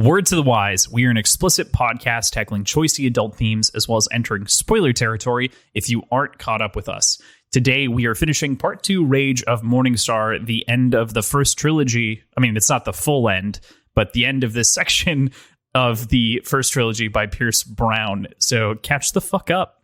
word to the wise, we are an explicit podcast tackling choicey adult themes as well as entering spoiler territory if you aren't caught up with us. Today, we are finishing part 2, Rage of Morningstar, the end of the first trilogy. I mean, it's not the full end, but the end of this section of the first trilogy by Pierce Brown. So catch the fuck up.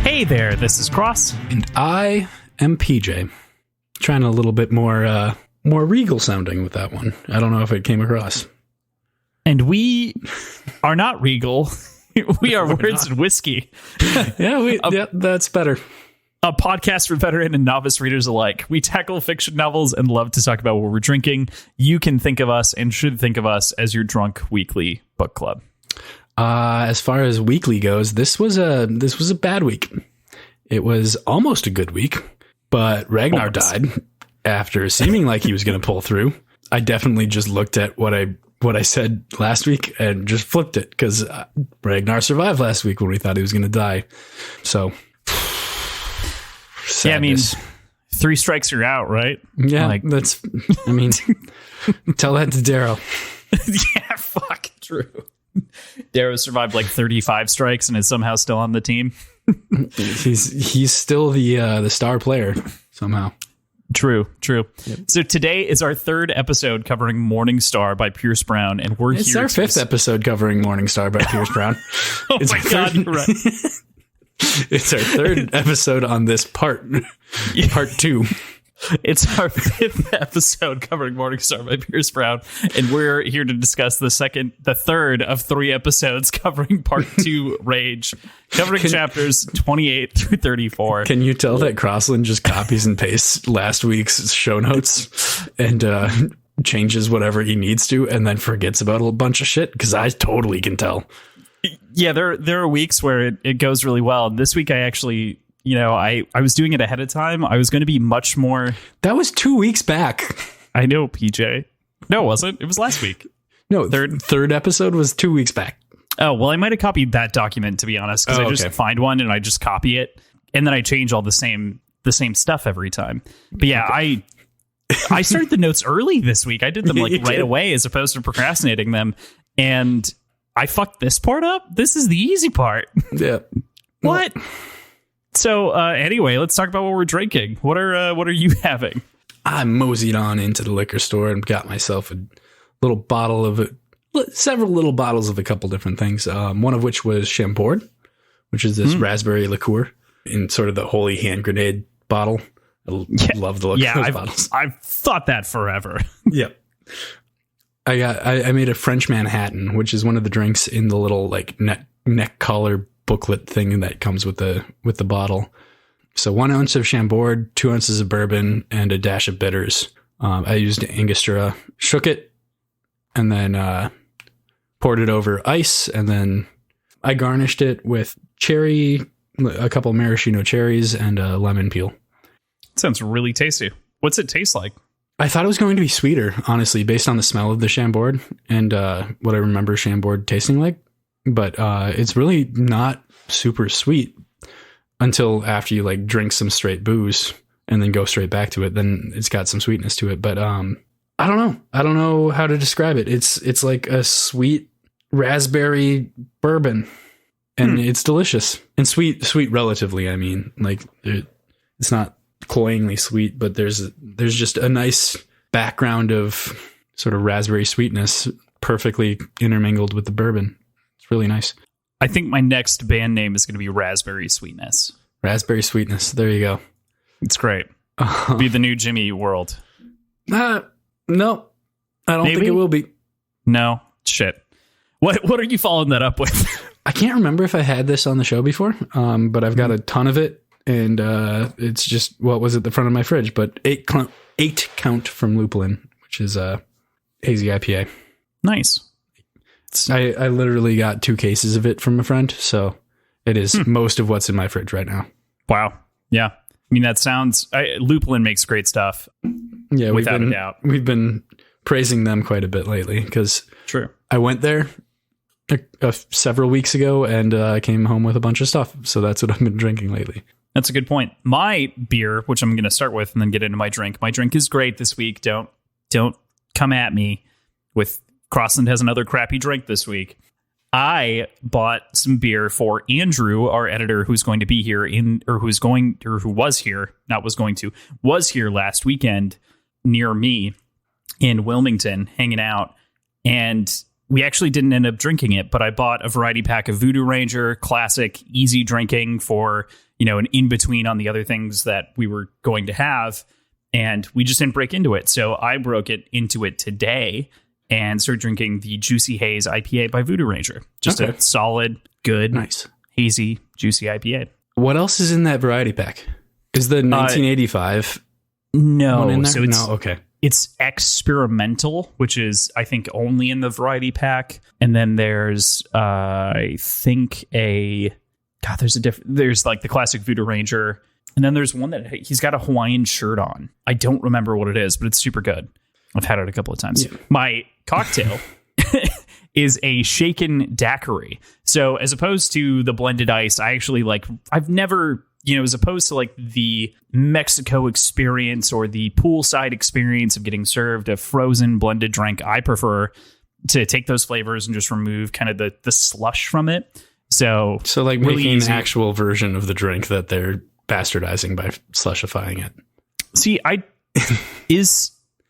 Hey there, this is Cross. And I am PJ. Trying a little bit more regal sounding with that one. I don't know if it came across. And we are not regal. We are Words and Whiskey. Yeah, that's better. A podcast for veteran and novice readers alike. We tackle fiction novels and love to talk about what we're drinking. You can think of us and should think of us as your drunk weekly book club. As far as weekly goes, this was a bad week. It was almost a good week, but Ragnar died after seeming like he was going to pull through. I definitely just looked at what I said last week and just flipped it because Ragnar survived last week when we thought he was going to die. So, sadness. Yeah, I mean, 3 strikes you're out, right? Yeah, tell that to Darrow. Yeah, fuck, true. Darrow survived like 35 strikes and is somehow still on the team. He's still the star player somehow. True. Yep. So today is our 3rd episode covering Morningstar by Pierce Brown, and It's our 5th episode covering Morningstar by Pierce Brown. Oh my God, you're right. It's our 3rd episode on this part 2. It's our 5th episode covering Morningstar by Pierce Brown, and we're here to discuss the 3rd of 3 episodes covering part 2, Rage, covering chapters 28 through 34. Can you tell that Crossland just copies and pastes last week's show notes and changes whatever he needs to, and then forgets about a bunch of shit? Because I totally can tell. Yeah, there are weeks where it goes really well. This week I actually... I was doing it ahead of time. I was going to be much more... That was 2 weeks back. I know, PJ. No, it wasn't. It was last week. No, third episode was 2 weeks back. Oh, well, I might have copied that document, to be honest, because I just find one and I just copy it. And then I change all the same stuff every time. But yeah, okay. I started the notes early this week. I did them right away as opposed to procrastinating them. And I fucked this part up. This is the easy part. Yeah. What? So anyway, let's talk about what we're drinking. What are you having? I moseyed on into the liquor store and got myself a little bottle of several little bottles of a couple different things. One of which was Chambord, which is this raspberry liqueur in sort of the holy hand grenade bottle. I love the look of those bottles. I've thought that forever. Yep. I made a French Manhattan, which is one of the drinks in the little like neck collar booklet thing that comes with the bottle. So 1 ounce of Chambord, 2 ounces of bourbon, and a dash of bitters. I used Angostura, shook it, and then poured it over ice, and then I garnished it with a couple maraschino cherries, and a lemon peel. Sounds really tasty. What's it taste like? I thought it was going to be sweeter, honestly, based on the smell of the Chambord and what I remember Chambord tasting like. But it's really not super sweet until after you like drink some straight booze and then go straight back to it. Then it's got some sweetness to it. But I don't know. I don't know how to describe it. It's like a sweet raspberry bourbon, and it's delicious and sweet relatively. I mean, like it's not cloyingly sweet, but there's just a nice background of sort of raspberry sweetness perfectly intermingled with the bourbon. It's really nice. I think my next band name is going to be Raspberry Sweetness. Raspberry Sweetness. There you go. It's great. Be the new Jimmy World. No, I don't think it will be. No, shit. What are you following that up with? I can't remember if I had this on the show before, but I've got a ton of it, and it's just what was at the front of my fridge. But 8 count from Lupulin, which is a hazy IPA. Nice. I literally got 2 cases of it from a friend, so it is most of what's in my fridge right now. Wow. Yeah. I mean, that sounds... Lupulin makes great stuff. Yeah, without a doubt. We've been praising them quite a bit lately because true. I went there several weeks ago, and I came home with a bunch of stuff. So that's what I've been drinking lately. That's a good point. My beer, which I'm going to start with and then get into my drink. My drink is great this week. Don't come at me with Crossland has another crappy drink this week. I bought some beer for Andrew, our editor, who's going to be here was here last weekend near me in Wilmington hanging out. And we actually didn't end up drinking it, but I bought a variety pack of Voodoo Ranger, classic, easy drinking for, an in-between on the other things that we were going to have. And we just didn't break into it. So I broke into it today and started drinking the Juicy Haze IPA by Voodoo Ranger. Just a solid, good, nice, hazy, juicy IPA. What else is in that variety pack? Is the 1985 no, one in there? So it's, no, okay. It's experimental, which is, I think, only in the variety pack. And then there's, I think, there's like the classic Voodoo Ranger. And then there's one that he's got a Hawaiian shirt on. I don't remember what it is, but it's super good. I've had it a couple of times. Yeah. My cocktail is a shaken daiquiri. So as opposed to the blended ice, I actually I've never, as opposed to like the Mexico experience or the poolside experience of getting served a frozen blended drink, I prefer to take those flavors and just remove kind of the slush from it. So like really making easy. An actual version of the drink that they're bastardizing by slushifying it. See,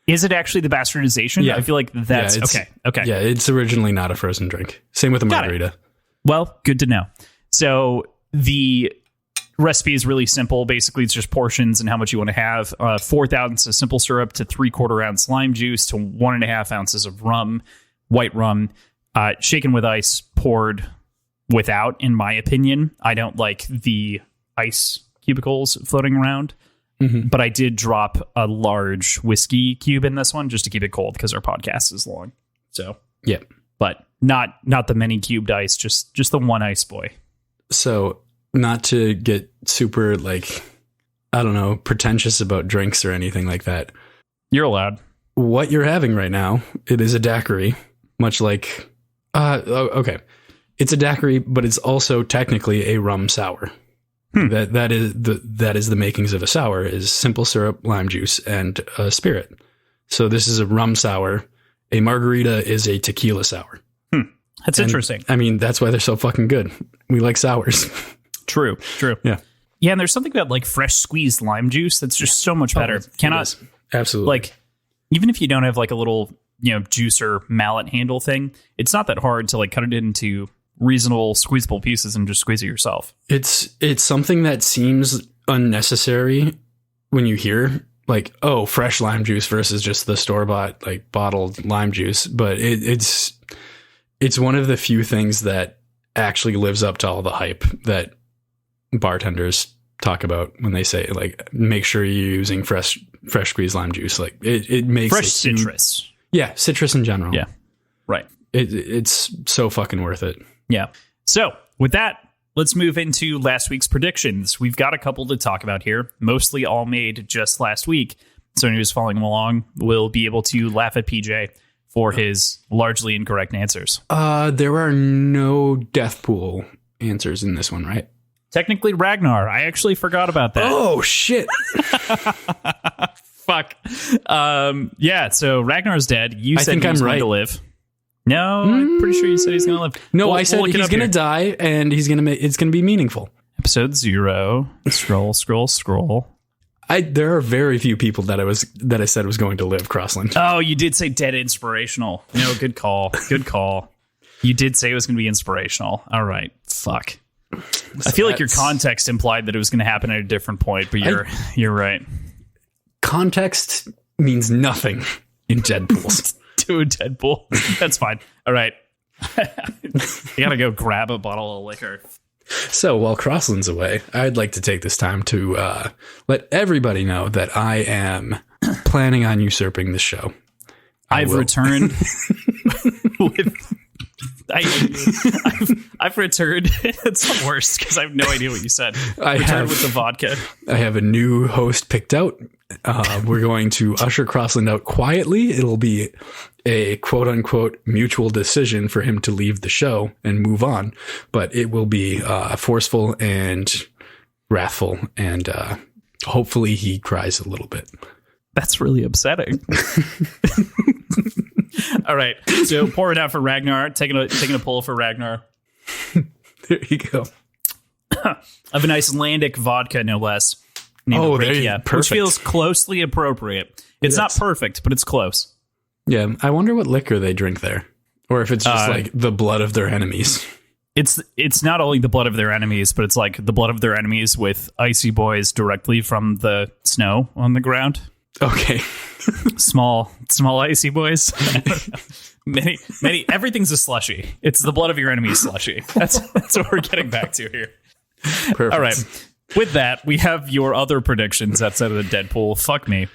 Is it actually the bastardization? Yeah. I feel like that's okay. Yeah, it's originally not a frozen drink. Same with the margarita. Well, good to know. So the recipe is really simple. Basically, it's just portions and how much you want to have. 4th ounce of simple syrup to 3/4 ounce lime juice to 1.5 ounces of rum, white rum, shaken with ice, poured without, in my opinion. I don't like the ice cubicles floating around. Mm-hmm. But I did drop a large whiskey cube in this one just to keep it cold because our podcast is long. So yeah, but not the many cubed ice, just the one ice boy. So not to get super pretentious about drinks or anything like that. You're allowed. What you're having right now, it is a daiquiri, much like okay, it's a daiquiri, but it's also technically a rum sour. That is the makings of a sour is simple syrup, lime juice, and a spirit. So this is a rum sour. A margarita is a tequila sour. That's interesting. I mean, that's why they're so fucking good. We like sours. True. Yeah. Yeah, and there's something about like fresh squeezed lime juice that's just so much better. Absolutely. Even if you don't have like a little, juicer mallet handle thing, it's not that hard to like cut it into reasonable squeezable pieces and just squeeze it yourself. It's something that seems unnecessary when you hear like, oh, fresh lime juice versus just the store-bought like bottled lime juice, but it's one of the few things that actually lives up to all the hype that bartenders talk about when they say like make sure you're using fresh squeezed lime juice. Like it makes fresh citrus. Yeah, citrus in general. Yeah. Right. It's so fucking worth it. Yeah. So with that, let's move into last week's predictions. We've got a couple to talk about here, mostly all made just last week. So anyone who's following along will be able to laugh at PJ for his largely incorrect answers. There are no death pool answers in this one, right? Technically Ragnar. I actually forgot about that. Oh, shit. Fuck. Yeah, so Ragnar's dead. You said he was going to live. No, I'm pretty sure you said he's going to live. No, I said he's going to die, and it's going to be meaningful. Episode 0. Scroll. There are very few people that I said was going to live, Crossland. Oh, you did say dead inspirational. No, good call. Good call. You did say it was going to be inspirational. All right. Fuck. I feel like your context implied that it was going to happen at a different point, but you're right. Context means nothing in Deadpools. To a Deadpool. That's fine. All right. You gotta go grab a bottle of liquor. So while Crossland's away, I'd like to take this time to let everybody know that I am planning on usurping the show. I've returned with I've returned. It's the worst because I have no idea what you said. Returned with the vodka. I have a new host picked out. We're going to usher Crossland out quietly. It'll be a quote unquote mutual decision for him to leave the show and move on, but it will be forceful and wrathful, and hopefully he cries a little bit. That's really upsetting. All right, so pour it out for Ragnar. Taking a pull for Ragnar. There you go. Of an Icelandic vodka, no less. Oh, there you go. Which feels closely appropriate. It's not perfect, but it's close. Yeah, I wonder what liquor they drink there, or if it's just like the blood of their enemies. It's not only the blood of their enemies, but it's like the blood of their enemies with icy boys directly from the snow on the ground. Okay. small icy boys. many everything's a slushy. It's the blood of your enemy slushy. That's what we're getting back to here. Perfect. All right. With that, we have your other predictions outside of the Deadpool. Fuck me.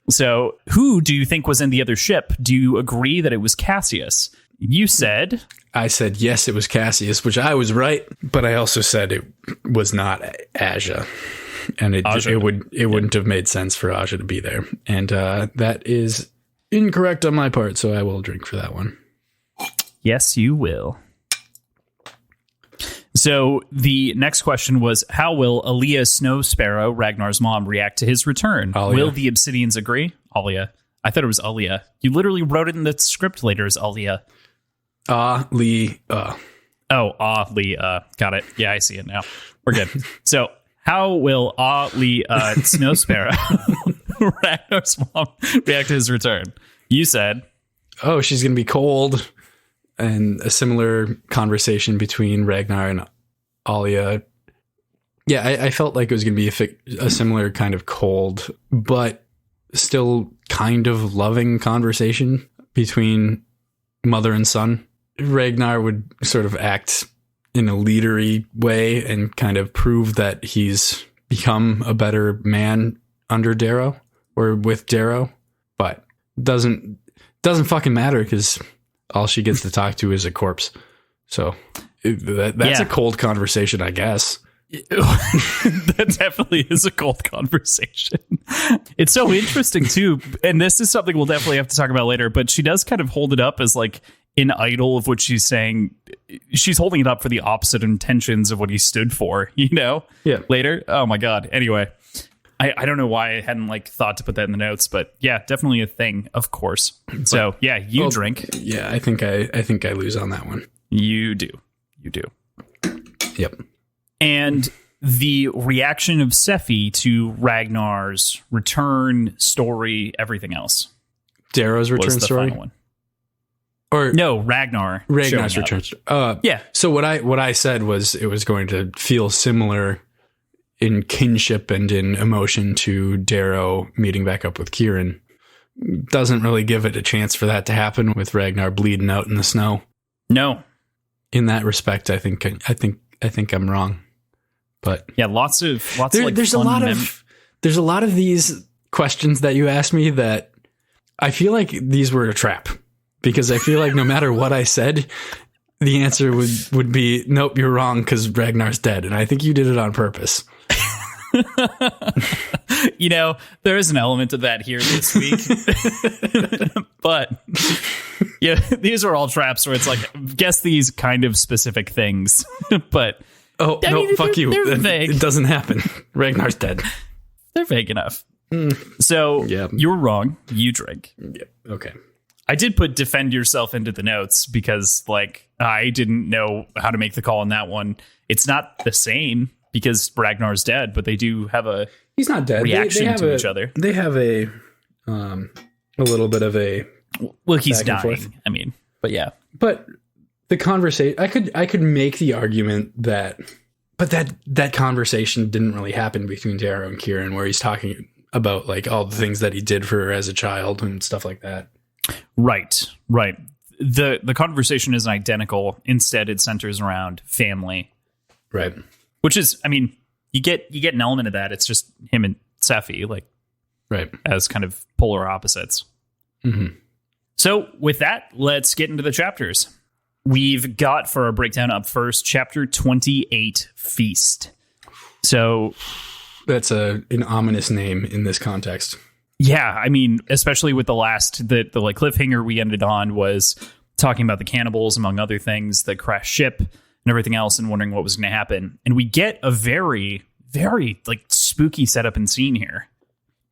So, who do you think was in the other ship? Do you agree that it was Cassius? You said... I said, yes, it was Cassius, which I was right, but I also said it was not Aja. And it wouldn't have made sense for Aja to be there. And that is incorrect on my part, so I will drink for that one. Yes, you will. So the next question was, how will Aaliyah Snow Sparrow, Ragnar's mom, react to his return? Alia. Will the Obsidians agree? Alia. I thought it was Aaliyah. You literally wrote it in the script later as Aaliyah. Aaliyah. Oh, Aaliyah. Got it. Yeah, I see it now. We're good. So how will Aaliyah Snow Sparrow, Ragnar's mom, react to his return? You said... Oh, she's going to be cold. And a similar conversation between Ragnar and Alia. Yeah, I felt like it was going to be a similar kind of cold, but still kind of loving conversation between mother and son. Ragnar would sort of act in a leadery way and kind of prove that he's become a better man under Darrow or with Darrow, but doesn't fucking matter because all she gets to talk to is a corpse. So that's a cold conversation, I guess. That definitely is a cold conversation. It's so interesting too, and this is something we'll definitely have to talk about later, but she does kind of hold it up as like an idol of what she's saying. She's holding it up for the opposite intentions of what he stood for, you know? Yeah. Later. Oh my God. Anyway, I don't know why I hadn't like thought to put that in the notes, but yeah, definitely a thing, of course. So yeah, you drink. Yeah, I think I lose on that one. You do. Yep. And the reaction of Sephi to Ragnar's return story, everything else. Darrow's return story? Final one. Or no, Ragnar's return story. Yeah. So what I said was it was going to feel similar in kinship and in emotion to Darrow meeting back up with Kieran. Doesn't really give it a chance for that to happen with Ragnar bleeding out in the snow. No. In that respect, I think I'm wrong. But yeah, lots of there's a lot of these questions that you asked me that I feel like these were a trap, because I feel like no matter what I said, the answer would be nope, you're wrong because Ragnar's dead, and I think you did it on purpose. You know, there is an element of that here this week. But yeah, these are all traps where it's like, guess these kind of specific things. But fuck you. They're vague. It doesn't happen. Ragnar's dead. They're vague enough. So you were wrong. You drink. Yeah. Okay. I did put defend yourself into the notes because like I didn't know how to make the call on that one. It's not the same because Ragnar's dead, but they do have a he's not dead reaction to each other. They have a little bit of a he's dying. I mean, but yeah. But the conversation I could make the argument that that conversation didn't really happen between Darrow and Kieran, where he's talking about like all the things that he did for her as a child and stuff like that. Right. The conversation isn't identical. Instead, it centers around family. Right. Which is, I mean, you get an element of that. It's just him and Sephi, like, right, as kind of polar opposites. Mm-hmm. So with that, let's get into the chapters. we've got for our breakdown up first, chapter 28, Feast. So that's an ominous name in this context. Yeah, I mean, especially with the like cliffhanger we ended on was talking about the cannibals, among other things, the crashed ship and everything else, and wondering what was going to happen. And we get a very, very like spooky setup and scene here.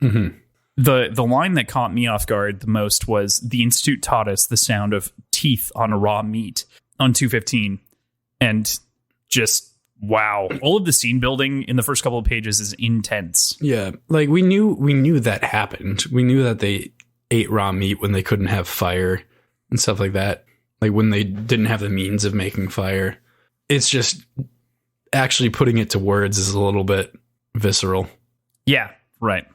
Mm-hmm. The line that caught me off guard the most was, the Institute taught us the sound of teeth on a raw meat on 215. And just, wow. All of the scene building in the first couple of pages is intense. Yeah. Like we knew that happened. We knew that they ate raw meat when they couldn't have fire and stuff like that. Like when they didn't have the means of making fire. It's just actually putting it to words is a little bit visceral. Yeah, right.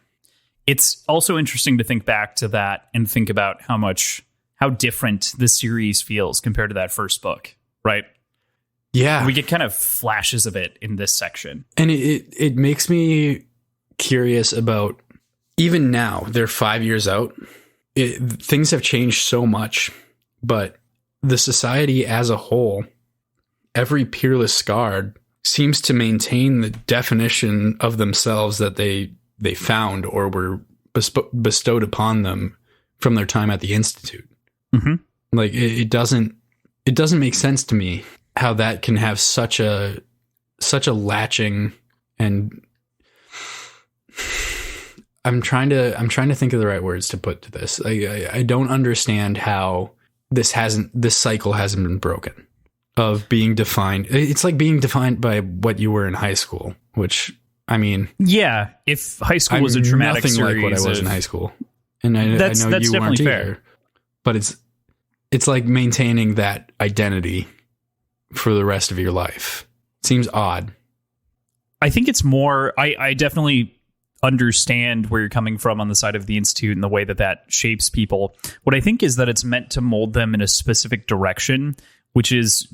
It's also interesting to think back to that and think about how different the series feels compared to that first book, right? Yeah. We get kind of flashes of it in this section. And it makes me curious about, even now, they're 5 years out. Things have changed so much, but the society as a whole, every peerless Scarred seems to maintain the definition of themselves that they found or were bestowed upon them from their time at the Institute. Mm-hmm. Like it doesn't make sense to me how that can have such a latching, and I'm trying to think of the right words to put to this. I don't understand how this cycle hasn't been broken of being defined. It's like being defined by what you were in high school, which, I mean, yeah, if high school was a traumatic nothing series like what I was in high school, and I know you weren't fair. either, but it's like maintaining that identity for the rest of your life. Seems odd. I think it's more, I definitely understand where you're coming from on the side of the Institute and the way that shapes people. What I think is that it's meant to mold them in a specific direction, which is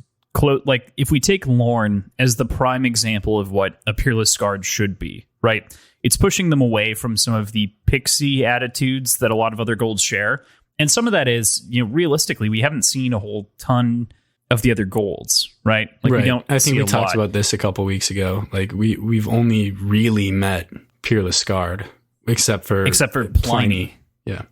like if we take Lorne as the prime example of what a peerless Scarred should be, right? It's pushing them away from some of the pixie attitudes that a lot of other golds share. And some of that is, realistically, we haven't seen a whole ton of the other golds, right? Like right. We don't. I think we talked about this a couple weeks ago. Like we've only really met peerless Scarred, except for Pliny. Yeah.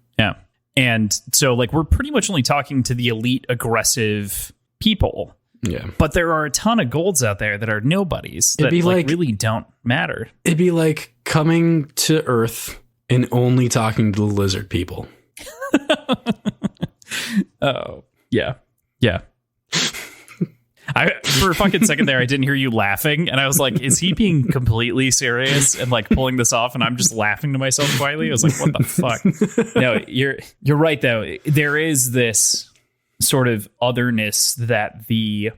And so like we're pretty much only talking to the elite aggressive people. Yeah. But there are a ton of golds out there that are nobodies that really don't matter. It'd be like coming to Earth and only talking to the lizard people. Oh, yeah. Yeah. For a fucking second there, I didn't hear you laughing, and I was like, is he being completely serious and like pulling this off? And I'm just laughing to myself quietly. I was like, what the fuck? No, you're right though. There is this sort of otherness that the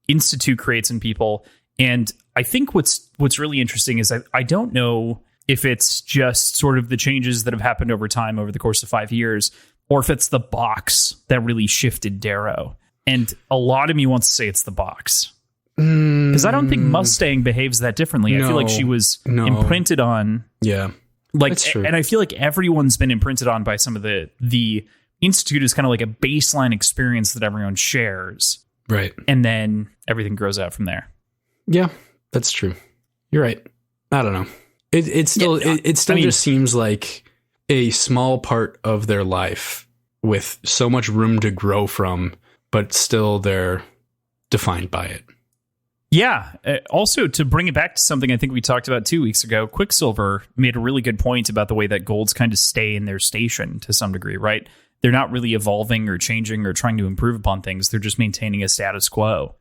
Institute creates in people, and I think what's really interesting is I don't know if it's just sort of the changes that have happened over time over the course of 5 years, or if it's the box that really shifted Darrow. And a lot of me wants to say it's the box, because I don't think Mustang behaves that differently. I feel like she was imprinted on. Yeah, like, and I feel like everyone's been imprinted on by some of the Institute is kind of like a baseline experience that everyone shares. Right. And then everything grows out from there. Yeah, that's true. You're right. I don't know. It still just seems like a small part of their life with so much room to grow from, but still they're defined by it. Yeah. Also, to bring it back to something I think we talked about 2 weeks ago, Quicksilver made a really good point about the way that golds kind of stay in their station to some degree, right? They're not really evolving or changing or trying to improve upon things. They're just maintaining a status quo,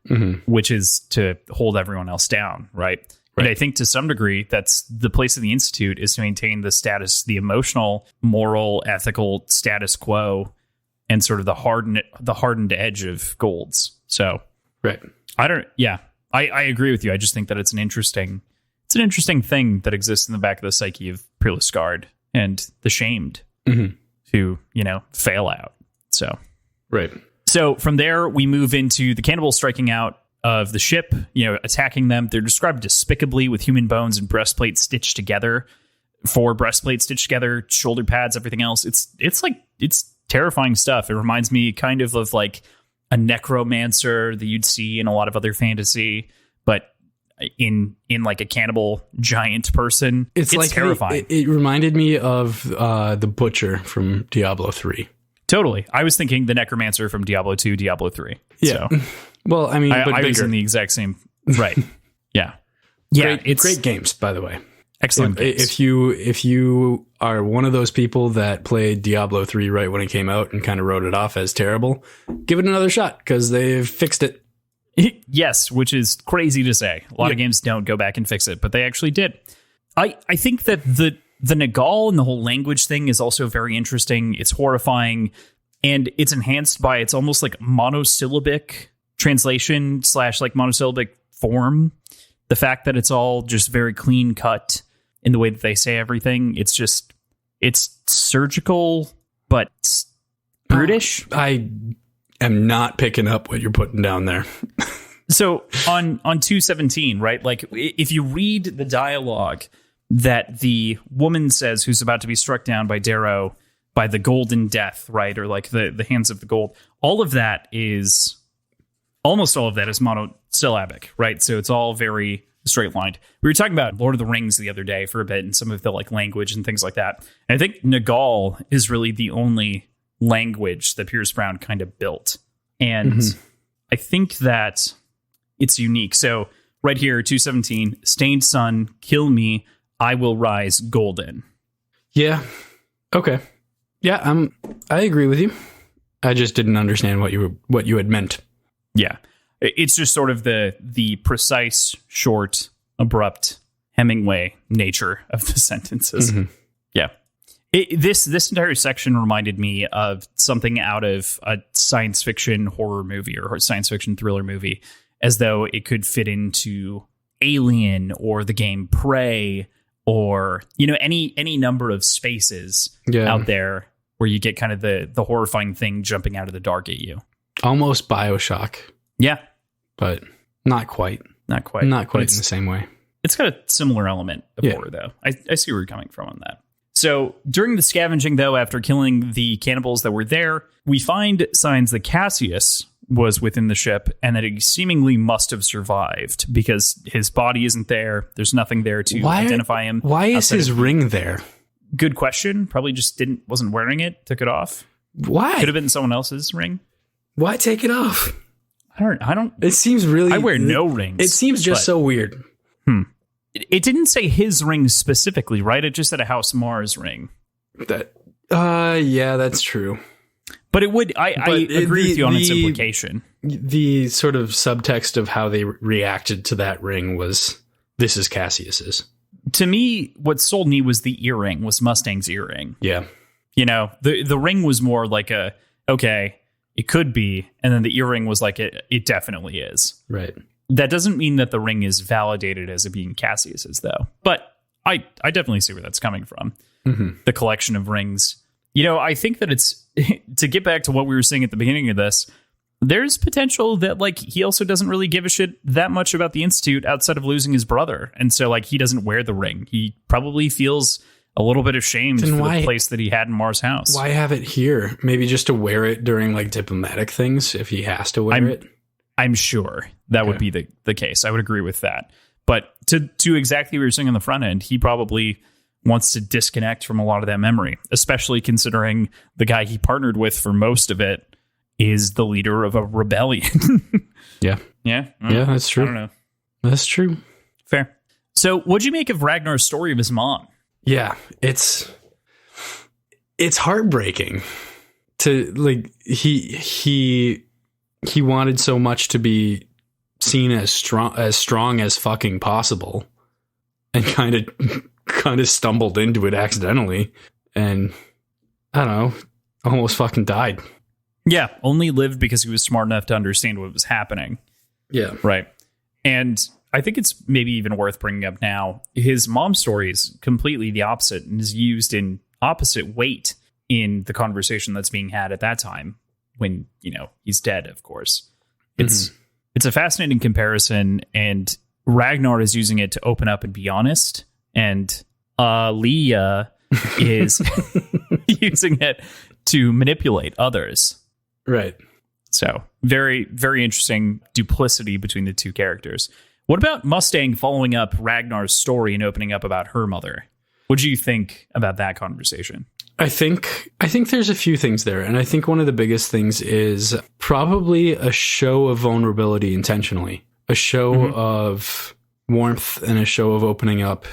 which is to hold everyone else down, right? And I think to some degree, that's the place of the Institute, is to maintain the status, the emotional, moral, ethical status quo, and sort of the hardened edge of golds. So, right. I agree with you. I just think that it's an interesting thing that exists in the back of the psyche of peerless Scarred and the shamed who, fail out. So, right. So from there, we move into the cannibals striking out of the ship, attacking them. They're described despicably with human bones and breastplates stitched together, 4 breastplates stitched together, shoulder pads, everything else. It's terrifying stuff. It reminds me kind of like a necromancer that you'd see in a lot of other fantasy, but in like a cannibal giant person. It's like terrifying. It reminded me of the Butcher from Diablo 3. Totally. I was thinking the necromancer from Diablo 2, Diablo 3. Yeah. So, well, I mean, I was in the exact same. Right. Yeah. Yeah. It's great games, by the way. Excellent games. If you are one of those people that played Diablo 3 right when it came out and kind of wrote it off as terrible, give it another shot because they've fixed it. Yes, which is crazy to say. A lot of games don't go back and fix it, but they actually did. I think that the Nagal and the whole language thing is also very interesting. It's horrifying, and it's enhanced by it's almost like monosyllabic translation / like monosyllabic form. The fact that it's all just very clean cut in the way that they say everything. It's surgical, but brutish. I am not picking up what you're putting down there. So on 217, right? Like if you read the dialogue that the woman says who's about to be struck down by Darrow by the golden death, right? Or like the hands of the gold. Almost all of that is monosyllabic, right? So it's all very straight lined. We were talking about Lord of the Rings the other day for a bit and some of the like language and things like that. And I think Nagal is really the only language that Pierce Brown kind of built. And I think that it's unique. So right here, 217, stained sun, kill me, I will rise golden. Yeah. Okay. Yeah, I agree with you. I just didn't understand what you had meant. Yeah. It's just sort of the precise, short, abrupt Hemingway nature of the sentences. Yeah. This entire section reminded me of something out of a science fiction horror movie or science fiction thriller movie, as though it could fit into Alien or the game Prey or, any number of spaces out there where you get kind of the horrifying thing jumping out of the dark at you. Almost BioShock. Yeah. But not quite. Not quite in the same way. It's got a similar element of horror, though. I see where you're coming from on that. So during the scavenging, though, after killing the cannibals that were there, we find signs that Cassius was within the ship and that he seemingly must have survived because his body isn't there. There's nothing there to identify him. Why is his ring there? Good question. Probably just wasn't wearing it. Took it off. Why? Could have been someone else's ring. Why take it off? I don't. It seems really. I wear no rings. It seems just so weird. It didn't say his ring specifically, right? It just said a House Mars ring. Yeah, that's true. But it would. I agree with you on its implication. The sort of subtext of how they reacted to that ring was, "This is Cassius's." To me, what sold me was the earring. Was Mustang's earring? Yeah. The ring was more like okay. It could be, and then the earring was like, it definitely is. Right. That doesn't mean that the ring is validated as it being Cassius's, though. But I definitely see where that's coming from. The collection of rings. I think that it's, to get back to what we were saying at the beginning of this, there's potential that, like, he also doesn't really give a shit that much about the Institute outside of losing his brother. And so, like, he doesn't wear the ring. He probably feels a little bit ashamed for the place that he had in Mars House. Why have it here? Maybe just to wear it during like diplomatic things if he has to wear it. I'm sure that would be the case. I would agree with that. But to exactly what you're saying on the front end, he probably wants to disconnect from a lot of that memory, especially considering the guy he partnered with for most of it is the leader of a rebellion. Yeah. Yeah. Yeah, that's true. I don't know. That's true. Fair. So what'd you make of Ragnar's story of his mom? Yeah, it's heartbreaking to like he wanted so much to be seen as strong as fucking possible and kind of stumbled into it accidentally and I don't know, almost fucking died. Yeah, only lived because he was smart enough to understand what was happening. Yeah. Right. And I think it's maybe even worth bringing up now. His mom's story is completely the opposite and is used in opposite weight in the conversation that's being had at that time when, he's dead, of course. It's a fascinating comparison, and Ragnar is using it to open up and be honest, and Leah is using it to manipulate others. Right. So very, very interesting duplicity between the two characters. What about Mustang following up Ragnar's story and opening up about her mother? What do you think about that conversation? I think there's a few things there. And I think one of the biggest things is probably a show of vulnerability intentionally, a show of warmth and a show of opening up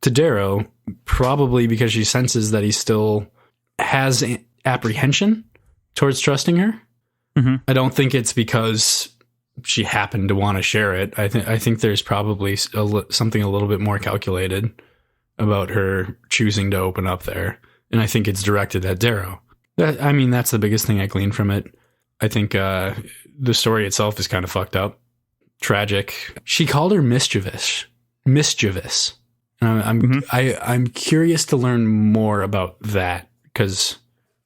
to Darrow, probably because she senses that he still has apprehension towards trusting her. I don't think it's because she happened to want to share it. I think there's probably something a little bit more calculated about her choosing to open up there. And I think it's directed at Darrow. That's the biggest thing I gleaned from it. I think the story itself is kind of fucked up. Tragic. She called her mischievous. I'm curious to learn more about that, because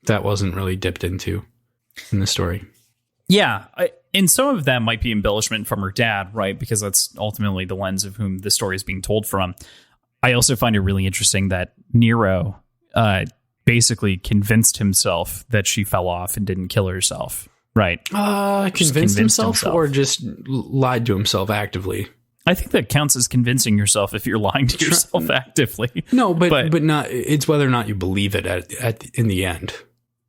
that wasn't really dipped into in the story. Yeah, and some of that might be embellishment from her dad, right? Because that's ultimately the lens of whom the story is being told from. I also find it really interesting that Nero basically convinced himself that she fell off and didn't kill herself, right? Convinced himself or just lied to himself actively? I think that counts as convincing yourself if you're lying to yourself actively. No, but not. It's whether or not you believe it in the end.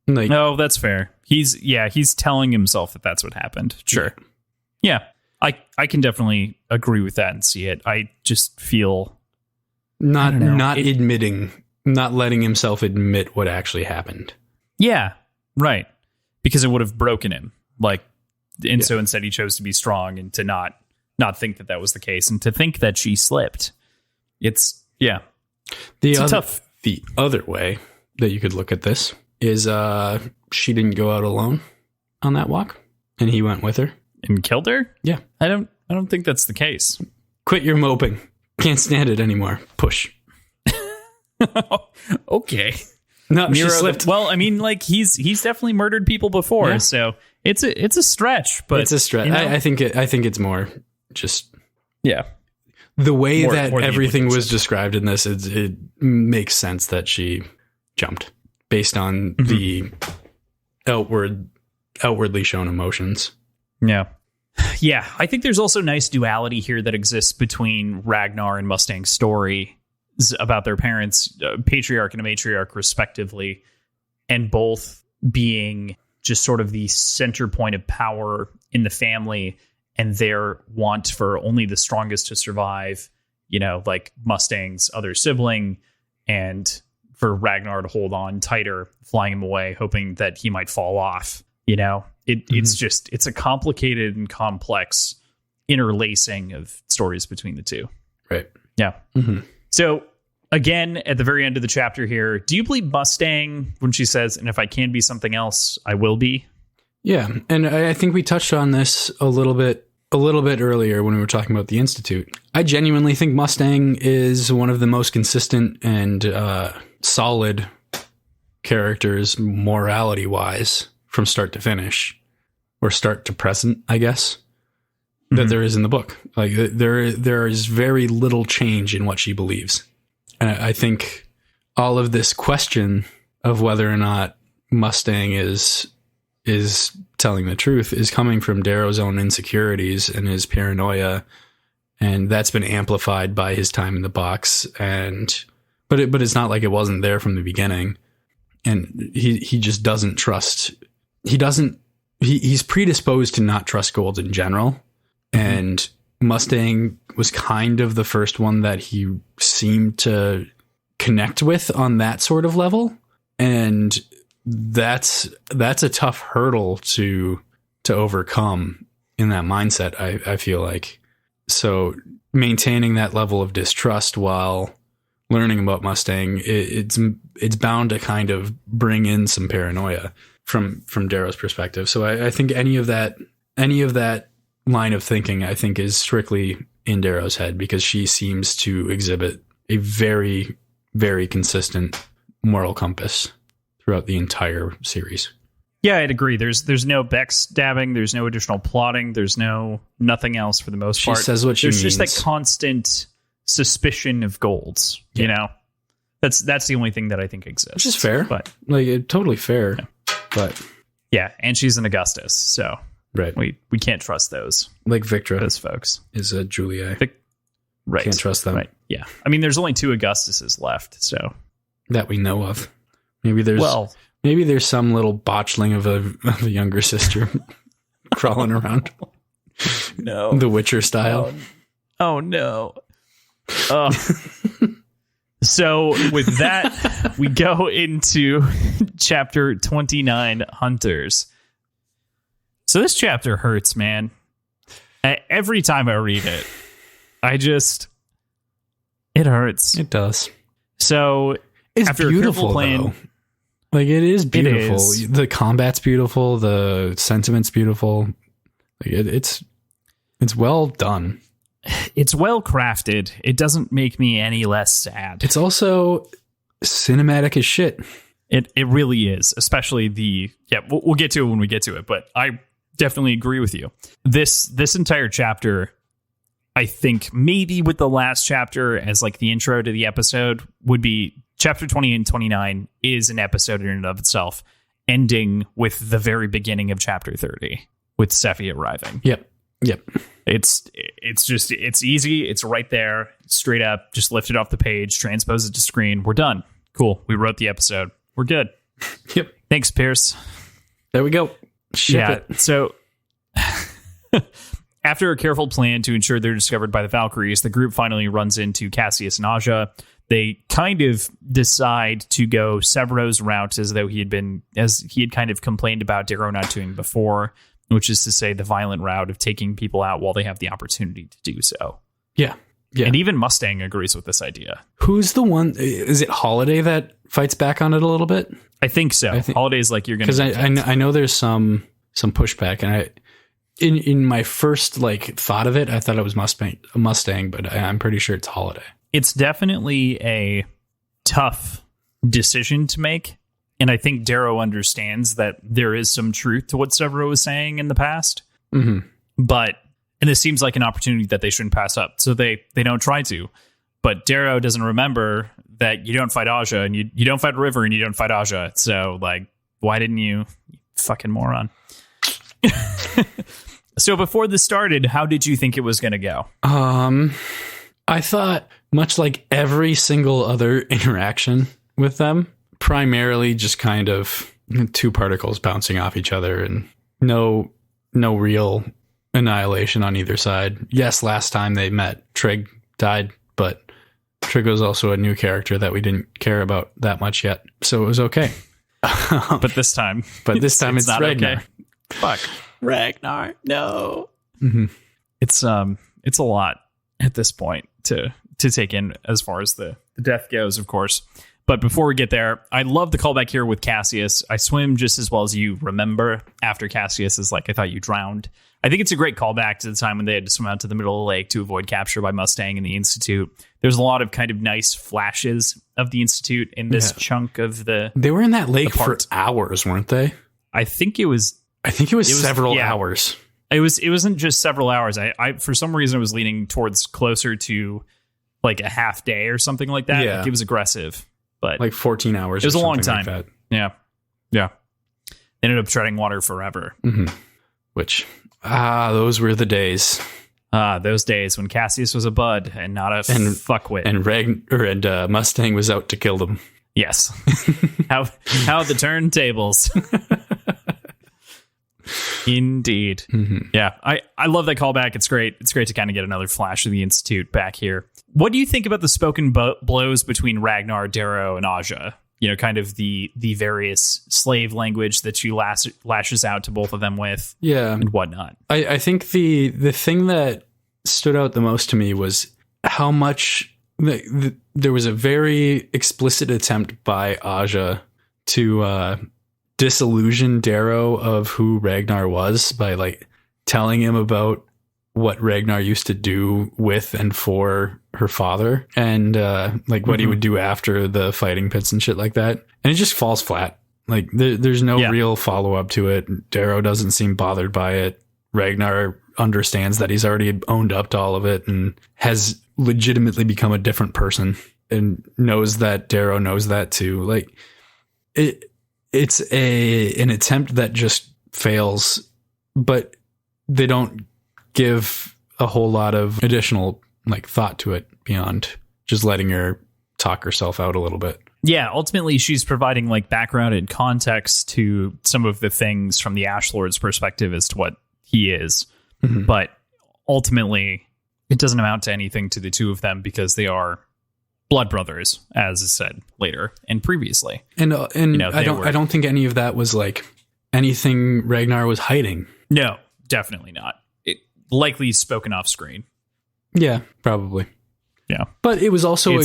Like, no, that's fair. He's telling himself that that's what happened. Sure. Yeah. I can definitely agree with that and see it. I just feel not letting himself admit what actually happened. Yeah, right. Because it would have broken him. So instead he chose to be strong and to not think that was the case, and to think that she slipped. It's tough. The other way that you could look at this is she didn't go out alone on that walk, and he went with her and killed her. Yeah, I don't think that's the case. Quit your moping. Can't stand it anymore. Push. Okay. No, Nero, she slipped. Well, he's definitely murdered people before, so it's a stretch. But it's a stretch. You know? I think it's more just the way that everything was described in this. It makes sense that she jumped based on the outwardly shown emotions. Yeah. I think there's also nice duality here that exists between Ragnar and Mustang's story about their parents, patriarch and a matriarch respectively, and both being just sort of the center point of power in the family, and their want for only the strongest to survive, like Mustang's other sibling, and for Ragnar to hold on tighter, flying him away, hoping that he might fall off. It's a complicated and complex interlacing of stories between the two. Right. Yeah. So again, at the very end of the chapter here, do you believe Mustang when she says, "And if I can be something else, I will be"? Yeah. And I think we touched on this a little bit earlier when we were talking about the Institute. I genuinely think Mustang is one of the most consistent and solid characters morality wise from start to finish, or start to present, I guess, that there is in the book. Like there is very little change in what she believes. And I think all of this question of whether or not Mustang is telling the truth is coming from Darrow's own insecurities and his paranoia, and that's been amplified by his time in the box. But it's not like it wasn't there from the beginning. And he just doesn't trust. He's predisposed to not trust Gold in general. And Mustang was kind of the first one that he seemed to connect with on that sort of level. And that's a tough hurdle to overcome in that mindset, I feel like. So maintaining that level of distrust while learning about Mustang, it's bound to kind of bring in some paranoia from Darrow's perspective. So I think any of that line of thinking, I think, is strictly in Darrow's head, because she seems to exhibit a very, very consistent moral compass throughout the entire series. Yeah, I'd agree. There's no backstabbing. There's no additional plotting. There's nothing else for the most part. She says what she means. There's just that constant suspicion of Gold's, That's the only thing that I think exists. Which is fair. But totally fair. Yeah. But yeah, and she's an Augustus, so Right. We can't trust those Like Victra folks. is a Juliet. Right. Can't trust them. Right. Yeah. I mean, there's only 2 Augustuses left, so that we know of. Maybe there's some little botchling of a younger sister crawling around. No. The Witcher style. Oh no. So with that, we go into chapter 29, Hunters. So this chapter hurts, man. Every time I read it, it hurts. It does. So it's after beautiful, a plan, though. Like, it is beautiful. It is. The combat's beautiful. The sentiment's beautiful. Like, it's well done. It's well crafted. It doesn't make me any less sad. It's also cinematic as shit. It really is, especially we'll get to it when we get to it, but I definitely agree with you. This entire chapter, I think maybe with the last chapter as like the intro to the episode, would be chapter 20 and 29 is an episode in and of itself, ending with the very beginning of chapter 30 with Sephi arriving. Yep. It's easy. It's right there, straight up, just lift it off the page, transpose it to screen. We're done. Cool. We wrote the episode. We're good. Yep. Thanks, Pierce. There we go. Ship it. So after a careful plan to ensure they're discovered by the Valkyries, the group finally runs into Cassius and Aja. They kind of decide to go Severo's route as he had kind of complained about Darrow not doing before, which is to say the violent route of taking people out while they have the opportunity to do so. Yeah. And even Mustang agrees with this idea. Who's the one? Is it Holiday that fights back on it a little bit? I think so. Holiday's like, you're going to... Because I know there's some pushback, and in my first thought of it, I thought it was Mustang, but I'm pretty sure it's Holiday. It's definitely a tough decision to make. And I think Darrow understands that there is some truth to what Severo was saying in the past. Mm-hmm. And this seems like an opportunity that they shouldn't pass up. So they don't try to. But Darrow doesn't remember that you don't fight Aja, and you don't fight River, and you don't fight Aja. So, why didn't you fucking moron? So before this started, how did you think it was going to go? I thought, much like every single other interaction with them, primarily just kind of 2 particles bouncing off each other and no real annihilation on either side. Yes, last time they met, Trig died, but Trig was also a new character that we didn't care about that much yet, so it was okay. But this time it's not Ragnar. Okay. Fuck Ragnar, no. Mm-hmm. It's a lot at this point to take in as far as the death goes, of course. But before we get there, I love the callback here with Cassius. I swim just as well as you remember after Cassius is like, I thought you drowned. I think it's a great callback to the time when they had to swim out to the middle of the lake to avoid capture by Mustang and the Institute. There's a lot of kind of nice flashes of the Institute in this chunk of the... They were in that lake for hours, weren't they? I think it was several hours. It wasn't just several hours. I for some reason I was leaning towards closer to like a half day or something like that. Yeah. Like it was aggressive, but 14 hours. It was or a long something time. Like that. Yeah. They ended up treading water forever. Mm-hmm. Which those were the days. Those days when Cassius was a bud and not a fuckwit, and Mustang was out to kill them. Yes. How the turntables. Indeed. Mm-hmm. Yeah, I love that callback. It's great. It's great to kind of get another flash of the Institute back here. What do you think about the spoken blows between Ragnar, Darrow, and Aja? You know, kind of the various slave language that she lashes out to both of them with, and whatnot. I think the thing that stood out the most to me was how much there was a very explicit attempt by Aja to disillusion Darrow of who Ragnar was by telling him about what Ragnar used to do with and for her father, and what he would do after the fighting pits and shit like that. And it just falls flat. There's no real follow up to it. Darrow doesn't seem bothered by it. Ragnar understands that he's already owned up to all of it and has legitimately become a different person, and knows that Darrow knows that too. It's an attempt that just fails, but they don't give a whole lot of additional like thought to it beyond just letting her talk herself out a little bit. Yeah, ultimately she's providing like background and context to some of the things from the Ash Lord's perspective as to what he is. Mm-hmm. But ultimately it doesn't amount to anything to the two of them because they are blood brothers, as is said later and previously. And I don't think any of that was like anything Ragnar was hiding. No, definitely not. It likely spoken off screen. Yeah, probably. Yeah. But it was also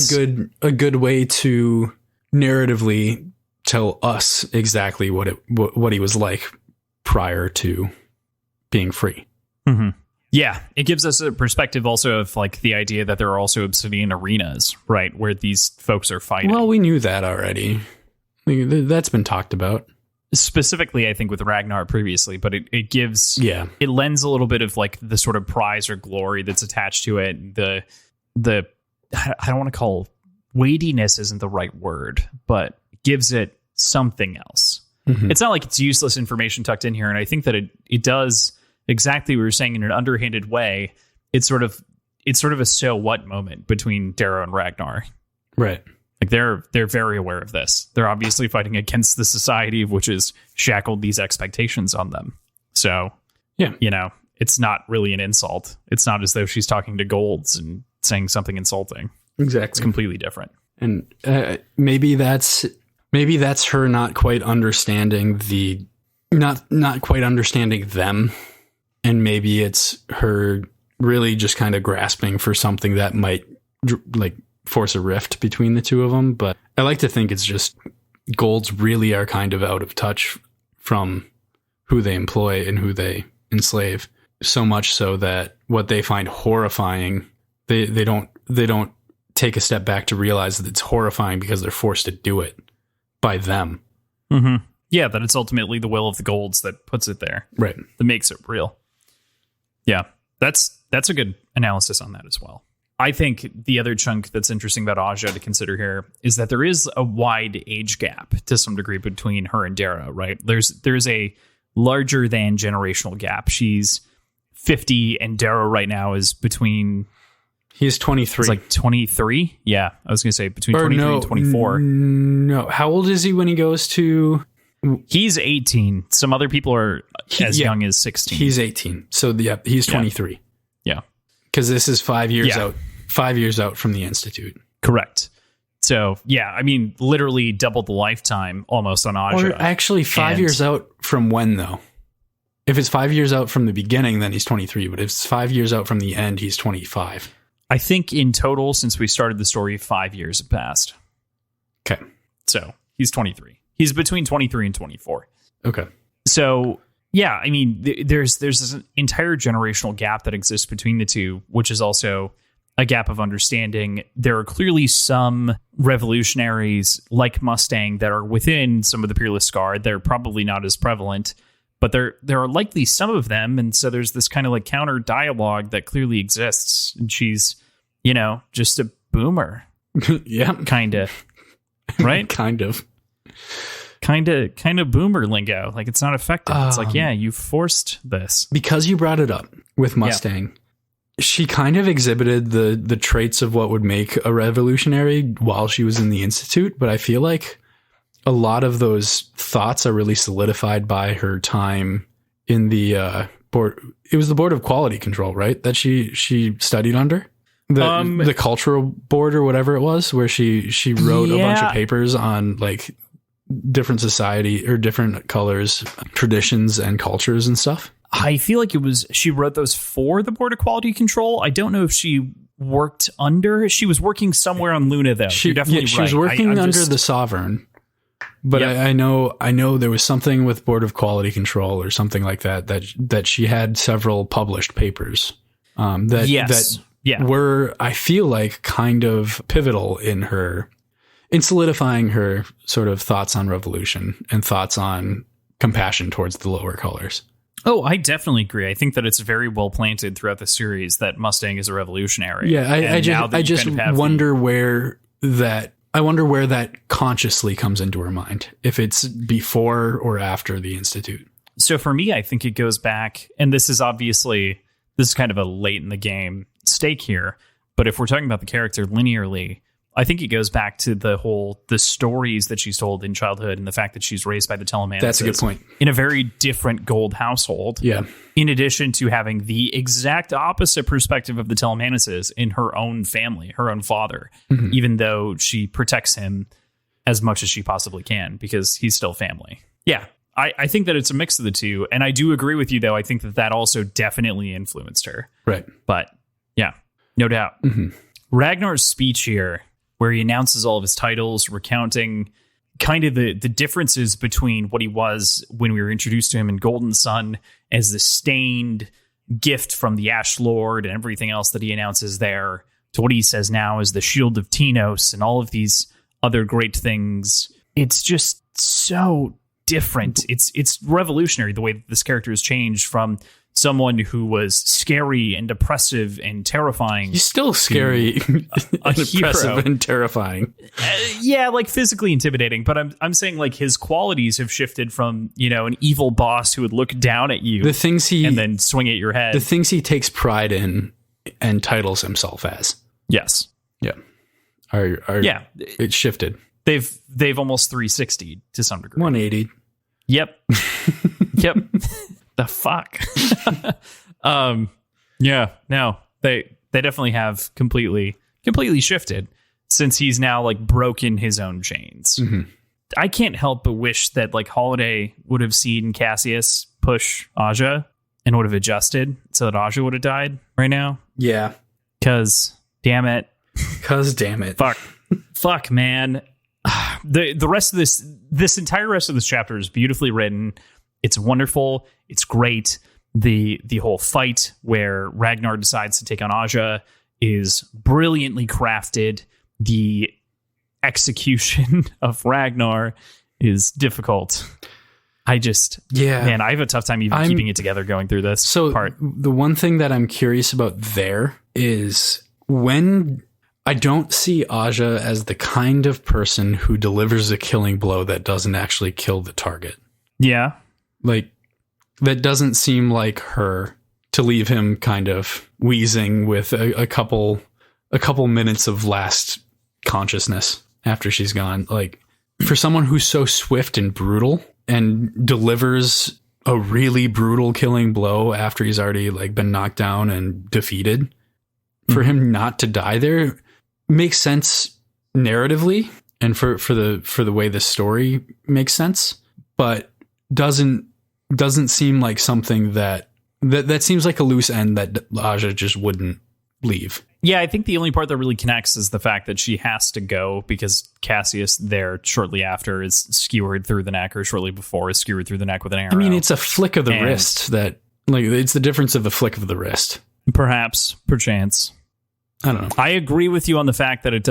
a good way to narratively tell us exactly what he was like prior to being free. Mm-hmm. Yeah, it gives us a perspective also of like the idea that there are also obsidian arenas, right, where these folks are fighting. Well, we knew that already. That's been talked about. Specifically, I think with Ragnar previously, but it gives, it lends a little bit of like the sort of prize or glory that's attached to it. The I don't want to call weightiness isn't the right word, but gives it something else. Mm-hmm. It's not like it's useless information tucked in here, and I think that it does exactly what we were saying in an underhanded way. It's sort of a so what moment between Darrow and Ragnar. Right. Like they're very aware of this. They're obviously fighting against the society which has shackled these expectations on them. So, yeah, it's not really an insult. It's not as though she's talking to Golds and saying something insulting. Exactly. It's completely different. And maybe that's her not quite understanding not quite understanding them. And maybe it's her really just kind of grasping for something that might like force a rift between the two of them. But I like to think it's just Golds really are kind of out of touch from who they employ and who they enslave. So much so that what they find horrifying, they don't take a step back to realize that it's horrifying because they're forced to do it by them. Mm-hmm. Yeah, that it's ultimately the will of the Golds that puts it there. Right. That makes it real. Yeah, that's a good analysis on that as well. I think the other chunk that's interesting about Aja to consider here is that there is a wide age gap to some degree between her and Darrow, right? There's a larger than generational gap. She's 50 and Darrow right now is between... He's 23. He's like 23? Yeah, I was going to say between 23 and 24. No, how old is he when he goes to... He's 18. Some other people are young as 16. He's 18. So yeah, he's 23. Yeah. Because this is 5 years out. 5 years out from the Institute. Correct. So yeah, I mean, literally double the lifetime almost on Aja. Or actually 5 years out from when though? If it's 5 years out from the beginning, then he's 23. But if it's 5 years out from the end, he's 25. I think in total, since we started the story, 5 years have passed. Okay. So he's 23. He's between 23 and 24. Okay. So, yeah, I mean, there's this entire generational gap that exists between the two, which is also a gap of understanding. There are clearly some revolutionaries like Mustang that are within some of the Peerless Guard. They're probably not as prevalent, but there are likely some of them. And so there's this kind of like counter dialogue that clearly exists. And she's, just a boomer. Yeah. Kind of. Right? Kind of boomer lingo. Like it's not effective. It's like, yeah, you forced this. Because you brought it up with Mustang. Yeah. She kind of exhibited the traits of what would make a revolutionary while she was in the Institute. But I feel like a lot of those thoughts are really solidified by her time in the board. It was the Board of Quality Control, right? That she studied under. The cultural board or whatever it was, where she wrote a bunch of papers on like different society or different colors, traditions and cultures and stuff. I feel like she wrote those for the Board of Quality Control. I don't know if she worked under. She was working somewhere on Luna though. You're definitely she right. was working under the Sovereign. But I know there was something with Board of Quality Control or something like that she had several published papers that were, I feel like, kind of pivotal in solidifying her sort of thoughts on revolution and thoughts on compassion towards the lower colors. Oh, I definitely agree. I think that it's very well planted throughout the series that Mustang is a revolutionary. Yeah, I just wonder where that consciously comes into her mind, if it's before or after the Institute. So for me, I think it goes back, and this is kind of a late in the game stake here, but if we're talking about the character linearly, I think it goes back to the stories that she's told in childhood and the fact that she's raised by the Telemanuses. That's a good point. In a very different gold household. Yeah. In addition to having the exact opposite perspective of the Telemanuses in her own family, her own father, even though she protects him as much as she possibly can because he's still family. Yeah. I think that it's a mix of the two. And I do agree with you, though. I think that also definitely influenced her. Right. But yeah, no doubt. Ragnar's speech here, where he announces all of his titles, recounting kind of the differences between what he was when we were introduced to him in Golden Sun as the stained gift from the Ash Lord and everything else that he announces there, to what he says now is the Shield of Tinos and all of these other great things. It's just so different. It's revolutionary the way that this character has changed from someone who was scary and oppressive and terrifying. He's still scary and oppressive hero. and terrifying. Yeah, like physically intimidating. But I'm saying like his qualities have shifted from, an evil boss who would look down at you and then swing at your head. The things he takes pride in and titles himself as. Yes. Yeah. It shifted. They've almost 360 to some degree. 180. Yep. Yep. The fuck. Yeah, no, they definitely have completely shifted since he's now like broken his own chains. I can't help but wish that like Holiday would have seen Cassius push Aja and would have adjusted so that Aja would have died right now. Yeah. Cause damn it. Fuck, man. The rest of this entire rest of this chapter is beautifully written. It's wonderful. It's great. The whole fight where Ragnar decides to take on Aja is brilliantly crafted. The execution of Ragnar is difficult. I have a tough time even keeping it together going through this part. The one thing that I'm curious about there is when I don't see Aja as the kind of person who delivers a killing blow that doesn't actually kill the target. Yeah. Like, that doesn't seem like her to leave him kind of wheezing with a couple minutes of last consciousness after she's gone. Like, for someone who's so swift and brutal and delivers a really brutal killing blow after he's already like been knocked down and defeated, for him not to die there makes sense narratively and for the way the story makes sense, but doesn't seem like something that seems like a loose end that Aja just wouldn't leave. Yeah, I think the only part that really connects is the fact that she has to go because Cassius there shortly after is skewered through the neck, or shortly before is skewered through the neck with an arrow. I mean, it's a flick of the wrist that, like, it's the difference of a flick of the wrist. Perchance. I don't know. I agree with you on the fact that it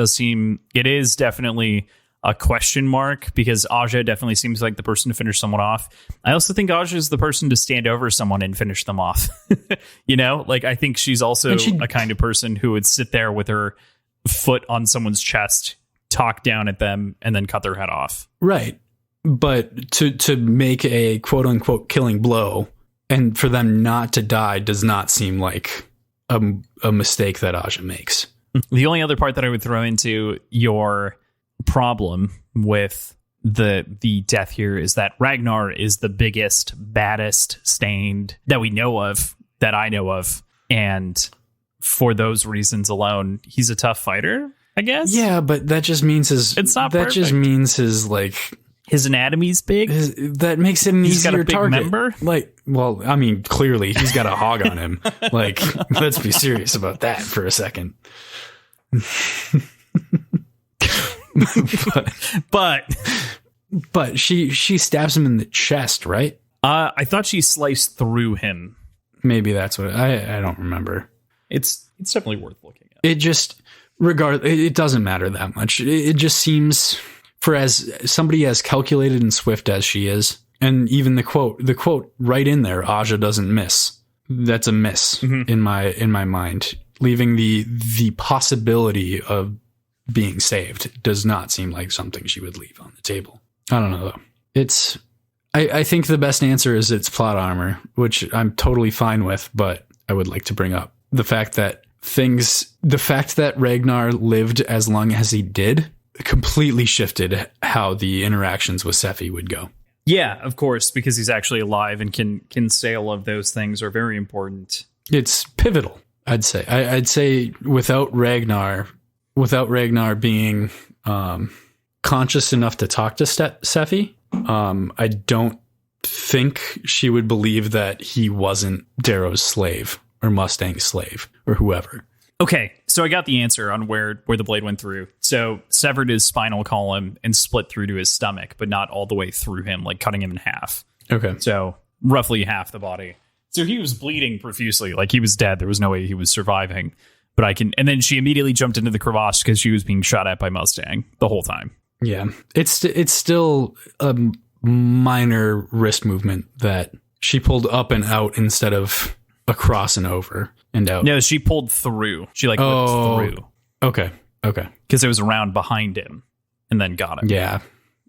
is definitely a question mark because Aja definitely seems like the person to finish someone off. I also think Aja is the person to stand over someone and finish them off. Like I think she's also a kind of person who would sit there with her foot on someone's chest, talk down at them, and then cut their head off. Right. But to make a quote unquote killing blow and for them not to die does not seem like a mistake that Aja makes. The only other part that I would throw into your problem with the death here is that Ragnar is the biggest, baddest stained that we know of, that I know of, and for those reasons alone, he's a tough fighter, I guess. Yeah, but that just means it's not perfect. Just means his his anatomy's big. That makes him he's got a big target. Member. Like, well, I mean, clearly he's got a hog on him. Like, let's be serious about that for a second. But she stabs him in the chest, right? I thought she sliced through him. Maybe that's what I don't remember. It's definitely worth looking at. It just it doesn't matter that much. It just seems, for as somebody as calculated and swift as she is, and even the quote right in there, Aja doesn't miss. That's a miss in my mind. Leaving the possibility of being saved does not seem like something she would leave on the table. I don't know though. I think the best answer is it's plot armor, which I'm totally fine with, but I would like to bring up the fact that Ragnar lived as long as he did completely shifted how the interactions with Sephi would go. Yeah, of course, because he's actually alive and can say all of those things are very important. It's pivotal, I'd say. I'd say without Ragnar being conscious enough to talk to Sephi, I don't think she would believe that he wasn't Darrow's slave or Mustang's slave or whoever. Okay, so I got the answer on where the blade went through. So severed his spinal column and split through to his stomach, but not all the way through him, like cutting him in half. Okay. So roughly half the body. So he was bleeding profusely, like he was dead. There was no way he was surviving. But and then she immediately jumped into the crevasse because she was being shot at by Mustang the whole time. Yeah, it's still a minor wrist movement that she pulled up and out instead of across and over and out. No, she pulled through. She whipped through. Okay. Because it was around behind him and then got him.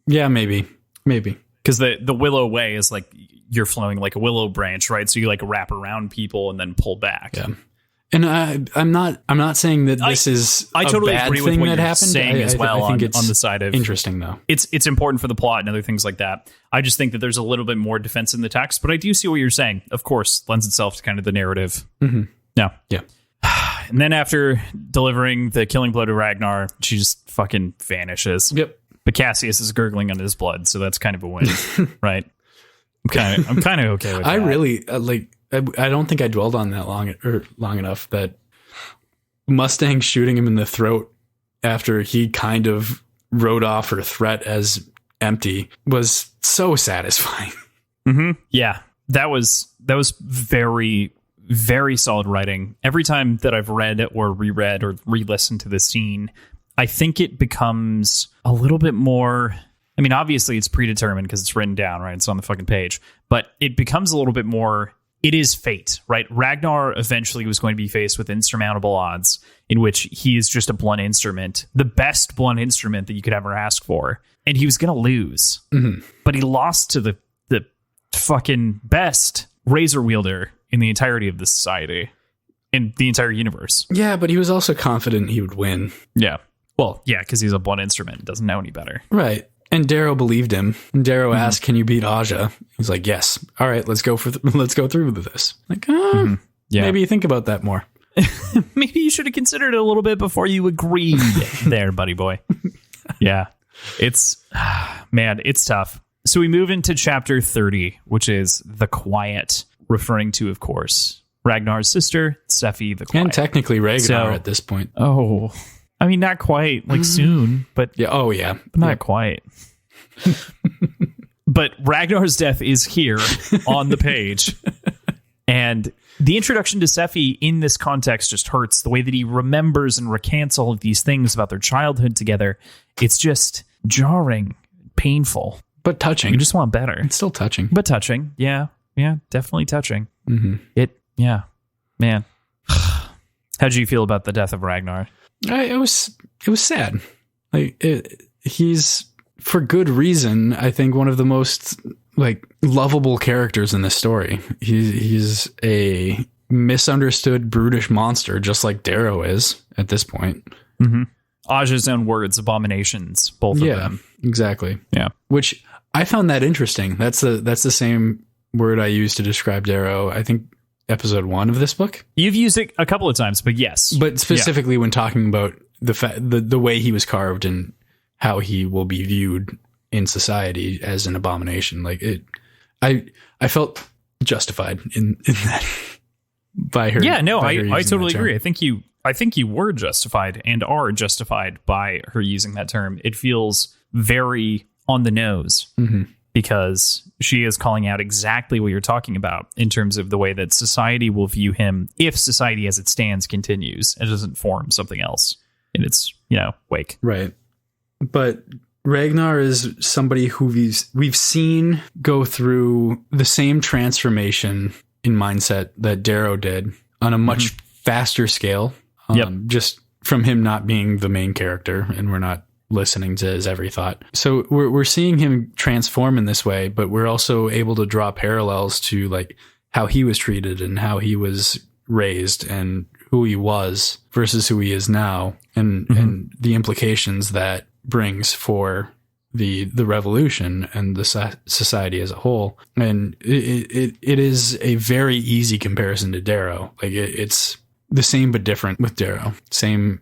Yeah, maybe. Because the willow way is like you're flowing like a willow branch, right? So you like wrap around people and then pull back. Yeah. And I'm not saying that this is I totally a bad agree with thing what that you're happened. saying as well. I think it's on the side of interesting though. It's important for the plot and other things like that. I just think that there's a little bit more defense in the text, but I do see what you're saying. Of course, lends itself to kind of the narrative. Mm-hmm. Yeah. And then after delivering the killing blow to Ragnar, she just fucking vanishes. Yep. But Cassius is gurgling on his blood, so that's kind of a win, right? I'm kind of okay with that. I really I don't think I dwelled on that long enough that Mustang shooting him in the throat after he kind of wrote off her threat as empty was so satisfying. Mm-hmm. Yeah, that was very, very solid writing. Every time that I've read or reread or re-listened to the scene, I think it becomes a little bit more. I mean, obviously it's predetermined because it's written down, right? It's on the fucking page, but it becomes a little bit more. It is fate, right? Ragnar eventually was going to be faced with insurmountable odds in which he is just a blunt instrument, the best blunt instrument that you could ever ask for. And he was going to lose, but he lost to the fucking best razor wielder in the entirety of the society, in the entire universe. Yeah, but he was also confident he would win. Yeah. Well, yeah, because he's a blunt instrument. Doesn't know any better. Right. And Darrow believed him. And Darrow asked, "Can you beat Aja?" He's like, "Yes." All right, let's go through with this. Like, yeah. Maybe you think about that more. Maybe you should have considered it a little bit before you agreed there, buddy boy. Yeah. It's tough. So we move into chapter 30, which is The Quiet, referring to, of course, Ragnar's sister, Sephi the Quiet. And technically Ragnar at this point. Oh, I mean, not quite, like soon, but yeah. Oh, yeah. But not quite. But Ragnar's death is here on the page. And the introduction to Sephi in this context just hurts. The way that he remembers and recants all of these things about their childhood together. It's just jarring, painful. But touching. You just want better. It's still touching. But touching. Yeah. Yeah, definitely touching. Mm-hmm. Yeah. Man. How did you feel about the death of Ragnar? It was sad. He's, for good reason, I think, one of the most lovable characters in this story. He's a misunderstood, brutish monster, just like Darrow is at this point. Mm-hmm. Aja's own words, abominations, both of them. Exactly. Yeah. Which I found that interesting. That's the same word I used to describe Darrow, I think, episode 1 of this book. You've used it a couple of times, but yes. But specifically when talking about the way he was carved and how he will be viewed in society as an abomination. I felt justified in that by her. Yeah, no, I totally agree. I think you were justified and are justified by her using that term. It feels very on the nose. Mm-hmm. Because she is calling out exactly what you're talking about in terms of the way that society will view him if society as it stands continues and doesn't form something else in its, wake. Right. But Ragnar is somebody who we've seen go through the same transformation in mindset that Darrow did on a much faster scale. Just from him not being the main character, and we're not listening to his every thought. So we're seeing him transform in this way, but we're also able to draw parallels to like how he was treated and how he was raised and who he was versus who he is now, and the implications that brings for the revolution and the society as a whole. And it is a very easy comparison to Darrow. Like it's the same but different with Darrow. Same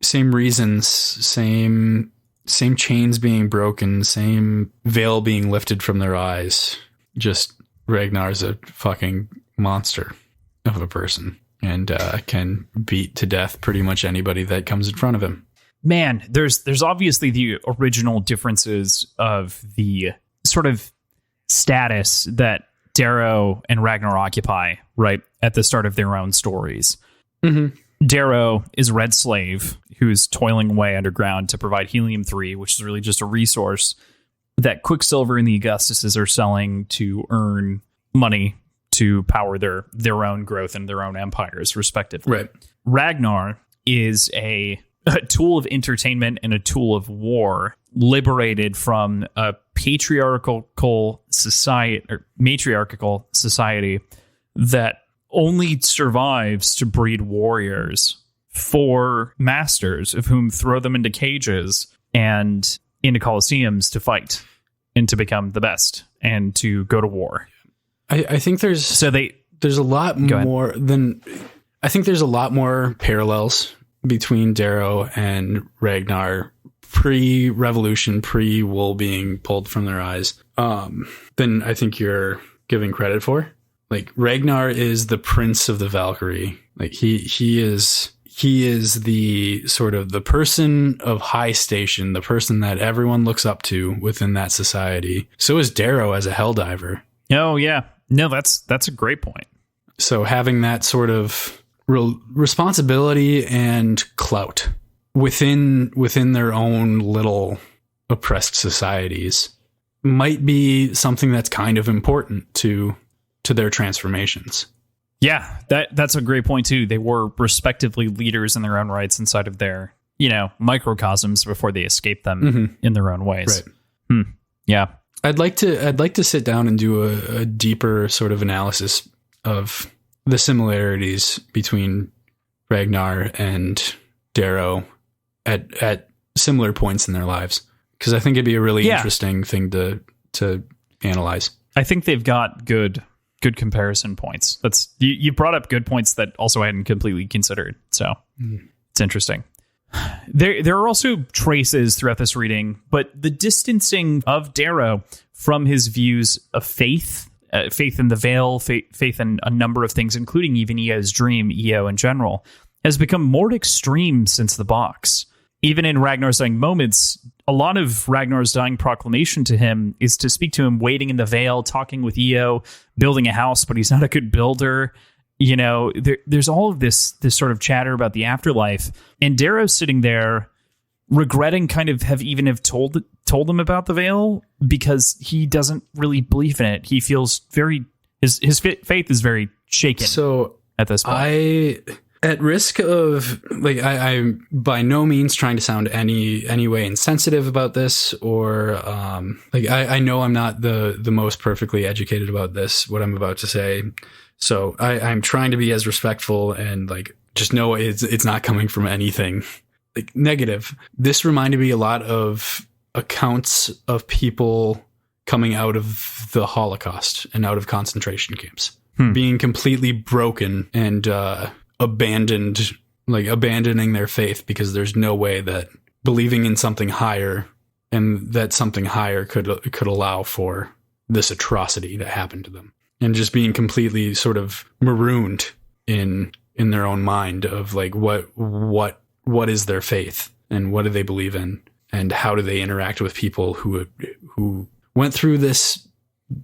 reasons, same chains being broken, same veil being lifted from their eyes. Just Ragnar's a fucking monster of a person and can beat to death pretty much anybody that comes in front of him. Man, there's obviously the original differences of the sort of status that Darrow and Ragnar occupy right at the start of their own stories. Darrow is a red slave who's toiling away underground to provide helium-3, which is really just a resource that Quicksilver and the Augustus's are selling to earn money to power their own growth and their own empires, respectively. Right. Ragnar is a tool of entertainment and a tool of war, liberated from a matriarchal society that only survives to breed warriors for masters, of whom throw them into cages and into coliseums to fight and to become the best and to go to war. I think there's a lot more than I think there's a lot more parallels between Darrow and Ragnar pre-revolution, pre-wool being pulled from their eyes, than I think you're giving credit for. Like Ragnar is the prince of the Valkyrie. Like he is the sort of the person of high station, the person that everyone looks up to within that society. So is Darrow as a helldiver. Oh yeah. No, that's a great point. So having that sort of responsibility and clout within their own little oppressed societies might be something that's kind of important to their transformations. Yeah, that's a great point too. They were respectively leaders in their own rights inside of their, microcosms before they escaped them in their own ways. Right. Yeah. I'd like to sit down and do a deeper sort of analysis of the similarities between Ragnar and Darrow at similar points in their lives, because I think it'd be a really interesting thing to analyze. I think they've got good comparison points. That's you brought up good points that also I hadn't completely considered. So it's interesting. There are also traces throughout this reading, but the distancing of Darrow from his views of faith in the veil, faith in a number of things, including even Eo's dream, Eo in general, has become more extreme since the box. Even in Ragnar's dying moments, a lot of Ragnar's dying proclamation to him is to speak to him waiting in the veil, talking with Eo, building a house, but he's not a good builder. There's all of this sort of chatter about the afterlife, and Darrow's sitting there regretting kind of have told him about the veil because he doesn't really believe in it. He feels his faith is very shaken. So at this point, at risk of I'm by no means trying to sound any way insensitive about this, or I know I'm not the most perfectly educated about this, what I'm about to say. So I'm trying to be as respectful and just know it's not coming from anything negative. This reminded me a lot of accounts of people coming out of the Holocaust and out of concentration camps, being completely broken and abandoning their faith because there's no way that believing in something higher and that something higher could allow for this atrocity to happen to them, and just being completely sort of marooned in their own mind of what is their faith and what do they believe in and how do they interact with people who went through this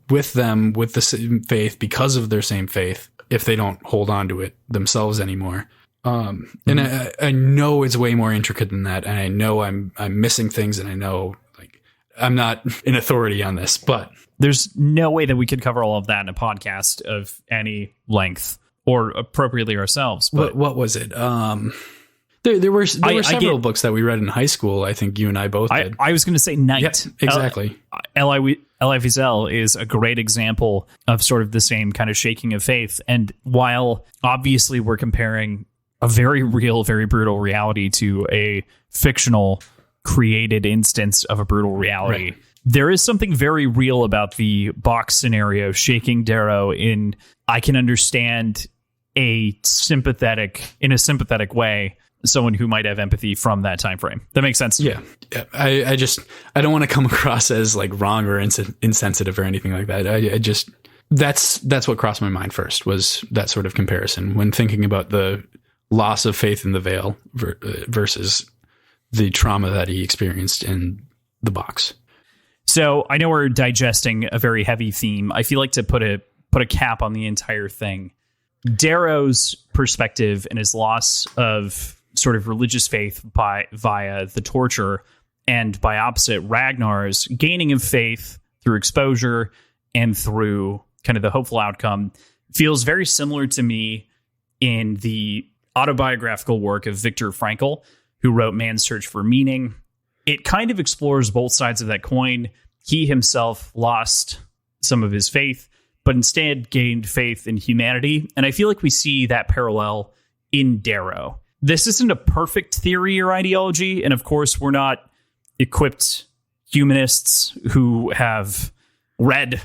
with them with the same faith because of their same faith, if they don't hold on to it themselves anymore. And I know it's way more intricate than that, and I know I'm missing things, and I know I'm not an authority on this, but there's no way that we could cover all of that in a podcast of any length or appropriately ourselves. But what was it? There were several books that we read in high school. I think you and I both did. I was going to say Night. Yep, exactly. Elie Wiesel is a great example of sort of the same kind of shaking of faith. And while obviously we're comparing a very real, very brutal reality to a fictional created instance of a brutal reality, right, there is something very real about the box scenario shaking Darrow in, I can understand in a sympathetic way, someone who might have empathy from that time frame. That makes sense. Yeah. I don't want to come across as like wrong or insensitive or anything like that. That's what crossed my mind first, was that sort of comparison when thinking about the loss of faith in the veil versus the trauma that he experienced in the box. So I know we're digesting a very heavy theme. I feel like to put a cap on the entire thing, Darrow's perspective and his loss of sort of religious faith via the torture, and by opposite, Ragnar's gaining of faith through exposure and through kind of the hopeful outcome, feels very similar to me in the autobiographical work of Viktor Frankl, who wrote Man's Search for Meaning. It kind of explores both sides of that coin. He himself lost some of his faith, but instead gained faith in humanity. And I feel like we see that parallel in Darrow. This isn't a perfect theory or ideology, and of course, we're not equipped humanists who have read,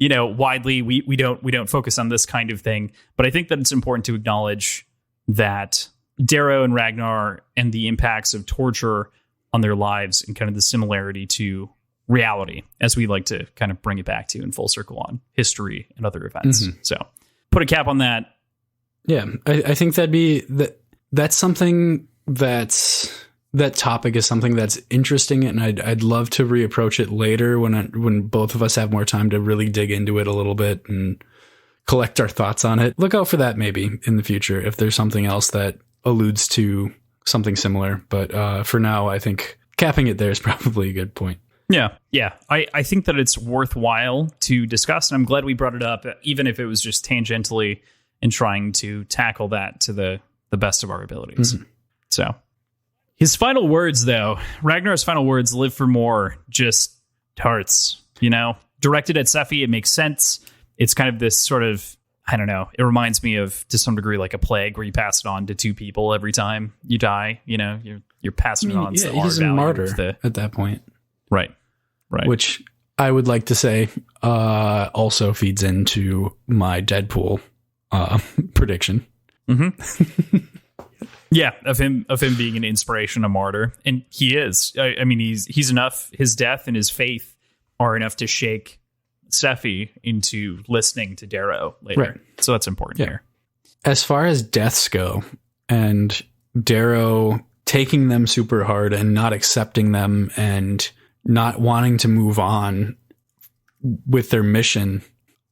widely. We don't focus on this kind of thing, but I think that it's important to acknowledge that Darrow and Ragnar and the impacts of torture on their lives and kind of the similarity to reality, as we like to kind of bring it back to in full circle on history and other events. Mm-hmm. So put a cap on that. Yeah, I think that's something that topic is something that's interesting, and I'd love to reapproach it later when both of us have more time to really dig into it a little bit and collect our thoughts on it. Look out for that maybe in the future if there's something else that alludes to something similar. But for now, I think capping it there is probably a good point. Yeah. I think that it's worthwhile to discuss, and I'm glad we brought it up, even if it was just tangentially in trying to tackle that to the best of our abilities. Mm-hmm. So his final words, though, Ragnar's final words, live for more, just hurts, directed at Sephi. It makes sense. It's kind of this sort of, I don't know, it reminds me of, to some degree, like a plague where you pass it on to two people every time you die. You're passing it on. Yeah, he's a martyr at that point. Right. Which I would like to say also feeds into my Deadpool prediction. Mm-hmm. Yeah, of him being an inspiration, a martyr, and he is. I mean, he's enough. His death and his faith are enough to shake Sephi into listening to Darrow later. Right. So that's important here. As far as deaths go, and Darrow taking them super hard and not accepting them and not wanting to move on with their mission,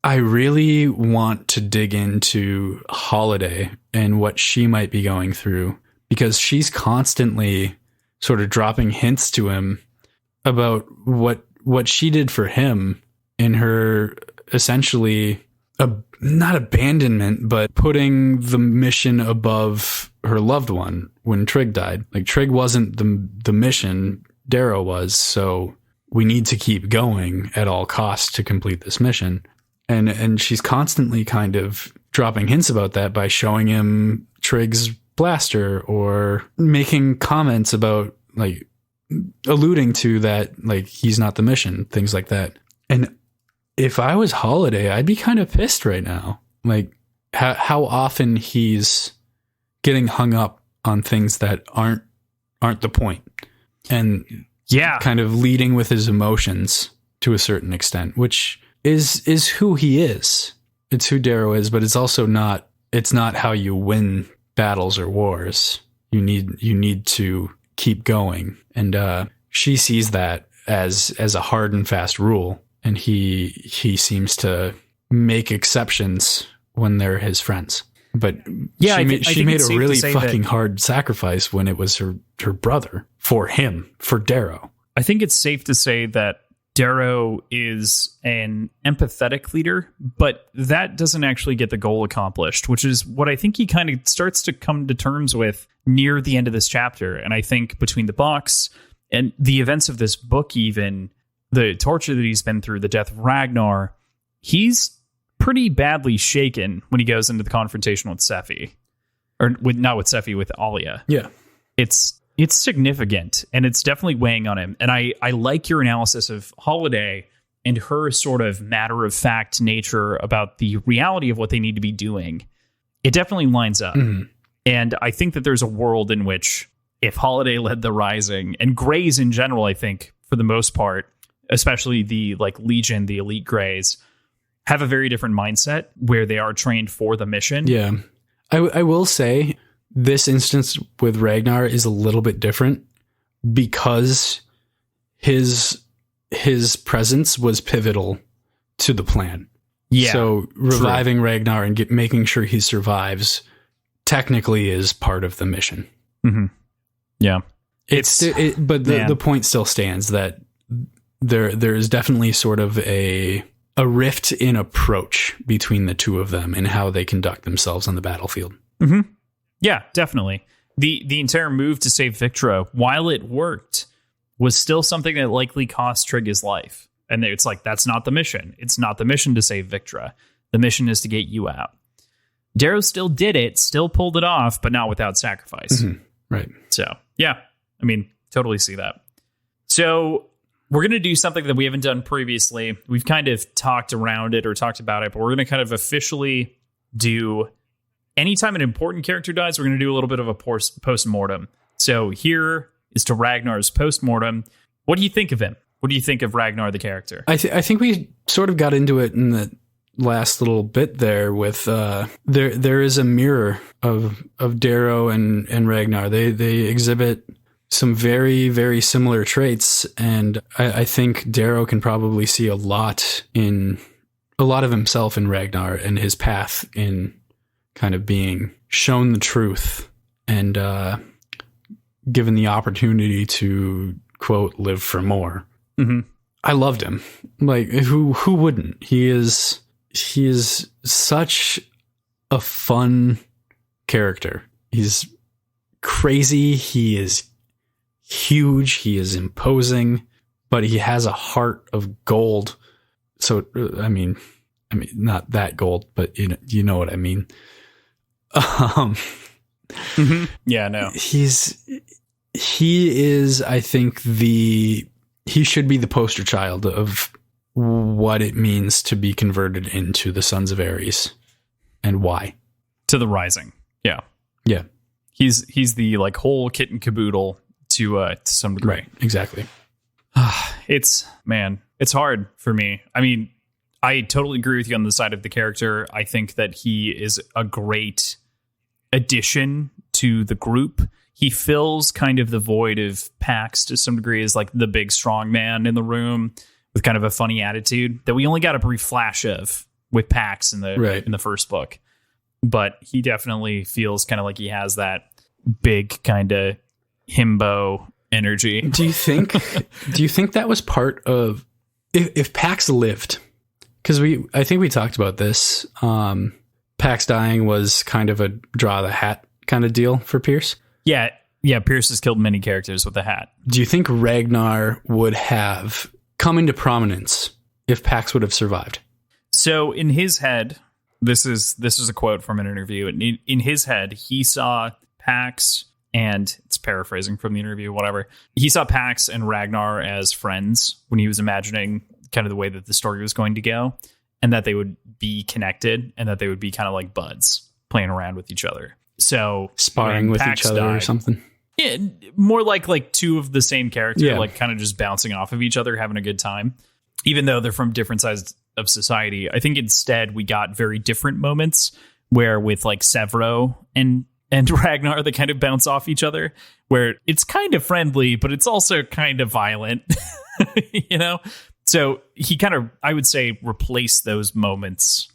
I really want to dig into Holiday and what she might be going through, because she's constantly sort of dropping hints to him about what she did for him in her essentially not abandonment, but putting the mission above her loved one when Trigg died. Like, Trigg wasn't the mission, Darrow was, so we need to keep going at all costs to complete this mission. And she's constantly kind of dropping hints about that by showing him Trigg's blaster or making comments about, like, alluding to that, like, he's not the mission, things like that. And if I was Holiday, I'd be kind of pissed right now. Like, how often he's getting hung up on things that aren't the point. And kind of leading with his emotions to a certain extent, which is who he is. It's who Darrow is, but it's also not how you win battles or wars. You need to keep going. And she sees that as a hard and fast rule, and he seems to make exceptions when they're his friends. But she made a really fucking hard sacrifice when it was her brother for him, for Darrow. I think it's safe to say that Darrow is an empathetic leader, but that doesn't actually get the goal accomplished, which is what I think he kind of starts to come to terms with near the end of this chapter. And I think between the box and the events of this book, even the torture that he's been through, the death of Ragnar, he's pretty badly shaken when he goes into the confrontation with Seffi. Or not with Seffi, with Alia. Yeah. It's significant, and it's definitely weighing on him. And I like your analysis of Holiday and her sort of matter-of-fact nature about the reality of what they need to be doing. It definitely lines up. Mm-hmm. And I think that there's a world in which if Holiday led the Rising, and Greys in general, I think, for the most part, especially the like Legion, the elite Greys, have a very different mindset where they are trained for the mission. Yeah. I will say this instance with Ragnar is a little bit different because his presence was pivotal to the plan. Yeah. So reviving Ragnar and making sure he survives technically is part of the mission. Mm-hmm. Yeah. But the point still stands that there is definitely sort of a rift in approach between the two of them and how they conduct themselves on the battlefield. Mm-hmm. Yeah, definitely. The entire move to save Victra, while it worked, was still something that likely cost Trigg his life. And it's like, that's not the mission. It's not the mission to save Victra. The mission is to get you out. Darrow still did it, still pulled it off, but not without sacrifice. Mm-hmm. Right. So, yeah, I mean, totally see that. So we're going to do something that we haven't done previously. We've kind of talked around it or talked about it, but we're going to kind of officially do... Anytime an important character dies, we're going to do a little bit of a post-mortem. So here is to Ragnar's post-mortem. What do you think of him? What do you think of Ragnar, the character? I think we sort of got into it in the last little bit there with there is a mirror of Darrow and Ragnar. They exhibit some very, very similar traits. And I think Darrow can probably see a lot of himself in Ragnar and his path in kind of being shown the truth and given the opportunity to, quote, live for more. Mm-hmm. I loved him. Like, who wouldn't? He is such a fun character. He's crazy. He is huge. He is imposing, but he has a heart of gold. So, I mean, not that gold, but you know what I mean. Mm-hmm. Yeah, no. He is, I think, he should be the poster child of what it means to be converted into the Sons of Ares and why. To the Rising. Yeah. Yeah. He's the like whole kit and caboodle to some degree. Right. Exactly. It's hard for me. I mean, I totally agree with you on the side of the character. I think that he is a great addition to the group. He fills kind of the void of Pax to some degree as like the big strong man in the room with kind of a funny attitude that we only got a brief flash of with Pax in the first book. But he definitely feels kind of like he has that big kind of himbo energy. Do you think that was part of if Pax lived? Because I think we talked about this. Pax dying was kind of a draw the hat kind of deal for Pierce. Yeah. Pierce has killed many characters with the hat. Do you think Ragnar would have come into prominence if Pax would have survived? So in his head, this is a quote from an interview. In his head, he saw Pax, and it's paraphrasing from the interview, whatever. He saw Pax and Ragnar as friends when he was imagining kind of the way that the story was going to go, and that they would be connected and that they would be kind of like buds playing around with each other. So sparring with Pax each other or something. Yeah, more like two of the same character, like kind of just bouncing off of each other, having a good time, even though they're from different sides of society. I think instead we got very different moments where with like Severo and Ragnar, they kind of bounce off each other, where it's kind of friendly, but it's also kind of violent, you know? So he kind of, I would say, replaced those moments,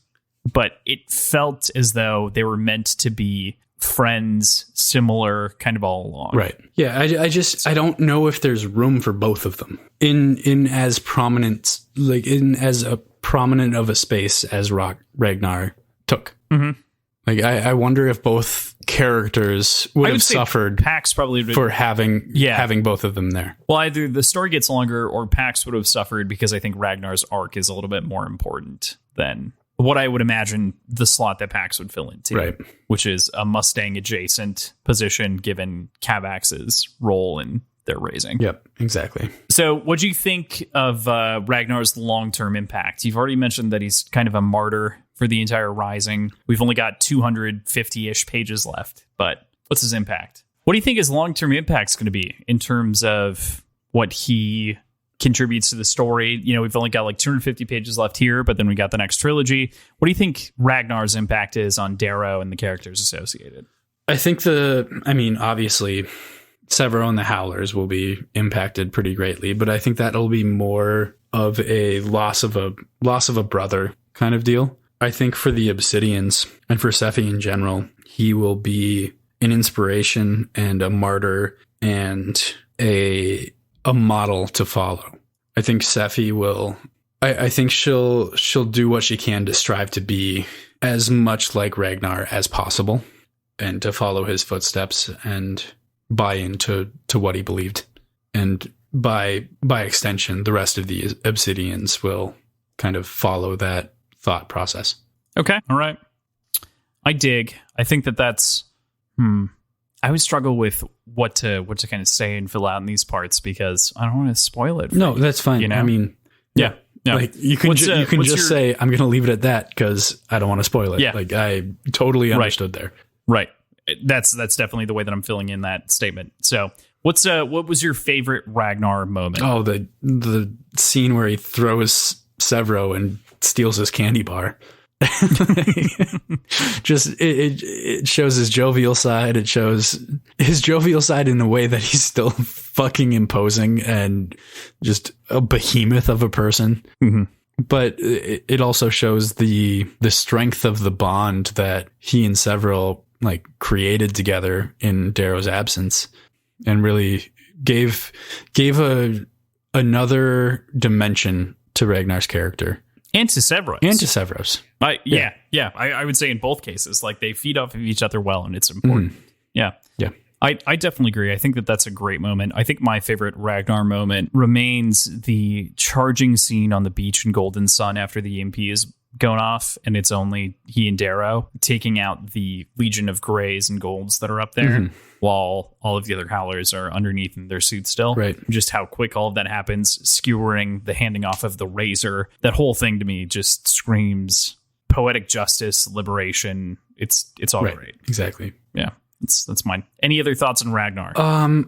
but it felt as though they were meant to be friends, similar, kind of all along. Right. Yeah. I don't know if there's room for both of them in as prominent, like in as a prominent of a space as Ragnar took. Mm-hmm. Like, I wonder if both characters would have suffered Pax probably for having both of them there. Well, either the story gets longer or Pax would have suffered because I think Ragnar's arc is a little bit more important than what I would imagine the slot that Pax would fill into, right? Which is a Mustang adjacent position given Cavax's role in their raising. Yep, exactly. So what do you think of Ragnar's long-term impact? You've already mentioned that he's kind of a martyr for the entire Rising. We've only got 250-ish pages left, but what's his impact? What do you think his long-term impact's going to be in terms of what he contributes to the story? You know, we've only got like 250 pages left here, but then we got the next trilogy. What do you think Ragnar's impact is on Darrow and the characters associated? I think obviously Severo and the Howlers will be impacted pretty greatly, but I think that'll be more of a loss of a brother kind of deal. I think for the Obsidians and for Sephi in general, he will be an inspiration and a martyr and a model to follow. I think Sephi will. I think she'll do what she can to strive to be as much like Ragnar as possible, and to follow his footsteps and buy into what he believed. And by extension, the rest of the Obsidians will kind of follow that thought process. Okay. All right. I dig. I think that's I would struggle with what to kind of say and fill out in these parts because I don't want to spoil it. No, that's fine. You know? I mean, yeah. Like you can just say I'm going to leave it at that because I don't want to spoil it. Yeah. Like I totally understood there. Right. That's definitely the way that I'm filling in that statement. So what was your favorite Ragnar moment? Oh, the scene where he throws Severo and steals his candy bar. Just it shows his jovial side. It shows his jovial side in the way that he's still fucking imposing and just a behemoth of a person. Mm-hmm. But it also shows the strength of the bond that he and Severo like created together in Darrow's absence, and really gave another dimension to Ragnar's character. And to Severo's. And to Severo's. Yeah. I would say in both cases, like they feed off of each other well, and it's important. Yeah. Yeah. I definitely agree. I think that's a great moment. I think my favorite Ragnar moment remains the charging scene on the beach in Golden Sun after the EMP is going off, and it's only he and Darrow taking out the Legion of Greys and Golds that are up there, while all of the other Howlers are underneath in their suits still. Right. Just how quick all of that happens, skewering the handing off of the razor. That whole thing to me just screams poetic justice, liberation. It's all great. Exactly. Yeah. That's mine. Any other thoughts on Ragnar?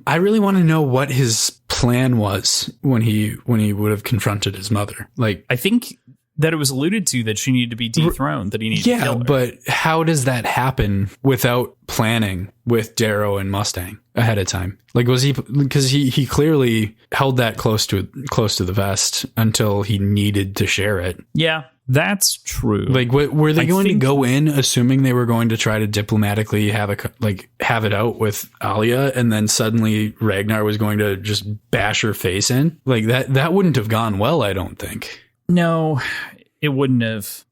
I really want to know what his plan was when he would have confronted his mother. Like, I think that it was alluded to that she needed to be dethroned, that he needed to kill her. But how does that happen without planning with Darrow and Mustang ahead of time? Like, was he, because he clearly held that close to the vest until he needed to share it. Yeah, that's true. Like, were they going to go in assuming they were going to try to diplomatically have it out with Alia, and then suddenly Ragnar was going to just bash her face in? Like, that wouldn't have gone well, I don't think. No, it wouldn't have.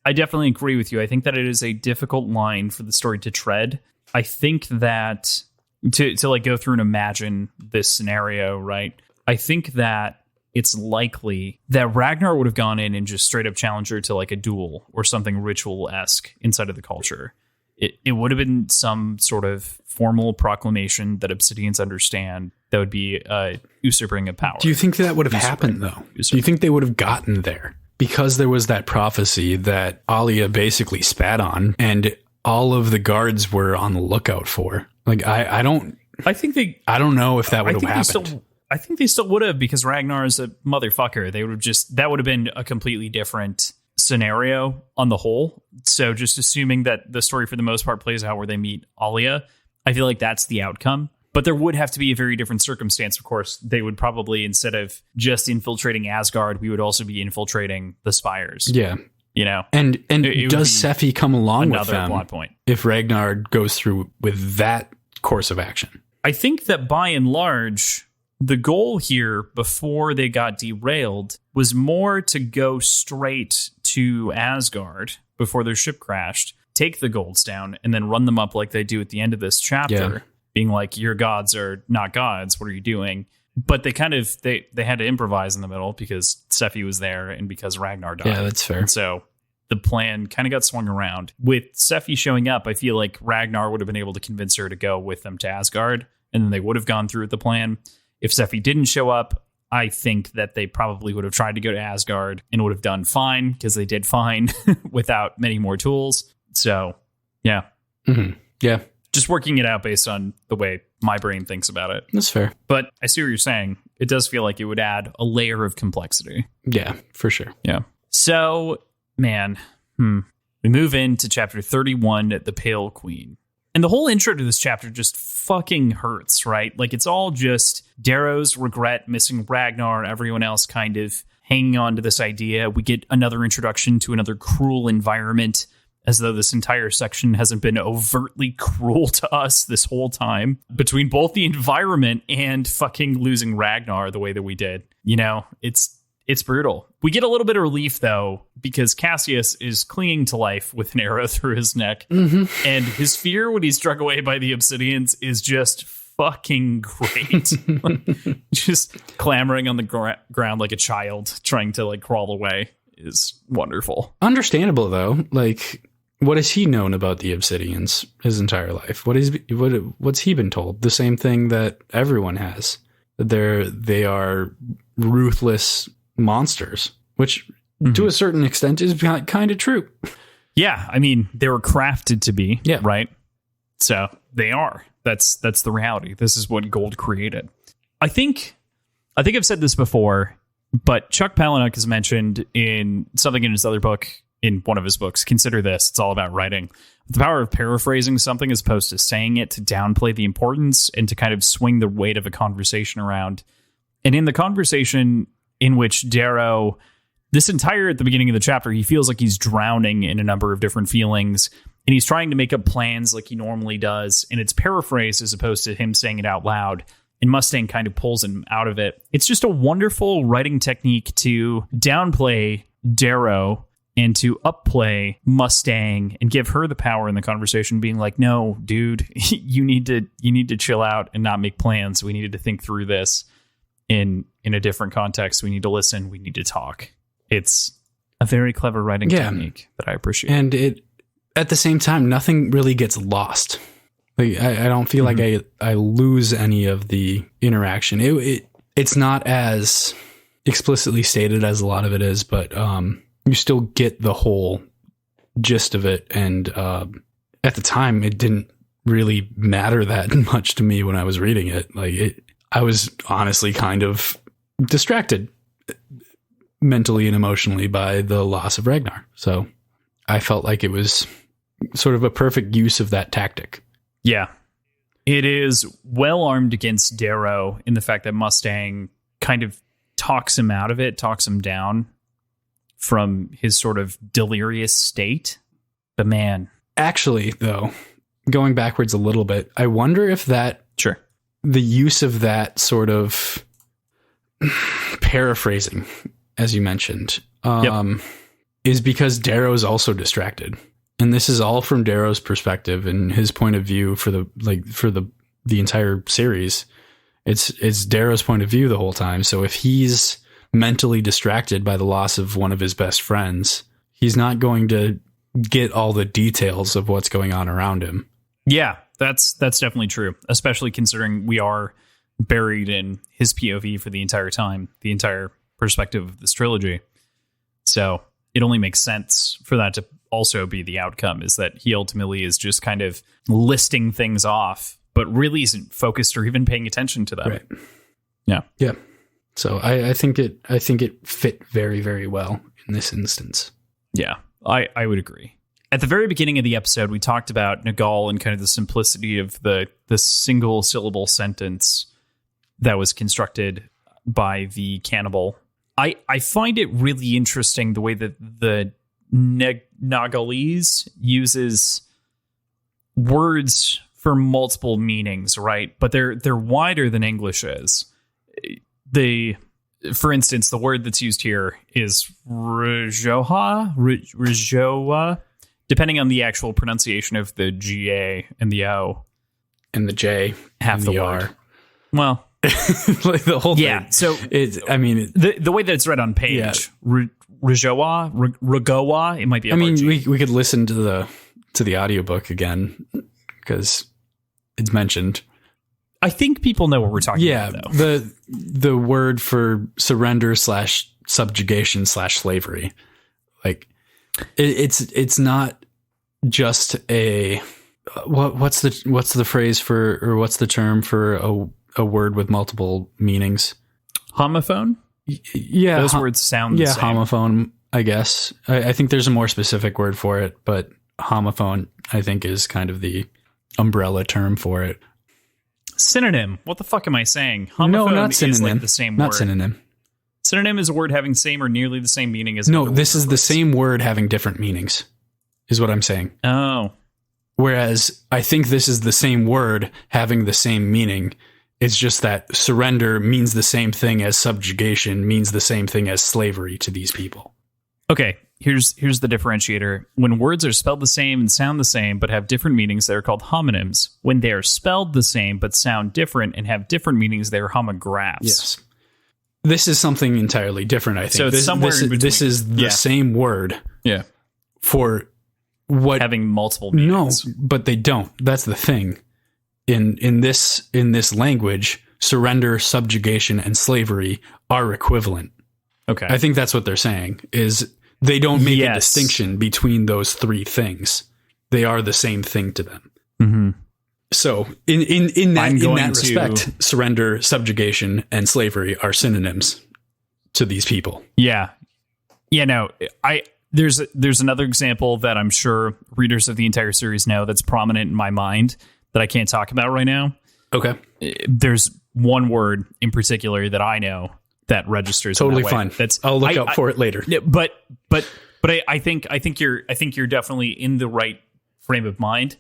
I definitely agree with you. I think that it is a difficult line for the story to tread. I think that to like go through and imagine this scenario, right? I think that it's likely that Ragnar would have gone in and just straight up challenged her to like a duel or something ritual-esque inside of the culture. It would have been some sort of formal proclamation that Obsidians understand that would be usurping of power. Do you think that would have happened, though? Do you think they would have gotten there? Because there was that prophecy that Alia basically spat on, and all of the guards were on the lookout for. Like, I don't know if that would have happened. I think they still would have, because Ragnar is a motherfucker. That would have been a completely different scenario on the whole. So just assuming that the story for the most part plays out where they meet Alia, I feel like that's the outcome. But there would have to be a very different circumstance. Of course, they would probably, instead of just infiltrating Asgard, we would also be infiltrating the Spires. Yeah. And It does Sephi come along with another them plot point. if Ragnar goes through with that course of action? I think that by and large, the goal here before they got derailed was more to go straight to Asgard before their ship crashed, take the golds down, and then run them up like they do at the end of this chapter, being like, your gods are not gods. What are you doing? But they kind of, they had to improvise in the middle because Sephi was there and because Ragnar died. Yeah, that's fair. And so the plan kind of got swung around. With Sephi showing up, I feel like Ragnar would have been able to convince her to go with them to Asgard, and then they would have gone through with the plan. If Sephi didn't show up, I think that they probably would have tried to go to Asgard and would have done fine because they did fine without many more tools. So, yeah. Mm-hmm. Yeah. Just working it out based on the way my brain thinks about it. That's fair. But I see what you're saying. It does feel like it would add a layer of complexity. Yeah, for sure. Yeah. So, man, we move into chapter 31, The Pale Queen. And the whole intro to this chapter just fucking hurts, right? Like, it's all just Darrow's regret, missing Ragnar, and everyone else kind of hanging on to this idea. We get another introduction to another cruel environment, as though this entire section hasn't been overtly cruel to us this whole time, between both the environment and fucking losing Ragnar the way that we did. It's brutal. We get a little bit of relief, though, because Cassius is clinging to life with an arrow through his neck. Mm-hmm. And his fear when he's struck away by the Obsidians is just fucking great. Just clamoring on the ground like a child, trying to like crawl away is wonderful. Understandable, though. Like, what has he known about the Obsidians his entire life? What's he been told? The same thing that everyone has. They are ruthless monsters, which to a certain extent is kind of true. Yeah, I mean, they were crafted to be, yeah, right? So they are. That's the reality. This is what Gold created. I think I've said this before, but Chuck Palahniuk has mentioned in something in his other book, in one of his books, Consider This, it's all about writing. The power of paraphrasing something as opposed to saying it, to downplay the importance and to kind of swing the weight of a conversation around. And in the conversation in which Darrow, at the beginning of the chapter, he feels like he's drowning in a number of different feelings, and he's trying to make up plans like he normally does, and it's paraphrased as opposed to him saying it out loud, and Mustang kind of pulls him out of it. It's just a wonderful writing technique to downplay Darrow and to upplay Mustang and give her the power in the conversation, being like, no, dude, you need to chill out and not make plans. We needed to think through this in a different context. We need to listen. We need to talk. It's a very clever writing technique that I appreciate. And at the same time, nothing really gets lost. Like, I don't feel like I lose any of the interaction. It's not as explicitly stated as a lot of it is, but you still get the whole gist of it. And at the time, it didn't really matter that much to me when I was reading it. Like, I was honestly kind of distracted mentally and emotionally by the loss of Ragnar. So I felt like it was sort of a perfect use of that tactic. Yeah. It is well armed against Darrow in the fact that Mustang kind of talks him out of it, talks him down from his sort of delirious state. But man. Actually, though, going backwards a little bit, I wonder if the use of that sort of paraphrasing, as you mentioned, is because Darrow's also distracted. And this is all from Darrow's perspective and his point of view for the entire series. It's Darrow's point of view the whole time. So if he's mentally distracted by the loss of one of his best friends, he's not going to get all the details of what's going on around him. Yeah, that's definitely true, especially considering we are buried in his POV for the entire time, the entire perspective of this trilogy. So it only makes sense for that to also be the outcome, is that he ultimately is just kind of listing things off, but really isn't focused or even paying attention to them. Right. Yeah. Yeah. So I think it fit very, very well in this instance. Yeah, I would agree. At the very beginning of the episode, we talked about Nagal and kind of the simplicity of the single syllable sentence that was constructed by the cannibal. I find it really interesting the way that the Nagalese uses words for multiple meanings, right? But they're wider than English is. For instance, the word that's used here is Rajoa, depending on the actual pronunciation of the GA and the O. And the J. Half and the word. R. Well, like the whole thing. So the way that it's read on page, Ragoa, it might be. We could listen to the audiobook again because it's mentioned. I think people know what we're talking about, though. The word for surrender / subjugation / slavery, like it's not just a what's the phrase for, or what's the term for a word with multiple meanings? Homophone. Yeah, those words sound the same. Homophone. I guess I think there's a more specific word for it, but homophone I think is kind of the umbrella term for it. Synonym. What the fuck am I saying? Homophone no, not synonym. Is like the same not word. Synonym. Synonym is a word having same or nearly the same meaning as. No, this is the same word having different meanings, is what I'm saying. Oh. Whereas I think this is the same word having the same meaning. It's just that surrender means the same thing as subjugation, means the same thing as slavery to these people. Okay, here's the differentiator. When words are spelled the same and sound the same but have different meanings, they're called homonyms. When they are spelled the same but sound different and have different meanings, they're homographs. Yes. This is something entirely different, I think. So it's somewhere in between. This is the same word. Yeah. For what having multiple meanings. No, but they don't. That's the thing. In this language, surrender, subjugation, and slavery are equivalent. Okay. I think that's what they're saying, is they don't make a distinction between those three things. They are the same thing to them. Mm-hmm. So in that respect, surrender, subjugation, and slavery are synonyms to these people. Yeah. Yeah, no, there's another example that I'm sure readers of the entire series know that's prominent in my mind that I can't talk about right now. Okay. There's one word in particular that I know that registers totally in that way. fine. I'll look out for it later. But I think you're definitely in the right frame of mind.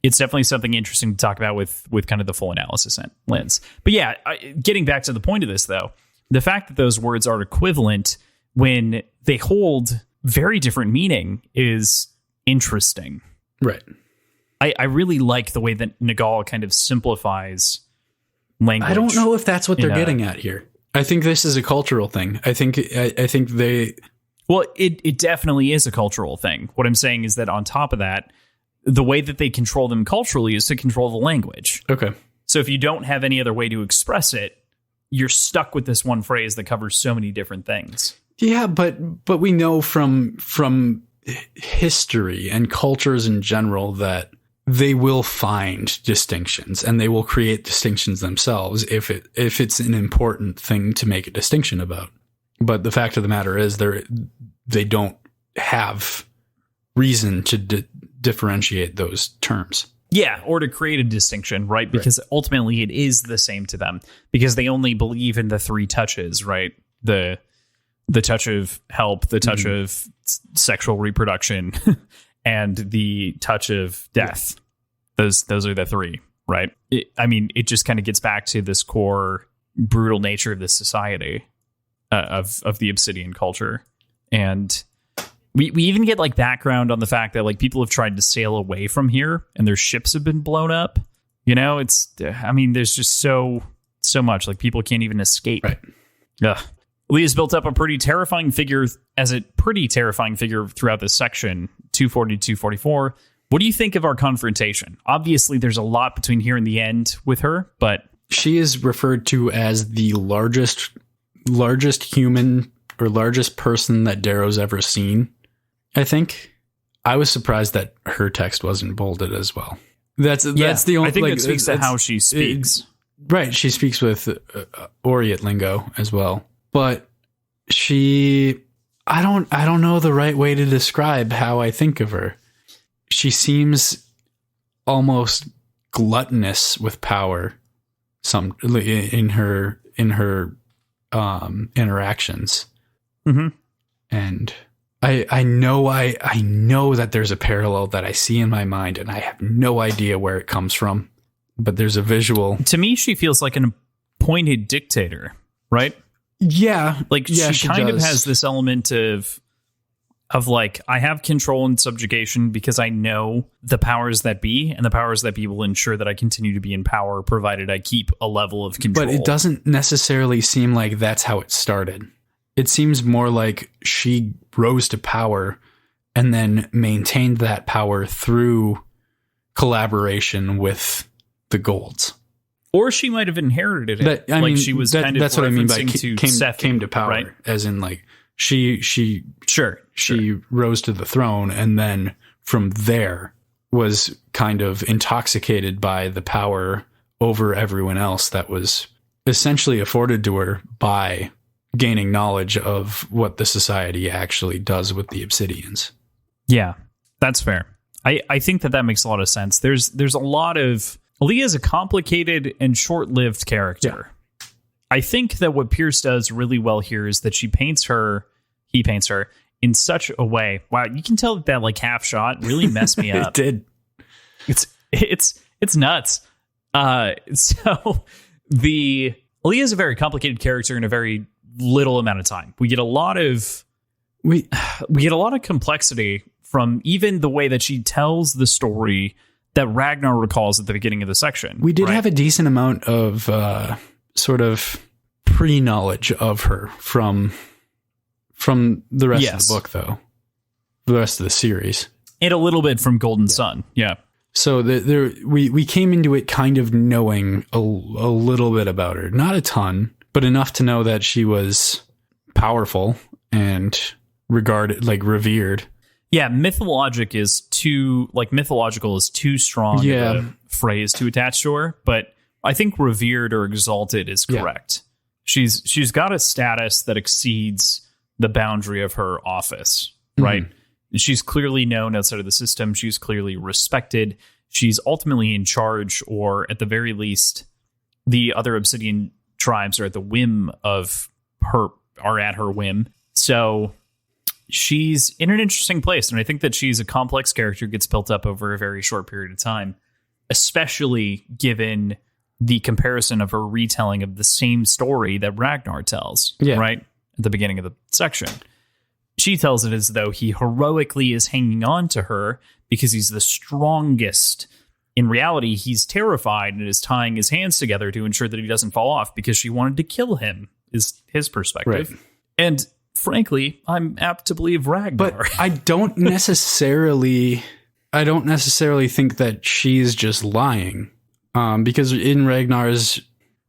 It's definitely something interesting to talk about with kind of the full analysis lens. But yeah, getting back to the point of this though, the fact that those words are equivalent when they hold very different meaning is interesting. Right. I really like the way that Nagal kind of simplifies language. I don't know if that's what they're getting at here. I think this is a cultural thing. I think they... Well, it definitely is a cultural thing. What I'm saying is that on top of that, the way that they control them culturally is to control the language. Okay. So if you don't have any other way to express it, you're stuck with this one phrase that covers so many different things. Yeah, but we know from history and cultures in general that they will find distinctions and they will create distinctions themselves if it's an important thing to make a distinction about. But the fact of the matter is they don't have reason to differentiate those terms. Yeah, or to create a distinction, right? Because ultimately it is the same to them because they only believe in the three touches, right? The touch of help, the touch of sexual reproduction, and the touch of death. Those are the three, right? It just kind of gets back to this core brutal nature of this society, of the Obsidian culture. And we even get like background on the fact that like people have tried to sail away from here and their ships have been blown up. You know, there's just so much, like people can't even escape. Right. Ugh. Leah's built up a pretty terrifying figure throughout this section, 240 to 244. What do you think of our confrontation? Obviously, there's a lot between here and the end with her, but... She is referred to as the largest human or largest person that Darrow's ever seen, I think. I was surprised that her text wasn't bolded as well. That's the only... I think it speaks to how she speaks. Right, she speaks with Oriat lingo as well. But I don't know the right way to describe how I think of her. She seems almost gluttonous with power in her interactions. Mm-hmm. And I know that there's a parallel that I see in my mind, and I have no idea where it comes from. But there's a visual. To me, she feels like an appointed dictator, right? Yeah. Like yeah, she kind of has this element of like, I have control and subjugation because I know the powers that be, and the powers that be will ensure that I continue to be in power, provided I keep a level of control. But it doesn't necessarily seem like that's how it started. It seems more like she rose to power and then maintained that power through collaboration with the Golds. Or she might have inherited it. She was kind of that's what I mean by came to power, right? As in like she rose to the throne, and then from there was kind of intoxicated by the power over everyone else that was essentially afforded to her by gaining knowledge of what the society actually does with the Obsidians. Yeah, that's fair. I think that makes a lot of sense. There's a lot of... Aaliyah is a complicated and short-lived character. Yeah. I think that what Pierce does really well here is that he paints her in such a way. Wow, you can tell that like half shot really messed me up. It did. It's nuts. So Aaliyah is a very complicated character in a very little amount of time. We get a lot of complexity from even the way that she tells the story that Ragnar recalls at the beginning of the section. We did have a decent amount of sort of pre-knowledge of her from the rest of the book, though. The rest of the series. And a little bit from Golden Sun. Yeah. So we came into it kind of knowing a little bit about her. Not a ton, but enough to know that she was powerful and revered. Yeah, mythological is too strong of a phrase to attach to her, but I think revered or exalted is correct. Yeah. She's got a status that exceeds the boundary of her office, right? Mm-hmm. She's clearly known outside of the system. She's clearly respected. She's ultimately in charge, or at the very least, the other Obsidian tribes are at the whim of her, are at her whim. So she's in an interesting place, and I think that she's a complex character who gets built up over a very short period of time, especially given the comparison of her retelling of the same story that Ragnar tells, right? At the beginning of the section. She tells it as though he heroically is hanging on to her because he's the strongest. In reality, he's terrified and is tying his hands together to ensure that he doesn't fall off because she wanted to kill him, is his perspective. Right. And frankly, I'm apt to believe Ragnar. But I don't necessarily think that she's just lying. Because in Ragnar's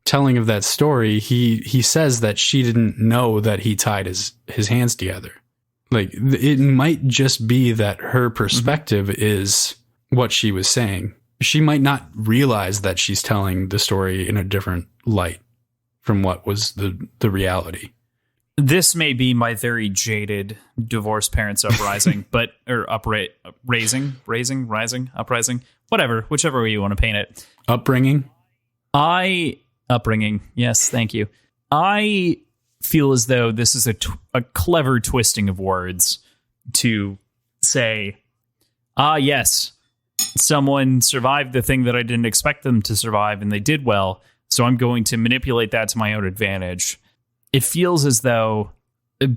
telling of that story, he says that she didn't know that he tied his hands together. Like, it might just be that her perspective is what she was saying. She might not realize that she's telling the story in a different light from what was the reality. This may be my very jaded divorced parents uprising, rising, whatever, whichever way you want to paint it. Upbringing. Yes, thank you. I feel as though this is a clever twisting of words to say, yes, someone survived the thing that I didn't expect them to survive, and they did well, so I'm going to manipulate that to my own advantage. It feels as though,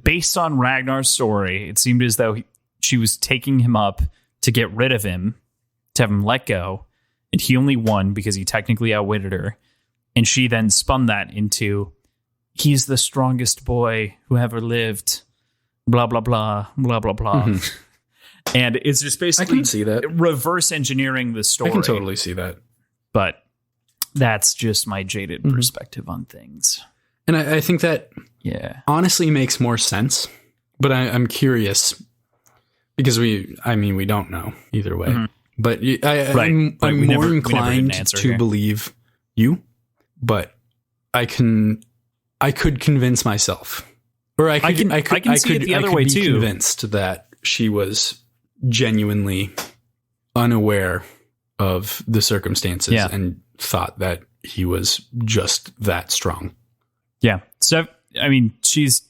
based on Ragnar's story, it seemed as though she was taking him up to get rid of him, to have him let go, and he only won because he technically outwitted her. And she then spun that into, he's the strongest boy who ever lived, blah, blah, blah, blah, blah, blah. Mm-hmm. And it's just basically I can see that. Reverse engineering the story. I can totally see that. But that's just my jaded perspective on things. And I think that honestly makes more sense. But I'm curious because we don't know either way. Mm-hmm. But I'm more inclined to believe you. But I could convince myself, or I could be convinced that she was genuinely unaware of the circumstances and thought that he was just that strong. Yeah. So, I mean, Aaliyah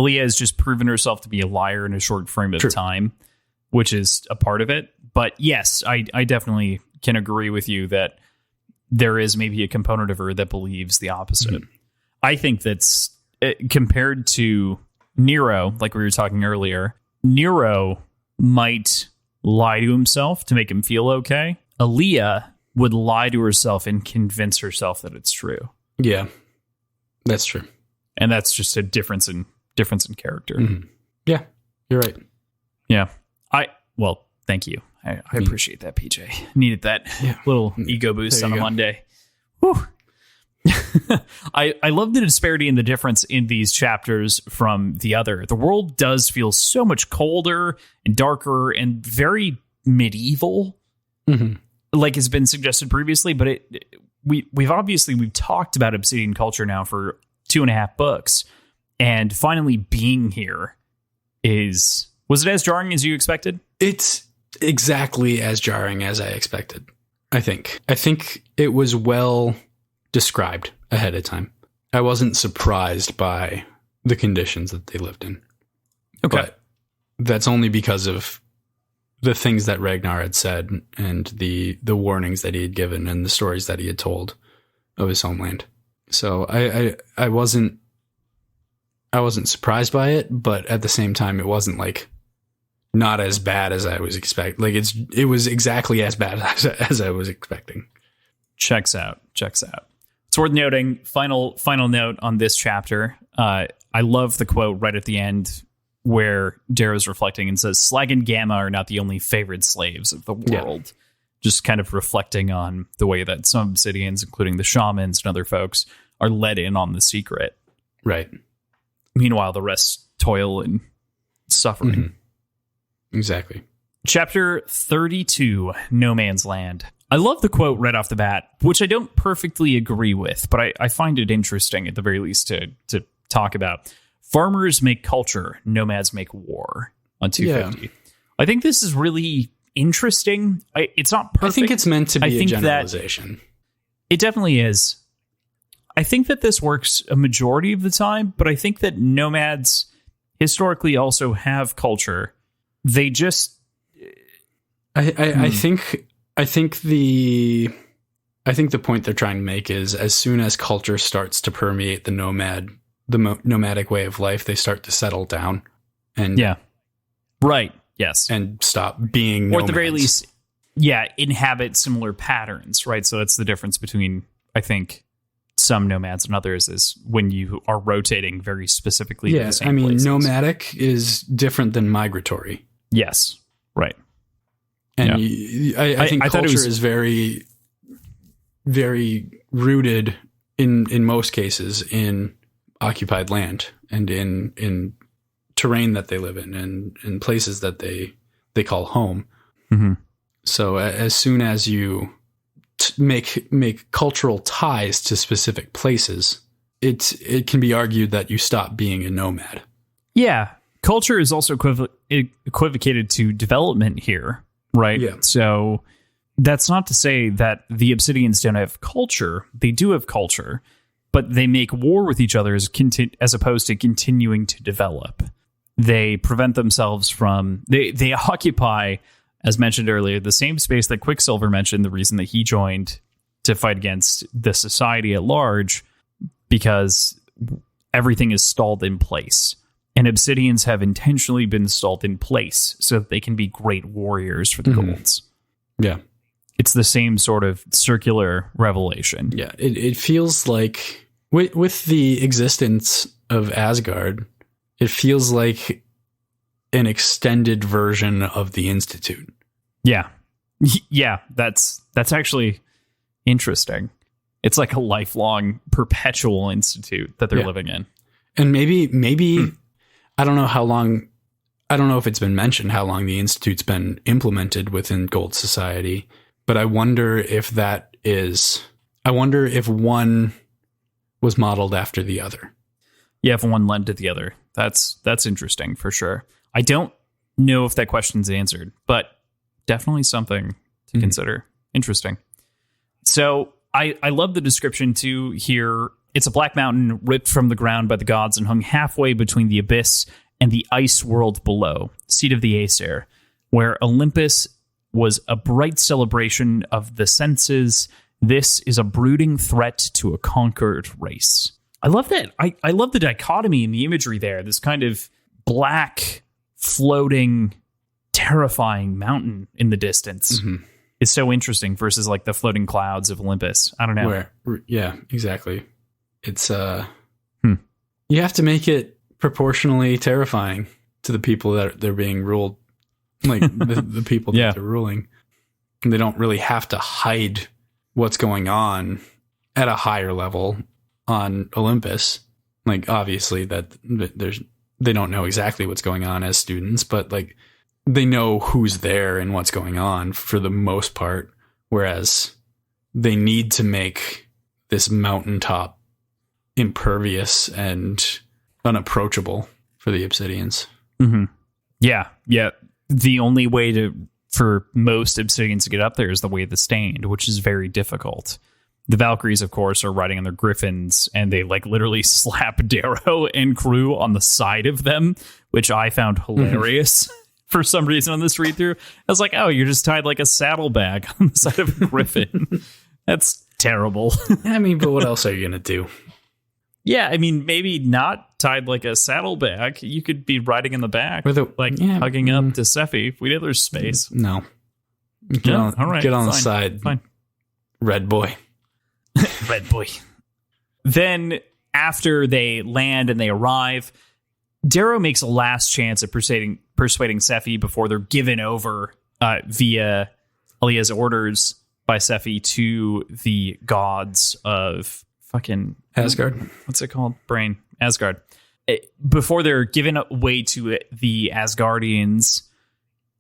Aaliyah has just proven herself to be a liar in a short frame of time, which is a part of it. But yes, I definitely can agree with you that there is maybe a component of her that believes the opposite. Mm-hmm. I think that's compared to Nero, like we were talking earlier, Nero might lie to himself to make him feel okay. Aaliyah would lie to herself and convince herself that it's true. Yeah, that's true. And that's just a difference in character. Mm-hmm. Yeah, you're right. Yeah. Well, thank you. I appreciate that, PJ. Needed that little ego boost on a Monday. Whew. I love the disparity and the difference in these chapters from the other. The world does feel so much colder and darker and very medieval, like has been suggested previously. But we've talked about Obsidian culture now for 2.5 books, and finally being here was it as jarring as you expected? It's exactly as jarring as I expected. I think it was well described ahead of time. I wasn't surprised by the conditions that they lived in. Okay. But that's only because of the things that Ragnar had said and the warnings that he had given and the stories that he had told of his homeland. So I wasn't surprised by it, but at the same time it wasn't like not as bad as I was expecting. Like it was exactly as bad as I was expecting. Checks out. It's worth noting, final note on this chapter. I love the quote right at the end where Darrow's reflecting and says, Slag and Gamma are not the only favored slaves of the world. Yeah. Just kind of reflecting on the way that some Obsidians, including the shamans and other folks, are let in on the secret. Right. Meanwhile, the rest toil and suffering. Mm-hmm. Exactly. Chapter 32, No Man's Land. I love the quote right off the bat, which I don't perfectly agree with, but I find it interesting at the very least to talk about. Farmers make culture, nomads make war on 250. Yeah. I think this is really interesting. It's not perfect. I think it's meant to be a generalization. It definitely is. I think that this works a majority of the time, but I think that nomads historically also have culture. They just... I think the point they're trying to make is as soon as culture starts to permeate the nomadic way of life, they start to settle down and right. Yes. And stop being nomads. Or at the very least, inhabit similar patterns, right? So that's the difference between, I think, some nomads and others is when you are rotating very specifically to the same places. Nomadic is different than migratory. Yes. Right. And I think culture is very, very rooted in most cases in occupied land and in terrain that they live in and in places that they call home. Mm-hmm. So as soon as you make cultural ties to specific places, it can be argued that you stop being a nomad. Yeah. Culture is also equivocated to development here. Right. Yeah. So that's not to say that the Obsidians don't have culture. They do have culture, but they make war with each other as opposed to continuing to develop. They prevent themselves from... They occupy, as mentioned earlier, the same space that Quicksilver mentioned, the reason that he joined to fight against the society at large, because everything is stalled in place. And Obsidians have intentionally been stalled in place so that they can be great warriors for the Golds. Yeah. It's the same sort of circular revelation. Yeah. It feels like with the existence of Asgard, it feels like an extended version of the Institute. Yeah. Yeah. That's actually interesting. It's like a lifelong perpetual institute that they're living in. And maybe I don't know if it's been mentioned how long the Institute's been implemented within Gold Society, but I wonder if one was modeled after the other. Yeah, if one led to the other. That's interesting for sure. I don't know if that question's answered, but definitely something to consider. Interesting. So I love the description too here It's a black mountain ripped from the ground by the gods and hung halfway between the abyss and the ice world below, seat of the Aesir, where Olympus was a bright celebration of the senses. This is a brooding threat to a conquered race. I love that. I love the dichotomy in the imagery there. This kind of black, floating, terrifying mountain in the distance. Mm-hmm. Is so interesting versus like the floating clouds of Olympus. I don't know. Yeah, exactly. It's you have to make it proportionally terrifying to the people that they're being ruled, like the people that they're ruling. And they don't really have to hide what's going on at a higher level on Olympus. Like obviously that they don't know exactly what's going on as students, but like they know who's there and what's going on for the most part, whereas they need to make this mountaintop impervious and unapproachable for the Obsidians. Mm-hmm. Yeah. The only way for most Obsidians to get up there is the way of the Stained, which is very difficult. The Valkyries, of course, are riding on their griffins, and they like literally slap Darrow and crew on the side of them, which I found hilarious. For some reason on this read through, I was like, oh, you're just tied like a saddlebag on the side of a griffin. That's terrible. I mean, but what else are you going to do? Yeah, I mean, maybe not tied like a saddlebag. You could be riding in the back, hugging up to Sephi. We know there's space. No. Get on the side. Fine. Red boy. Red boy. Then, after they land and they arrive, Darrow makes a last chance at persuading Sephi before they're given over via Alia's orders by Sephi to the gods of fucking Asgard. What's it called? Brain. Asgard. Before they're given away to the Asgardians,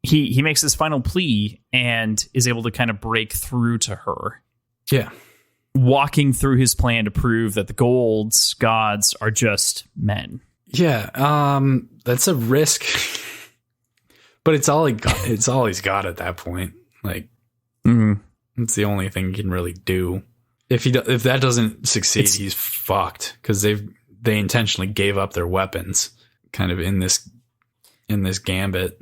he makes this final plea and is able to kind of break through to her. Yeah. Walking through his plan to prove that the gods are just men. Yeah, that's a risk, but it's all he's got at that point. Like, it's the only thing he can really do. If that doesn't succeed, he's fucked because they intentionally gave up their weapons, kind of in this gambit,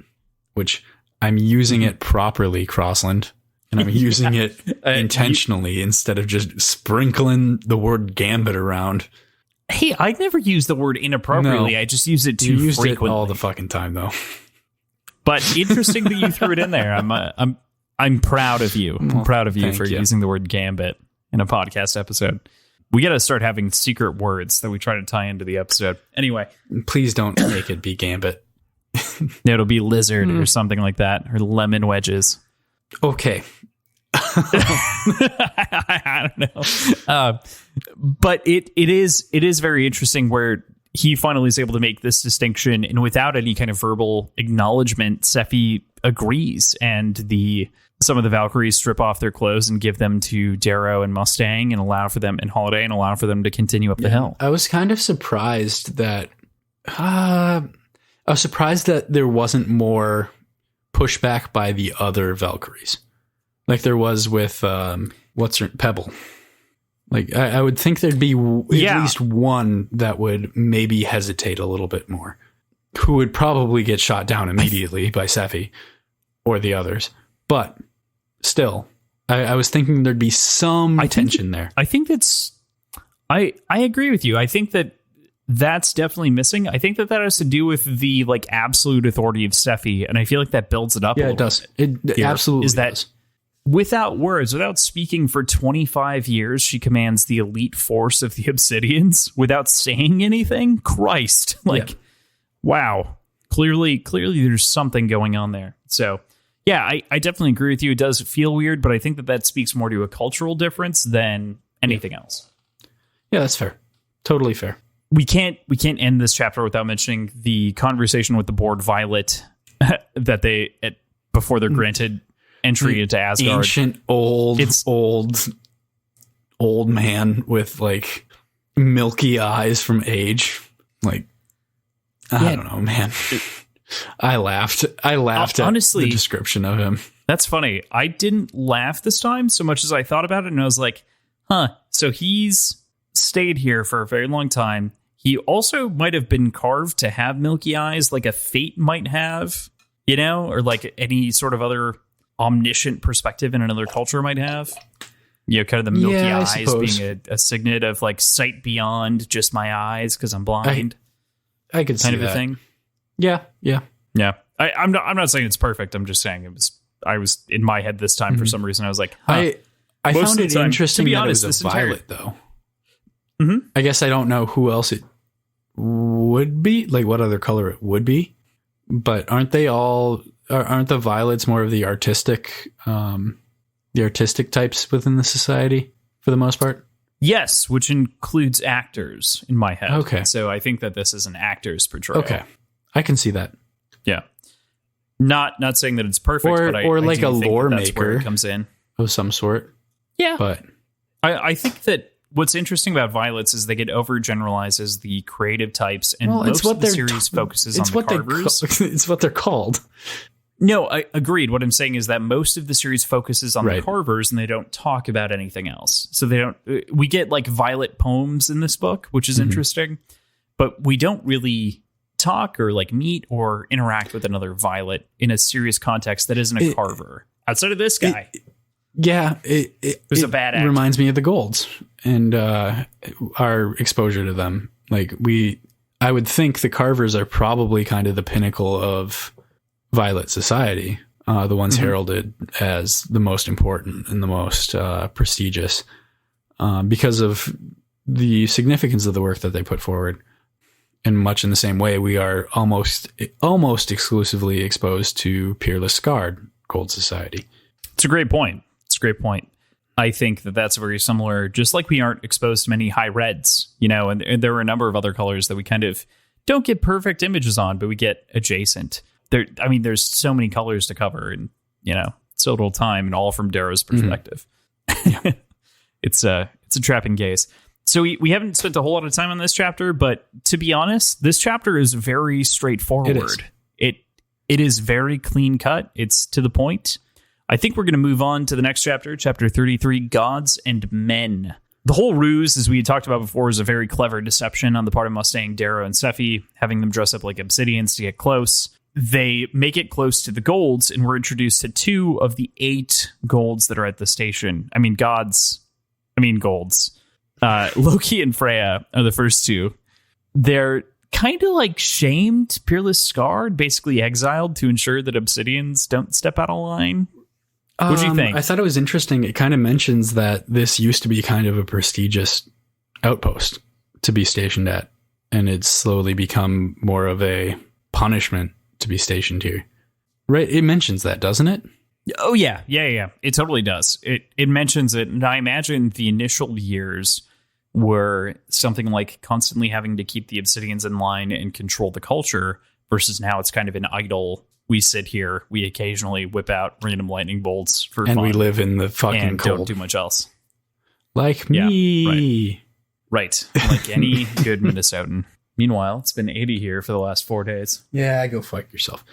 which I'm using it properly, Crossland, and I'm using it intentionally instead of just sprinkling the word gambit around. Hey, I never use the word inappropriately. I just use it too frequently. It all the fucking time, though. But interesting that you threw it in there. I'm proud of you. I'm proud of you for using the word gambit in a podcast episode. We got to start having secret words that we try to tie into the episode. Anyway, please don't make it be gambit. It'll be lizard or something like that, or lemon wedges. Okay. I don't know. But it is very interesting where he finally is able to make this distinction, and without any kind of verbal acknowledgement, Sephi agrees, and some of the Valkyries strip off their clothes and give them to Darrow and Mustang and allow for them to continue up the hill. I was kind of surprised that there wasn't more pushback by the other Valkyries. Like there was with Pebble. Like I would think there'd be at least one that would maybe hesitate a little bit more, who would probably get shot down immediately by Sephi or the others. But still, I was thinking there'd be some tension there. I think I agree with you. I think that's definitely missing. I think that has to do with the like absolute authority of Sephi, and I feel like that builds it up. Yeah, it does. It absolutely is that. Does. Without words, without speaking for 25 years, she commands the elite force of the Obsidians without saying anything. Christ. Wow. Clearly there's something going on there. So, yeah, I definitely agree with you. It does feel weird, but I think that speaks more to a cultural difference than anything else. Yeah, that's fair. Totally fair. We can't end this chapter without mentioning the conversation with the board Violet that before they're granted entry into Asgard. Ancient old man with like milky eyes from age. Like, I don't know, man. I laughed honestly, at the description of him. That's funny. I didn't laugh this time so much as I thought about it, and I was like, huh, so he's stayed here for a very long time. He also might have been carved to have milky eyes, like a fate might have, or like any sort of other omniscient perspective in another culture might have. Kind of the milky eyes being a signet of like sight beyond just my eyes because I'm blind. I could see kind of that. a thing. Yeah. I'm not saying it's perfect. I'm just saying I was in my head this time for some reason. I was like, I found it interesting to be that honest, it was a violet though. Mm-hmm. I guess I don't know who else it would be, like what other color it would be, but aren't the violets more of the artistic types within the society for the most part? Yes, which includes actors in my head. Okay. So I think that this is an actor's portrayal. Okay. I can see that. Yeah. Not saying that it's perfect, but I like do a think lore that's where maker it comes in. Of some sort. Yeah. But I think that what's interesting about violets is they get overgeneralized as the creative types, and most of the series focuses on the carvers. It's what they're called. No, I agreed. What I'm saying is that most of the series focuses on the Right. carvers, and they don't talk about anything else. So they don't. We get like violet poems in this book, which is interesting, but we don't really talk or like meet or interact with another violet in a serious context that isn't a carver. Outside of this guy, It was a bad actor. Reminds me of the Golds and our exposure to them. Like I would think the carvers are probably kind of the pinnacle of violet society, the ones heralded as the most important and the most prestigious because of the significance of the work that they put forward. And much in the same way, we are almost exclusively exposed to Peerless Scarred Gold Society. It's a great point. I think that that's very similar, just like we aren't exposed to many high reds, and there are a number of other colors that we kind of don't get perfect images on, but we get adjacent. There's so many colors to cover, and, so little time, and all from Darrow's perspective. It's a trap and gaze. So we haven't spent a whole lot of time on this chapter, but to be honest, this chapter is very straightforward. It is very clean cut. It's to the point. I think we're going to move on to the next chapter, chapter 33, Gods and Men. The whole ruse, as we had talked about before, is a very clever deception on the part of Mustang, Darrow, and Seffi, having them dress up like obsidians to get close. They make it close to the golds, and we're introduced to 2 of the 8 golds that are at the station. Golds. Loki and Freya are the first 2. They're kind of like shamed, Peerless Scarred, basically exiled to ensure that obsidians don't step out of line. What do you think? I thought it was interesting. It kind of mentions that this used to be kind of a prestigious outpost to be stationed at, and it's slowly become more of a punishment to be stationed here. Right? It mentions that, doesn't it? Oh, yeah. It totally does. It mentions it, and I imagine the initial years were something like constantly having to keep the obsidians in line and control the culture, versus now it's kind of an idle. We sit here, we occasionally whip out random lightning bolts for fun. And we live in the fucking and cold. don't do much else. Like me. Right. Like any good Minnesotan. Meanwhile, it's been 80 here for the last 4 days. Yeah, go fuck yourself.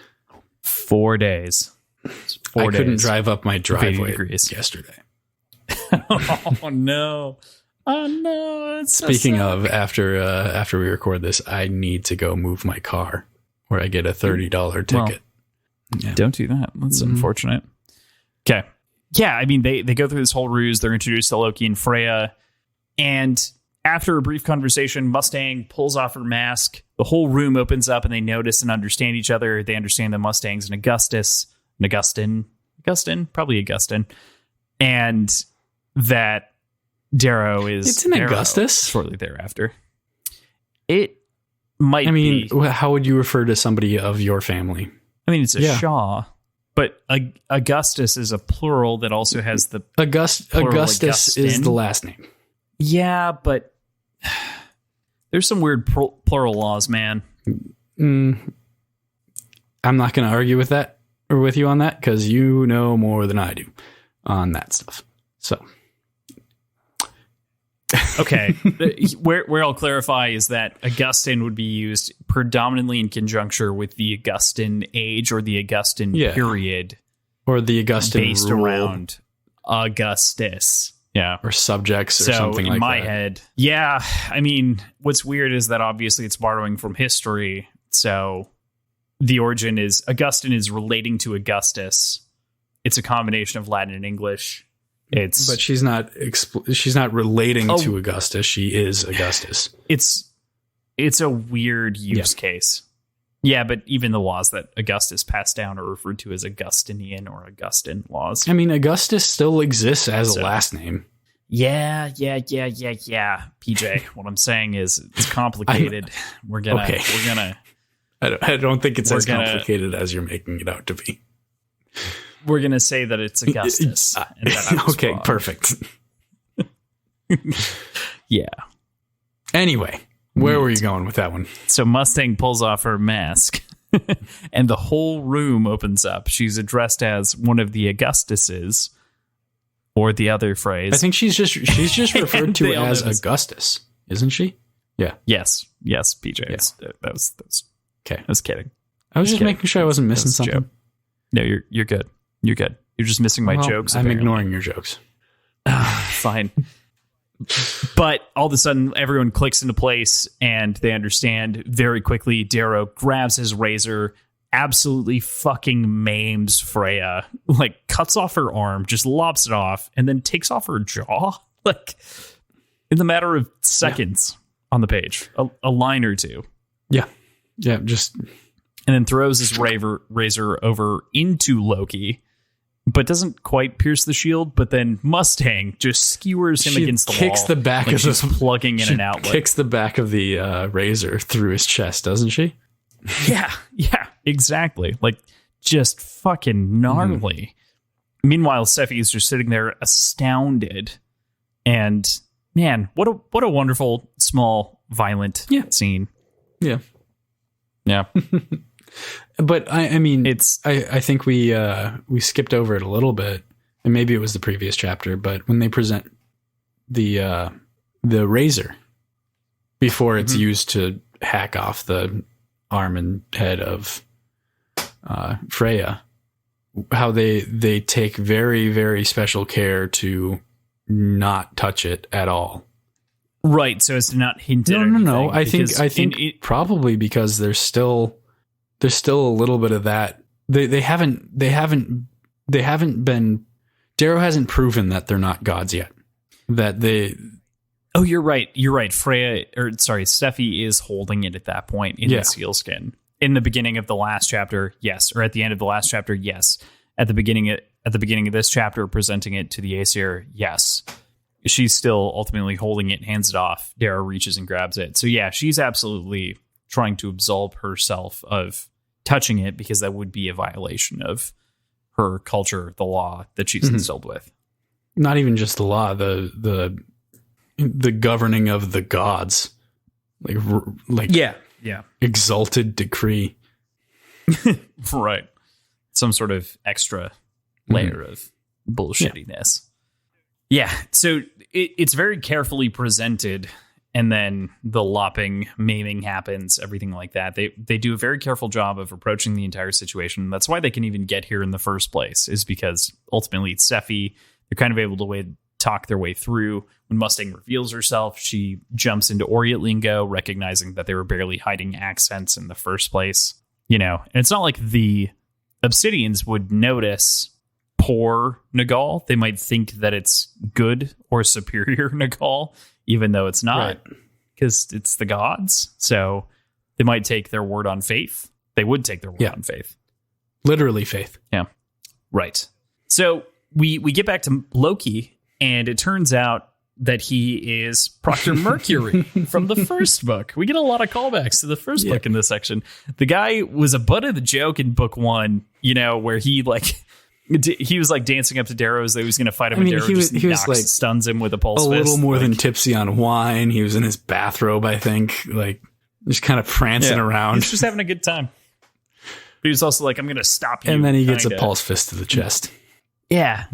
4 days. I couldn't drive up my driveway yesterday. Oh, no. Oh, no. Speaking of, after we record this, I need to go move my car where I get a $30 ticket. Yeah. Don't do that. That's unfortunate. Okay. Yeah, they go through this whole ruse. They're introduced to Loki and Freya. And after a brief conversation, Mustang pulls off her mask. The whole room opens up and they notice and understand each other. They understand that Mustang's an Augustin, probably Augustin. And that Darrow is... It's an Darrow Augustus? Shortly thereafter. It might be. How would you refer to somebody of your family? It's a Shaw, but Augustus is a plural that also has the Augustus Augustin. is the last name. Yeah, but there's some weird plural laws, man. I'm not going to argue with that or with you on that because you know more than I do on that stuff. So, okay, where I'll clarify is that Augustin would be used predominantly in conjuncture with the Augustan age or the Augustan period, or the Augustan based rule. around Augustus Yeah. or subjects or so something like that. In my head, yeah. I mean, what's weird is that obviously it's borrowing from history. So the origin is Augustine is relating to Augustus. It's a combination of Latin and English. But she's not relating to Augustus. She is Augustus. It's a weird use case. Yeah, but even the laws that Augustus passed down are referred to as Augustinian or Augustan laws. I mean, Augustus still exists as a last name. Yeah. PJ, what I'm saying is it's complicated. We're gonna. I don't think it's as complicated as you're making it out to be. We're gonna say that it's Augustus. And that I was okay, wrong. Perfect. Yeah. Anyway, where were you going with that one? So Mustang pulls off her mask, and the whole room opens up. She's addressed as one of the Augustuses, or the other phrase. I think she's just referred to as Augustus, isn't she? Yeah. Yes, PJ. Yeah. That was okay. I was kidding. I was just making sure I wasn't missing something. Joke. No, you're good. You're good. You're just missing my jokes. I'm ignoring your jokes. Fine. But all of a sudden, everyone clicks into place and they understand very quickly. Darrow grabs his razor, absolutely fucking maims Freya, like cuts off her arm, just lops it off, and then takes off her jaw, like in the matter of seconds on the page, a line or two. Yeah. Just and then throws his razor over into Loki, but doesn't quite pierce the shield. But then Mustang just skewers him against the wall. Kicks the back of she's plugging in an outlet. Kicks the back of the razor through his chest, doesn't she? Yeah, exactly. Like just fucking gnarly. Meanwhile, Seffi is just sitting there astounded. And man, what a wonderful, small, violent scene. Yeah. Yeah. But I mean, I think we skipped over it a little bit, and maybe it was the previous chapter, but when they present the razor before it's used to hack off the arm and head of Freya, how they take very, very special care to not touch it at all. Right, so as to not hint at anything. No. I think probably because there's still a little bit of that. They haven't been. Darrow hasn't proven that they're not gods yet. That they. Oh, you're right. Seffi is holding it at that point in the sealskin. In the beginning of the last chapter, yes, or at the end of the last chapter, yes. At the beginning of this chapter, presenting it to the Aesir, yes. She's still ultimately holding it, hands it off. Darrow reaches and grabs it. So yeah, she's absolutely trying to absolve herself of touching it because that would be a violation of her culture, the law that she's instilled with. Not even just the law, the governing of the gods, like exalted decree, right? Some sort of extra layer of bullshittiness. Yeah, so it's very carefully presented, and then the lopping, maiming happens, everything like that. They do a very careful job of approaching the entire situation. That's why they can even get here in the first place, is because ultimately it's Seffi. They're kind of able to talk their way through. When Mustang reveals herself, she jumps into Orient lingo, recognizing that they were barely hiding accents in the first place. You know, and it's not like the Obsidians would notice poor Nagal. They might think that it's good or superior Nagal, even though it's not, because it's the gods. So they might take their word on faith. They would take their word on faith. Literally faith. Yeah. Right. So we get back to Loki, and it turns out that he is Proctor Mercury from the first book. We get a lot of callbacks to the first book in this section. The guy was a butt of the joke in book 1, you know, where he was like dancing up to Darrow as though he was going to fight him. And Darrow just stuns him with a pulse fist. A little more than tipsy on wine. He was in his bathrobe, I think, like just kind of prancing around. He's just having a good time. But he was also like, I'm going to stop you. And then he gets a pulse fist to the chest. Yeah.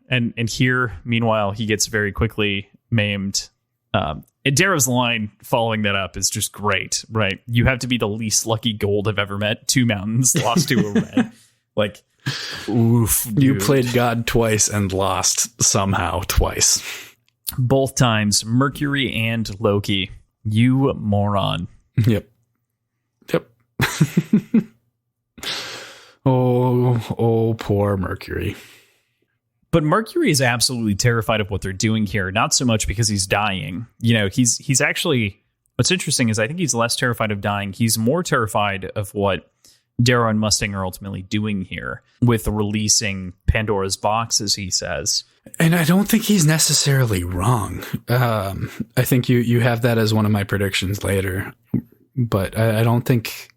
And here, meanwhile, he gets very quickly maimed. And Darrow's line following that up is just great, right? You have to be the least lucky gold I've ever met. 2 mountains lost to a red. Like, oof. Dude. You played God twice and lost somehow twice. Both times, Mercury and Loki. You moron. Yep. Oh, poor Mercury. But Mercury is absolutely terrified of what they're doing here. Not so much because he's dying. He's actually... What's interesting is I think he's less terrified of dying. He's more terrified of what Darrow and Mustang are ultimately doing here with releasing Pandora's box, as he says. And I don't think he's necessarily wrong. I think you have that as one of my predictions later, but I don't think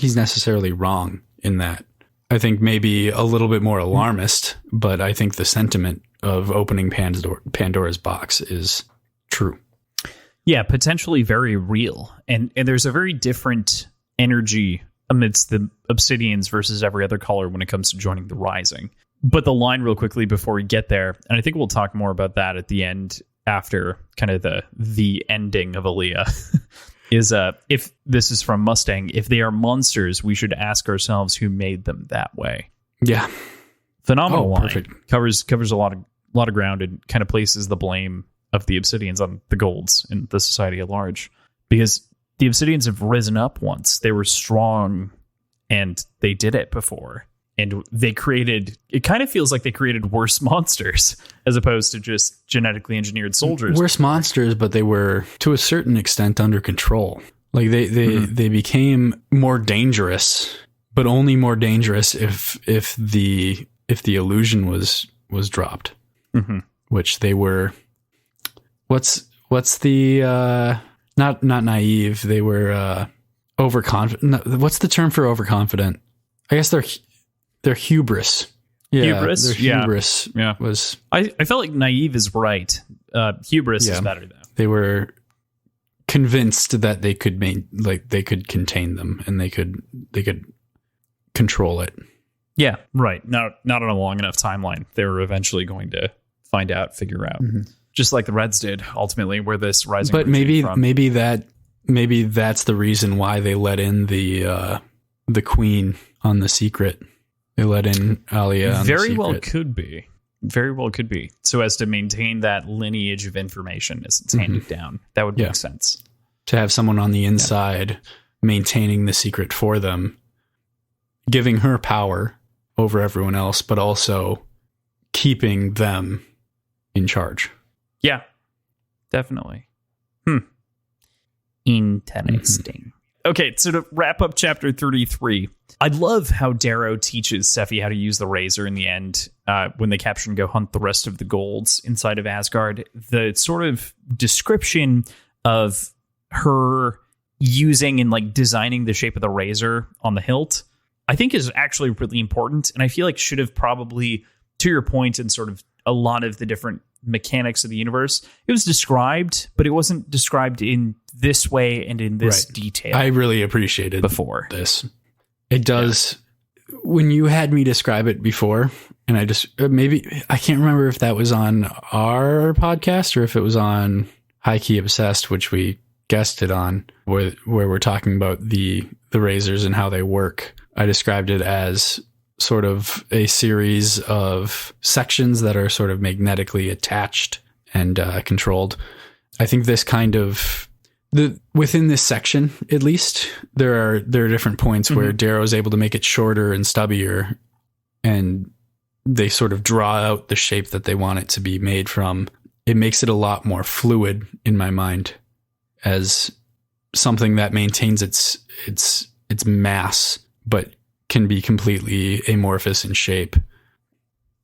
he's necessarily wrong in that. I think maybe a little bit more alarmist, but I think the sentiment of opening Pandora's box is true. Yeah, potentially very real. And there's a very different energy amidst the Obsidians versus every other color when it comes to joining the Rising. But the line real quickly before we get there, and I think we'll talk more about that at the end after kind of the ending of Aaliyah, is if this is from Mustang, if they are monsters, we should ask ourselves who made them that way. Yeah. Phenomenal line. Perfect. Covers a lot of ground and kind of places the blame of the Obsidians on the Golds and the society at large. Because the Obsidians have risen up once. They were strong and they did it before. And they created, it kind of feels like they created worse monsters as opposed to just genetically engineered soldiers. Worse monsters, but they were to a certain extent under control. Like they became more dangerous, but only more dangerous if the illusion was dropped, which they were. What's the not naive? They were overconfident. What's the term for overconfident? I guess they're hubris. Yeah, hubris. Their hubris was. I felt like naive is right. Hubris is better though. They were convinced that they could they could contain them and they could control it. Yeah, right. Not on a long enough timeline. They were eventually going to figure out. Just like the Reds did ultimately, where this Rising. But maybe that's the reason why they let in the Queen on The Secret. They let in Alia on The Secret. Very well could be. So as to maintain that lineage of information as it's handed down. That would make sense. To have someone on the inside maintaining the secret for them, giving her power over everyone else, but also keeping them in charge. Yeah, definitely. Interesting. Okay, so to wrap up chapter 33, I love how Darrow teaches Seffi how to use the razor in the end when they capture and go hunt the rest of the golds inside of Asgard. The sort of description of her using and like designing the shape of the razor on the hilt, I think is actually really important. And I feel like should have probably, to your point, and sort of a lot of the different mechanics of the universe, it was described, but it wasn't described in this way and in this detail. I really appreciated before this. It does. When you had me describe it before, and I just maybe I can't remember if that was on our podcast or if it was on High Key Obsessed, which we guested on, where we're talking about the razors and how they work. I described it as sort of a series of sections that are sort of magnetically attached and controlled. I think this kind of within this section, at least, there are different points where Darrow is able to make it shorter and stubbier, and they sort of draw out the shape that they want it to be made from. It makes it a lot more fluid in my mind as something that maintains its mass, but can be completely amorphous in shape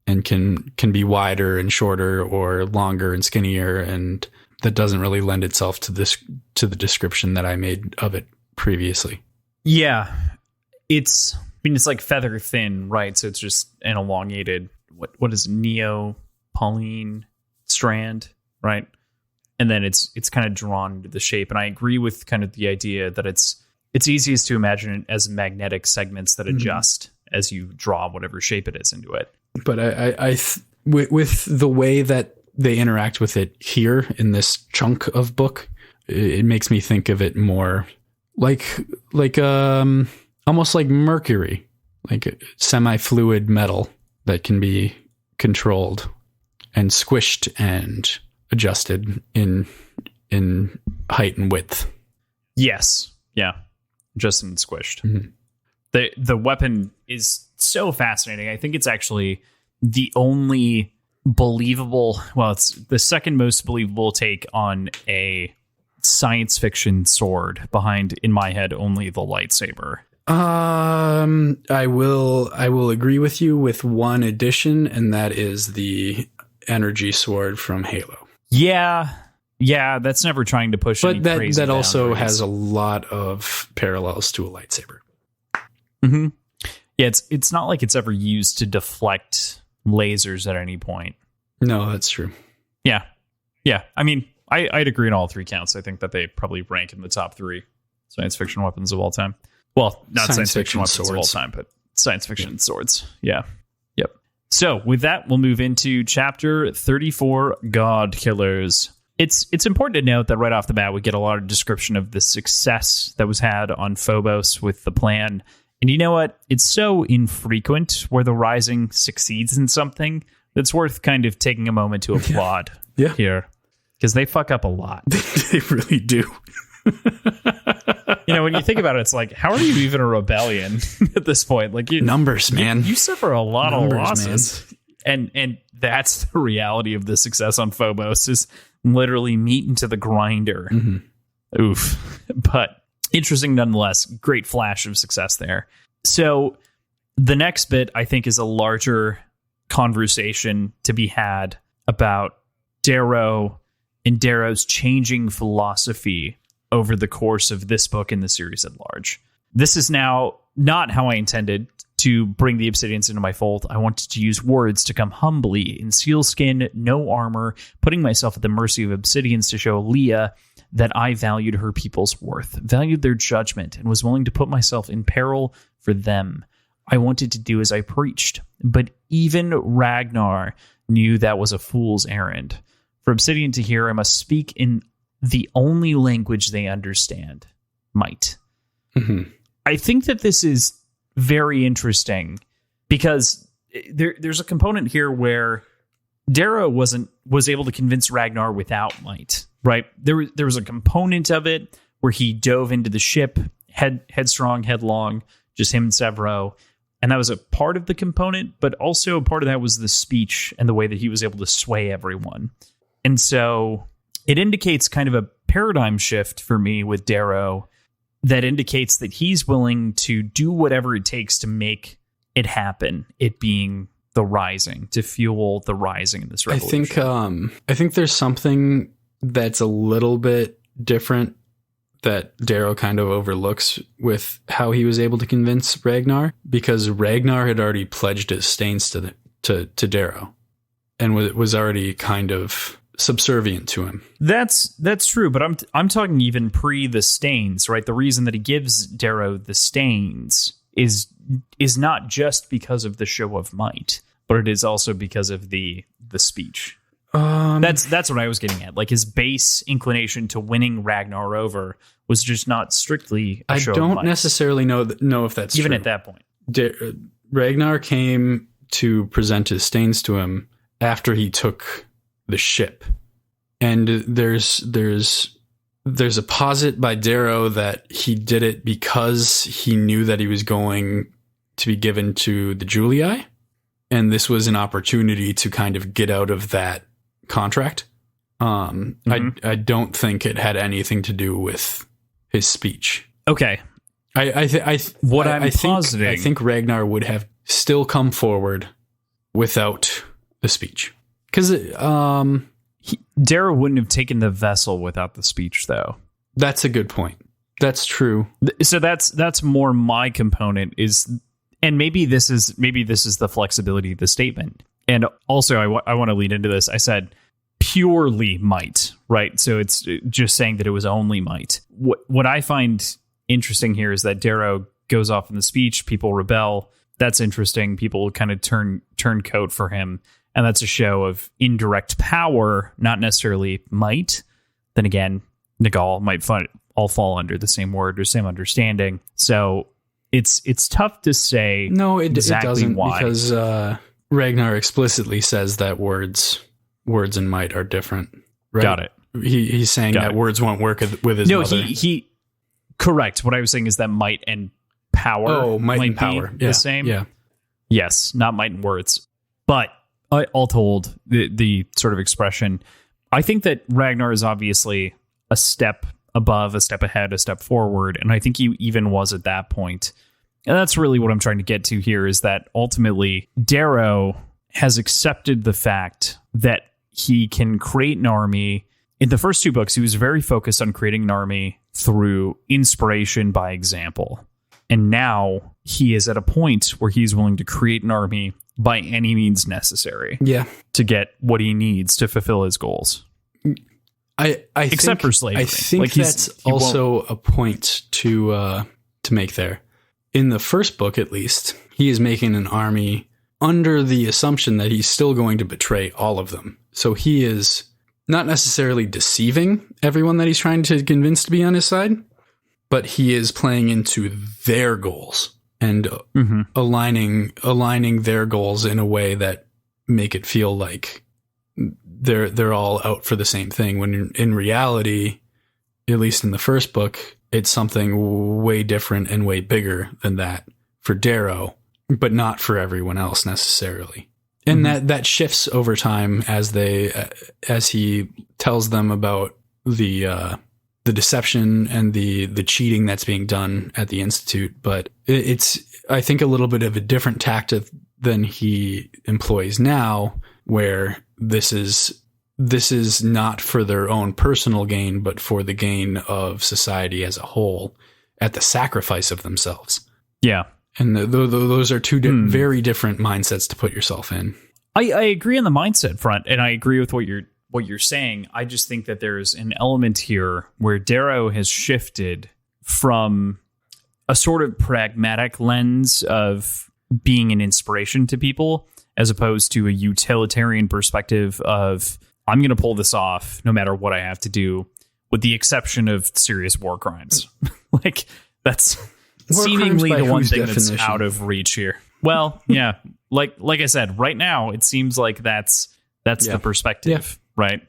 and can be wider and shorter or longer and skinnier, and that doesn't really lend itself to the description that I made of it previously. Yeah. It's like feather thin, right? So it's just an elongated what is neopolyene strand, right? And then it's kind of drawn into the shape. And I agree with kind of the idea that it's easiest to imagine it as magnetic segments that adjust as you draw whatever shape it is into it. But with the way that they interact with it here in this chunk of book, it makes me think of it more like almost like mercury, like a semi-fluid metal that can be controlled and squished and adjusted in height and width. Yes. Yeah. Just in squished. Mm-hmm. The weapon is so fascinating. I think it's actually the only believable, well, it's the second most believable take on a science fiction sword behind, in my head, only the lightsaber. I will agree with you with one addition, and that is the energy sword from Halo. Yeah, that's never trying to push any crazy that also boundaries. has a lot of parallels to a lightsaber. Mm-hmm. Yeah, it's not like it's ever used to deflect lasers at any point. No, that's true. Yeah. I mean, I'd agree on all three counts. I think that they probably rank in the top 3 science fiction weapons of all time. Well, not science fiction weapons swords of all time, but science fiction swords. Yeah. Yep. So with that, we'll move into chapter 34, God Killers. It's important to note that right off the bat, we get a lot of description of the success that was had on Phobos with the plan. And you know what? It's so infrequent where the Rising succeeds in something that's worth kind of taking a moment to applaud here. Because they fuck up a lot. They really do. You know, when you think about it, it's like, how are you even a rebellion at this point? Like, numbers, man. You suffer a lot of losses. Man. And that's the reality of the success on Phobos, is literally meat into the grinder. Mm-hmm. Oof. But interesting nonetheless. Great flash of success there. So the next bit, I think, is a larger conversation to be had about Darrow and Darrow's changing philosophy over the course of this book and the series at large. This is now not how I intended to bring the Obsidians into my fold. I wanted to use words to come humbly in sealskin, no armor, putting myself at the mercy of Obsidians to show Leah that I valued her people's worth, valued their judgment, and was willing to put myself in peril for them. I wanted to do as I preached, but even Ragnar knew that was a fool's errand. For Obsidian to hear, I must speak in the only language they understand, might. Mm-hmm. I think that this is very interesting because there's a component here where Darrow was able to convince Ragnar without might, right? There was a component of it where he dove into the ship, headstrong, headlong, just him and Severo. And that was a part of the component, but also part of that was the speech and the way that he was able to sway everyone. And so it indicates kind of a paradigm shift for me with Darrow that indicates that he's willing to do whatever it takes to make it happen, it being the Rising, to fuel the Rising in this revolution. I think there's something that's a little bit different that Darrow kind of overlooks with how he was able to convince Ragnar, because Ragnar had already pledged his stains to Darrow and was already kind of subservient to him. That's true, but I'm talking even pre the stains, right? The reason that he gives Darrow the stains is not just because of the show of might, but it is also because of the speech. That's what I was getting at. Like, his base inclination to winning Ragnar over was just not strictly a show of might. I don't necessarily know if that's even true. At that point. Ragnar came to present his stains to him after he took the ship, and there's a posit by Darrow that he did it because he knew that he was going to be given to the Julii, and this was an opportunity to kind of get out of that contract. Mm-hmm. I don't think it had anything to do with his speech. Okay, I think Ragnar would have still come forward without the speech. Because Darrow wouldn't have taken the vessel without the speech, though. That's a good point. That's true. So that's more my component is, and maybe this is the flexibility of the statement. And also, I want to lead into this. I said purely might, right? So it's just saying that it was only might. What I find interesting here is that Darrow goes off in the speech. People rebel. That's interesting. People kind of turn coat for him. And that's a show of indirect power, not necessarily might. Then again, Nagal might all fall under the same word or same understanding. So it's tough to say. No, it doesn't, why. Because Ragnar explicitly says that words and might are different. right? Got it. He's saying that words won't work with his mother. No, he correct. What I was saying is that might and power might and power. Be the same. Yeah. Yes, not might and words. But all told, the sort of expression, I think that Ragnar is obviously a step above, a step ahead, a step forward. And I think he even was at that point. And that's really what I'm trying to get to here, is that ultimately Darrow has accepted the fact that he can create an army. In the first 2 books, he was very focused on creating an army through inspiration by example. And now he is at a point where he's willing to create an army by any means necessary. Yeah. To get what he needs to fulfill his goals. Except for slavery. I think that's also a point to make there. In the first book, at least, he is making an army under the assumption that he's still going to betray all of them. So he is not necessarily deceiving everyone that he's trying to convince to be on his side, but he is playing into their goals and aligning their goals in a way that make it feel like they're all out for the same thing, when in reality, at least in the first book, it's something way different and way bigger than that for Darrow, but not for everyone else necessarily. And that shifts over time as he tells them about the deception and the cheating that's being done at the Institute. But it's, I think, a little bit of a different tactic than he employs now, where this is not for their own personal gain, but for the gain of society as a whole at the sacrifice of themselves. Yeah. And those are two very different mindsets to put yourself in. I agree on the mindset front, and I agree with what you're saying. I just think that there's an element here where Darrow has shifted from a sort of pragmatic lens of being an inspiration to people, as opposed to a utilitarian perspective of, I'm going to pull this off no matter what I have to do, with the exception of serious war crimes. Like, that's war seemingly the one thing definition? That's out of reach here. Well, yeah, like I said, right now it seems like that's the perspective, right?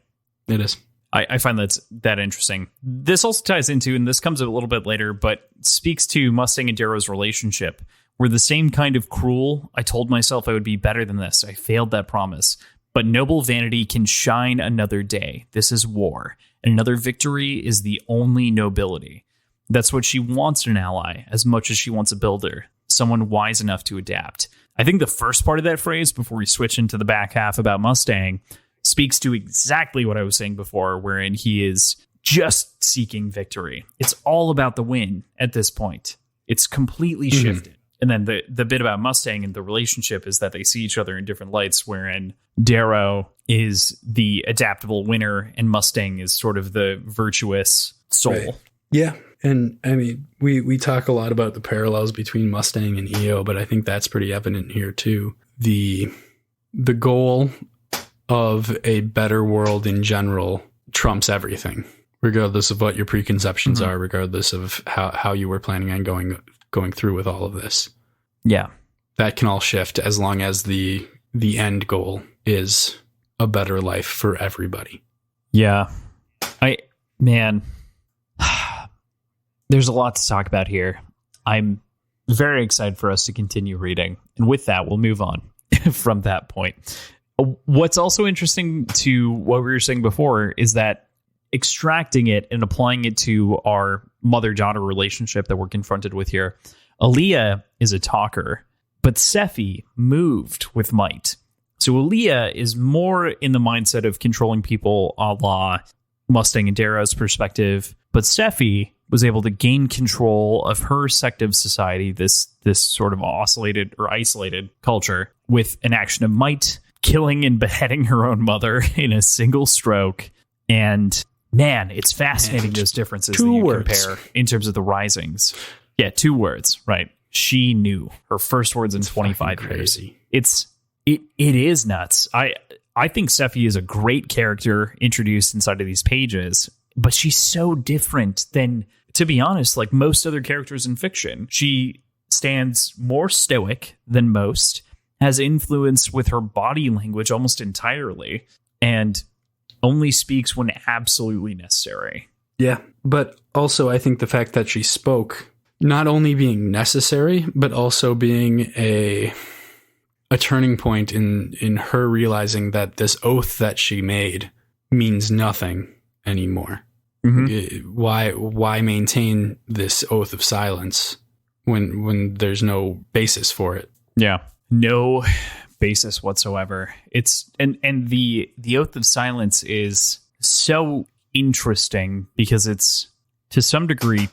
It is. I find that interesting. This also ties into, and this comes a little bit later, but speaks to Mustang and Darrow's relationship. We're the same kind of cruel. I told myself I would be better than this. I failed that promise. But noble vanity can shine another day. This is war. And another victory is the only nobility. That's what she wants in an ally, as much as she wants a builder. Someone wise enough to adapt. I think the first part of that phrase, before we switch into the back half about Mustang, speaks to exactly what I was saying before, wherein he is just seeking victory. It's all about the win at this point. It's completely shifted. And then the bit about Mustang and the relationship is that they see each other in different lights, wherein Darrow is the adaptable winner and Mustang is sort of the virtuous soul. Right. Yeah. And I mean, we talk a lot about the parallels between Mustang and EO, but I think that's pretty evident here too. The goal of a better world in general trumps everything, regardless of what your preconceptions are, regardless of how you were planning on going through with all of this. Yeah. That can all shift as long as the end goal is a better life for everybody. Yeah. There's a lot to talk about here. I'm very excited for us to continue reading. And with that, we'll move on from that point. What's also interesting to what we were saying before is that extracting it and applying it to our mother-daughter relationship that we're confronted with here, Aaliyah is a talker, but Sephi moved with might. So Aaliyah is more in the mindset of controlling people a la Mustang and Darrow's perspective, but Sephi was able to gain control of her sect of society, this sort of isolated culture, with an action of might, killing and beheading her own mother in a single stroke. And man, it's fascinating, those differences that you compare in terms of the risings. Yeah, 2 words, right? She knew. Her first words in 25 years. It is nuts. I think Sephi is a great character introduced inside of these pages, but she's so different than, to be honest, like most other characters in fiction. She stands more stoic than most, has influence with her body language almost entirely, and only speaks when absolutely necessary. Yeah, but also I think the fact that she spoke not only being necessary, but also being a turning point in her realizing that this oath that she made means nothing anymore. Mm-hmm. Why maintain this oath of silence when there's no basis for it? Yeah, no basis whatsoever. It's and the oath of silence is so interesting because it's to some degree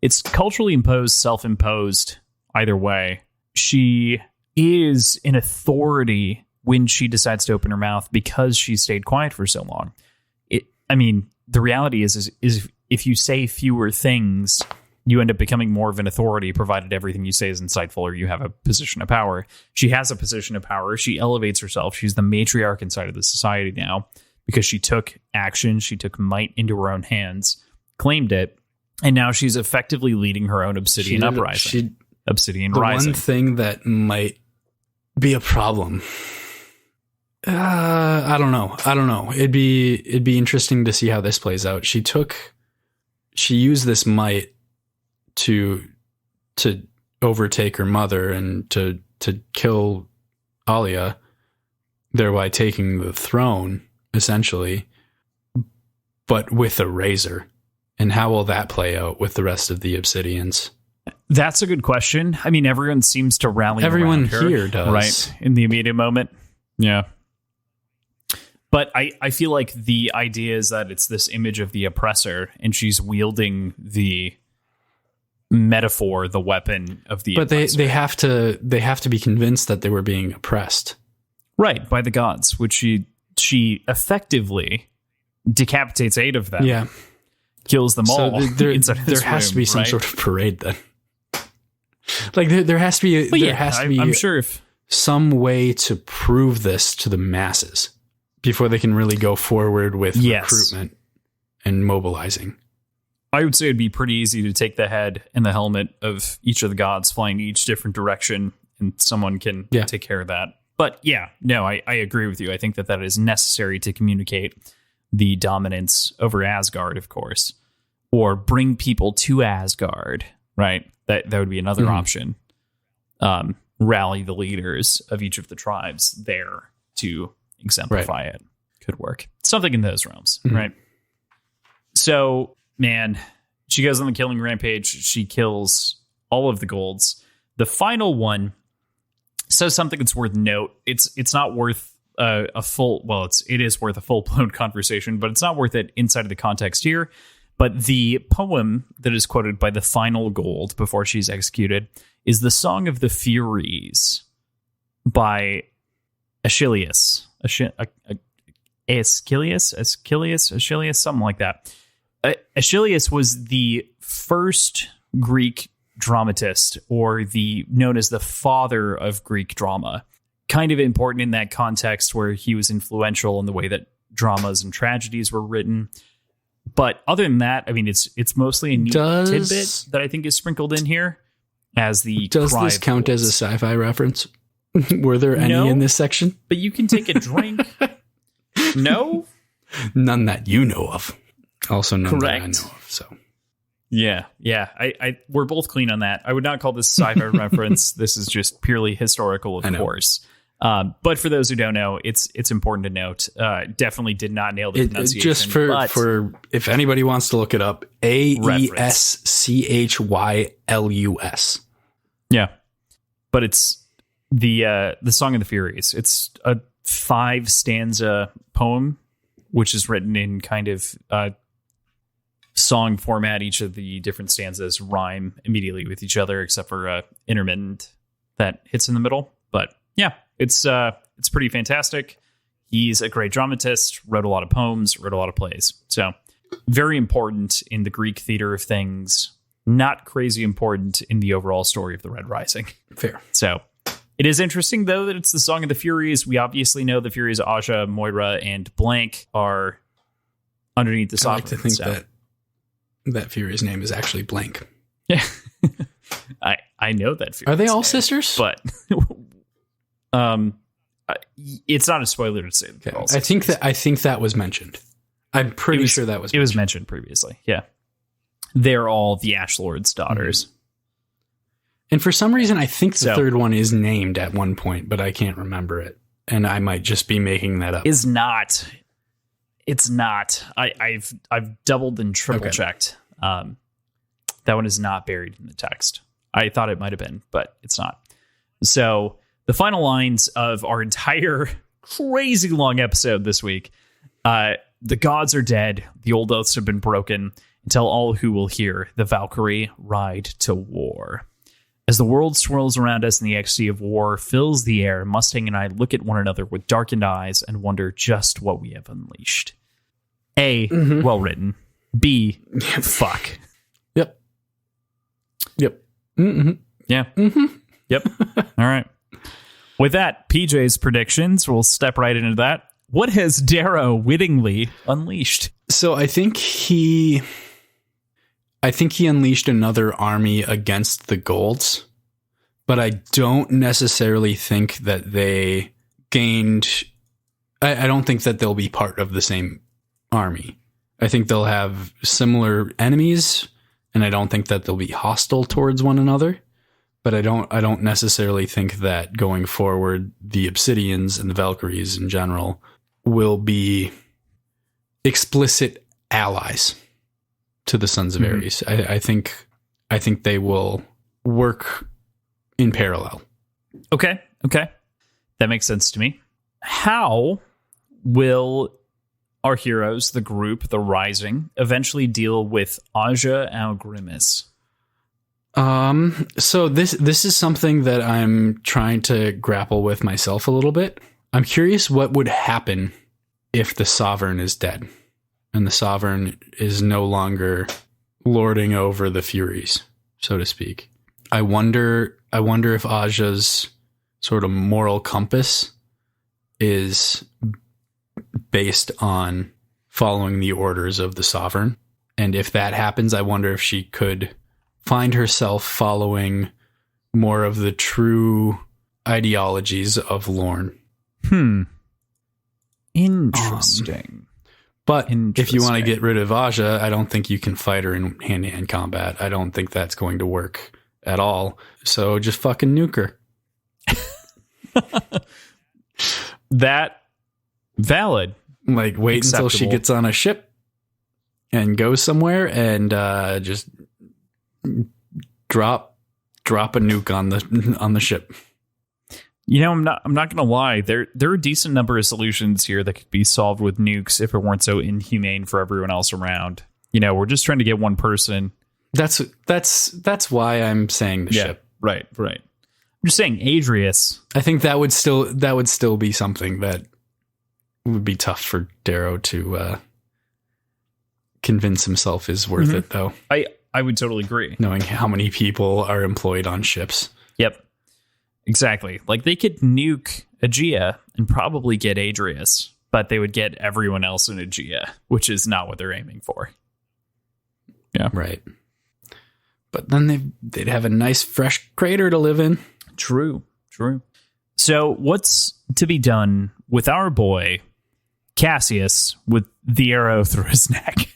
it's culturally imposed, self-imposed, either way. She is an authority when she decides to open her mouth because she stayed quiet for so long. The reality is if you say fewer things, you end up becoming more of an authority, provided everything you say is insightful or you have a position of power. She has a position of power. She elevates herself. She's the matriarch inside of the society now because she took action. She took might into her own hands, claimed it, and now she's effectively leading her own Obsidian uprising. Obsidian Rising. The one thing that might be a problem. I don't know. It'd be interesting to see how this plays out. She used this might to overtake her mother and to kill Alia, thereby taking the throne, essentially, but with a razor. And how will that play out with the rest of the Obsidians? That's a good question. I mean, everyone seems to rally Everyone around her, here does. Right, in the immediate moment. Yeah. But I feel like the idea is that it's this image of the oppressor, and she's wielding the metaphor, the weapon of the oppressor. But they have to be convinced that they were being oppressed. Right, by the gods, which she effectively decapitates 8 of them. Yeah. Kills them all. There has to be some sort of parade then. Like there has to be I'm sure if some way to prove this to the masses before they can really go forward with recruitment and mobilizing. I would say it'd be pretty easy to take the head and the helmet of each of the gods flying each different direction, and someone can take care of that. But I agree with you. I think that is necessary to communicate the dominance over Asgard, of course, or bring people to Asgard, right? That would be another option. Rally the leaders of each of the tribes there to exemplify it. Could work. Something in those realms, right? So, man, she goes on the killing rampage. She kills all of the golds. The final one says something that's worth note. It's not worth it is worth a full-blown conversation, but it's not worth it inside of the context here. But the poem that is quoted by the final gold before she's executed is the Song of the Furies by Aeschylus, something like that. Aeschylus was the first Greek dramatist, or known as the father of Greek drama. Kind of important in that context where he was influential in the way that dramas and tragedies were written. But other than that, I mean, it's mostly a neat tidbit that I think is sprinkled in here as the Does this count as a sci-fi reference? Were there any in this section? But you can take a drink. No? None that you know of. Also none that I know of, so. Yeah. We're both clean on that. I would not call this sci-fi reference. This is just purely historical, of course. But for those who don't know, it's important to note. Definitely did not nail the pronunciation. Just for if anybody wants to look it up, Aeschylus. Yeah, but it's the Song of the Furies. It's a 5-stanza poem, which is written in kind of song format. Each of the different stanzas rhyme immediately with each other, except for intermittent that hits in the middle. But yeah, it's pretty fantastic. He's a great dramatist, wrote a lot of poems, wrote a lot of plays. So very important in the Greek theater of things. Not crazy important in the overall story of the Red Rising. Fair. So it is interesting, though, that it's the Song of the Furies. We obviously know the Furies, Aja, Moira, and Blank are underneath the sovereign. I like to think that Fury's name is actually Blank. Yeah. I know that Fury's Are they all name, sisters? But It's not a spoiler to say that. Okay. I think that was mentioned. I'm pretty sure that was mentioned. It was mentioned previously. Yeah. They're all the Ash Lord's daughters. And for some reason, I think the third one is named at one point, but I can't remember it. And I might just be making that up. It's not. I've doubled and triple checked. That one is not buried in the text. I thought it might have been, but it's not. So the final lines of our entire crazy long episode this week. The gods are dead. The old oaths have been broken. And tell all who will hear the Valkyrie ride to war. As the world swirls around us and the ecstasy of war fills the air, Mustang and I look at one another with darkened eyes and wonder just what we have unleashed. A, well written. B, fuck. Yep. Mm-hmm. Yeah. Yep. All right. With that, PJ's predictions, we'll step right into that. What has Darrow wittingly unleashed? So I think he unleashed another army against the Golds, but I don't necessarily think that they gained. I don't think that they'll be part of the same army. I think they'll have similar enemies, and I don't think that they'll be hostile towards one another. But I don't necessarily think that going forward, the Obsidians and the Valkyries in general will be explicit allies to the Sons of Ares. I think they will work in parallel. Okay. That makes sense to me. How will our heroes, the group, the Rising, eventually deal with Aja Algrimis? So this is something that I'm trying to grapple with myself a little bit. I'm curious what would happen if the Sovereign is dead and the Sovereign is no longer lording over the Furies, so to speak. I wonder if Aja's sort of moral compass is based on following the orders of the Sovereign. And if that happens, I wonder if she could find herself following more of the true ideologies of Lorne. Interesting. But if you want to get rid of Aja, I don't think you can fight her in hand-to-hand combat. I don't think that's going to work at all. So just fucking nuke her. That valid. Like wait until she gets on a ship and goes somewhere and just drop a nuke on the ship. You know, I'm not gonna lie. There are a decent number of solutions here that could be solved with nukes if it weren't so inhumane for everyone else around. You know, we're just trying to get one person. That's why I'm saying the ship. Right. I'm just saying Adrius. I think that would still be something that would be tough for Darrow to convince himself is worth it, though. I would totally agree. Knowing how many people are employed on ships. Yep. Exactly. Like they could nuke Aegea and probably get Adrius, but they would get everyone else in Aegea, which is not what they're aiming for. Yeah. Right. But then they'd have a nice fresh crater to live in. True. So what's to be done with our boy Cassius with the arrow through his neck?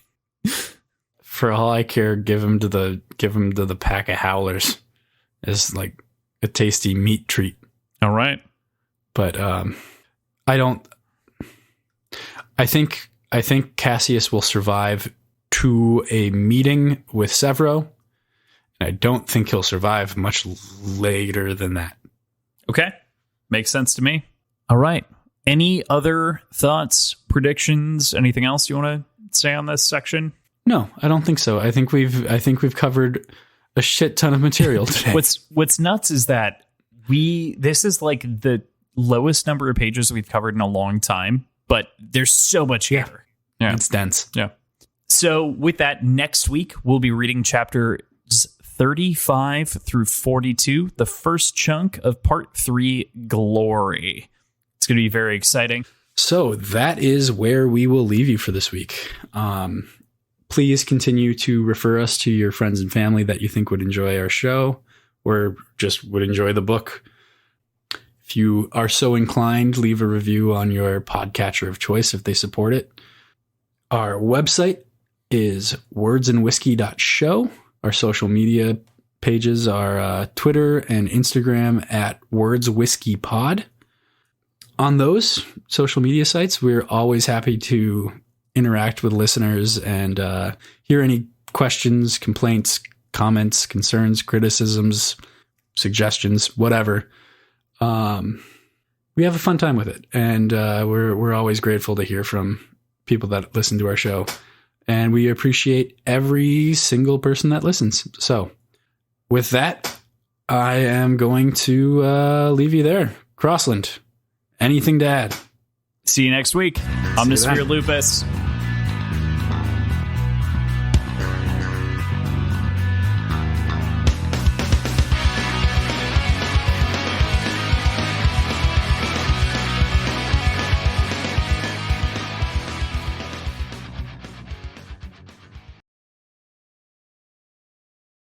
For all I care, give him to the pack of Howlers as like a tasty meat treat. All right. But I think Cassius will survive to a meeting with Severo. And I don't think he'll survive much later than that. Okay. Makes sense to me. All right. Any other thoughts, predictions, anything else you want to say on this section? No, I don't think so. I think we've covered a shit ton of material today. What's nuts is that this is like the lowest number of pages we've covered in a long time, but there's so much here. Yeah. It's dense. Yeah. So with that, next week we'll be reading chapters 35 through 42, the first chunk of part 3, Glory. It's going to be very exciting. So that is where we will leave you for this week. Please continue to refer us to your friends and family that you think would enjoy our show or just would enjoy the book. If you are so inclined, leave a review on your podcatcher of choice if they support it. Our website is wordsandwhiskey.show. Our social media pages are Twitter and Instagram at wordswhiskeypod. On those social media sites, we're always happy to interact with listeners and hear any questions, complaints, comments, concerns, criticisms, suggestions, whatever. We have a fun time with it, and we're always grateful to hear from people that listen to our show, and we appreciate every single person that listens. So with that, I am going to leave you there. Crossland, anything to add? See you next week. Omnisphere Lupus.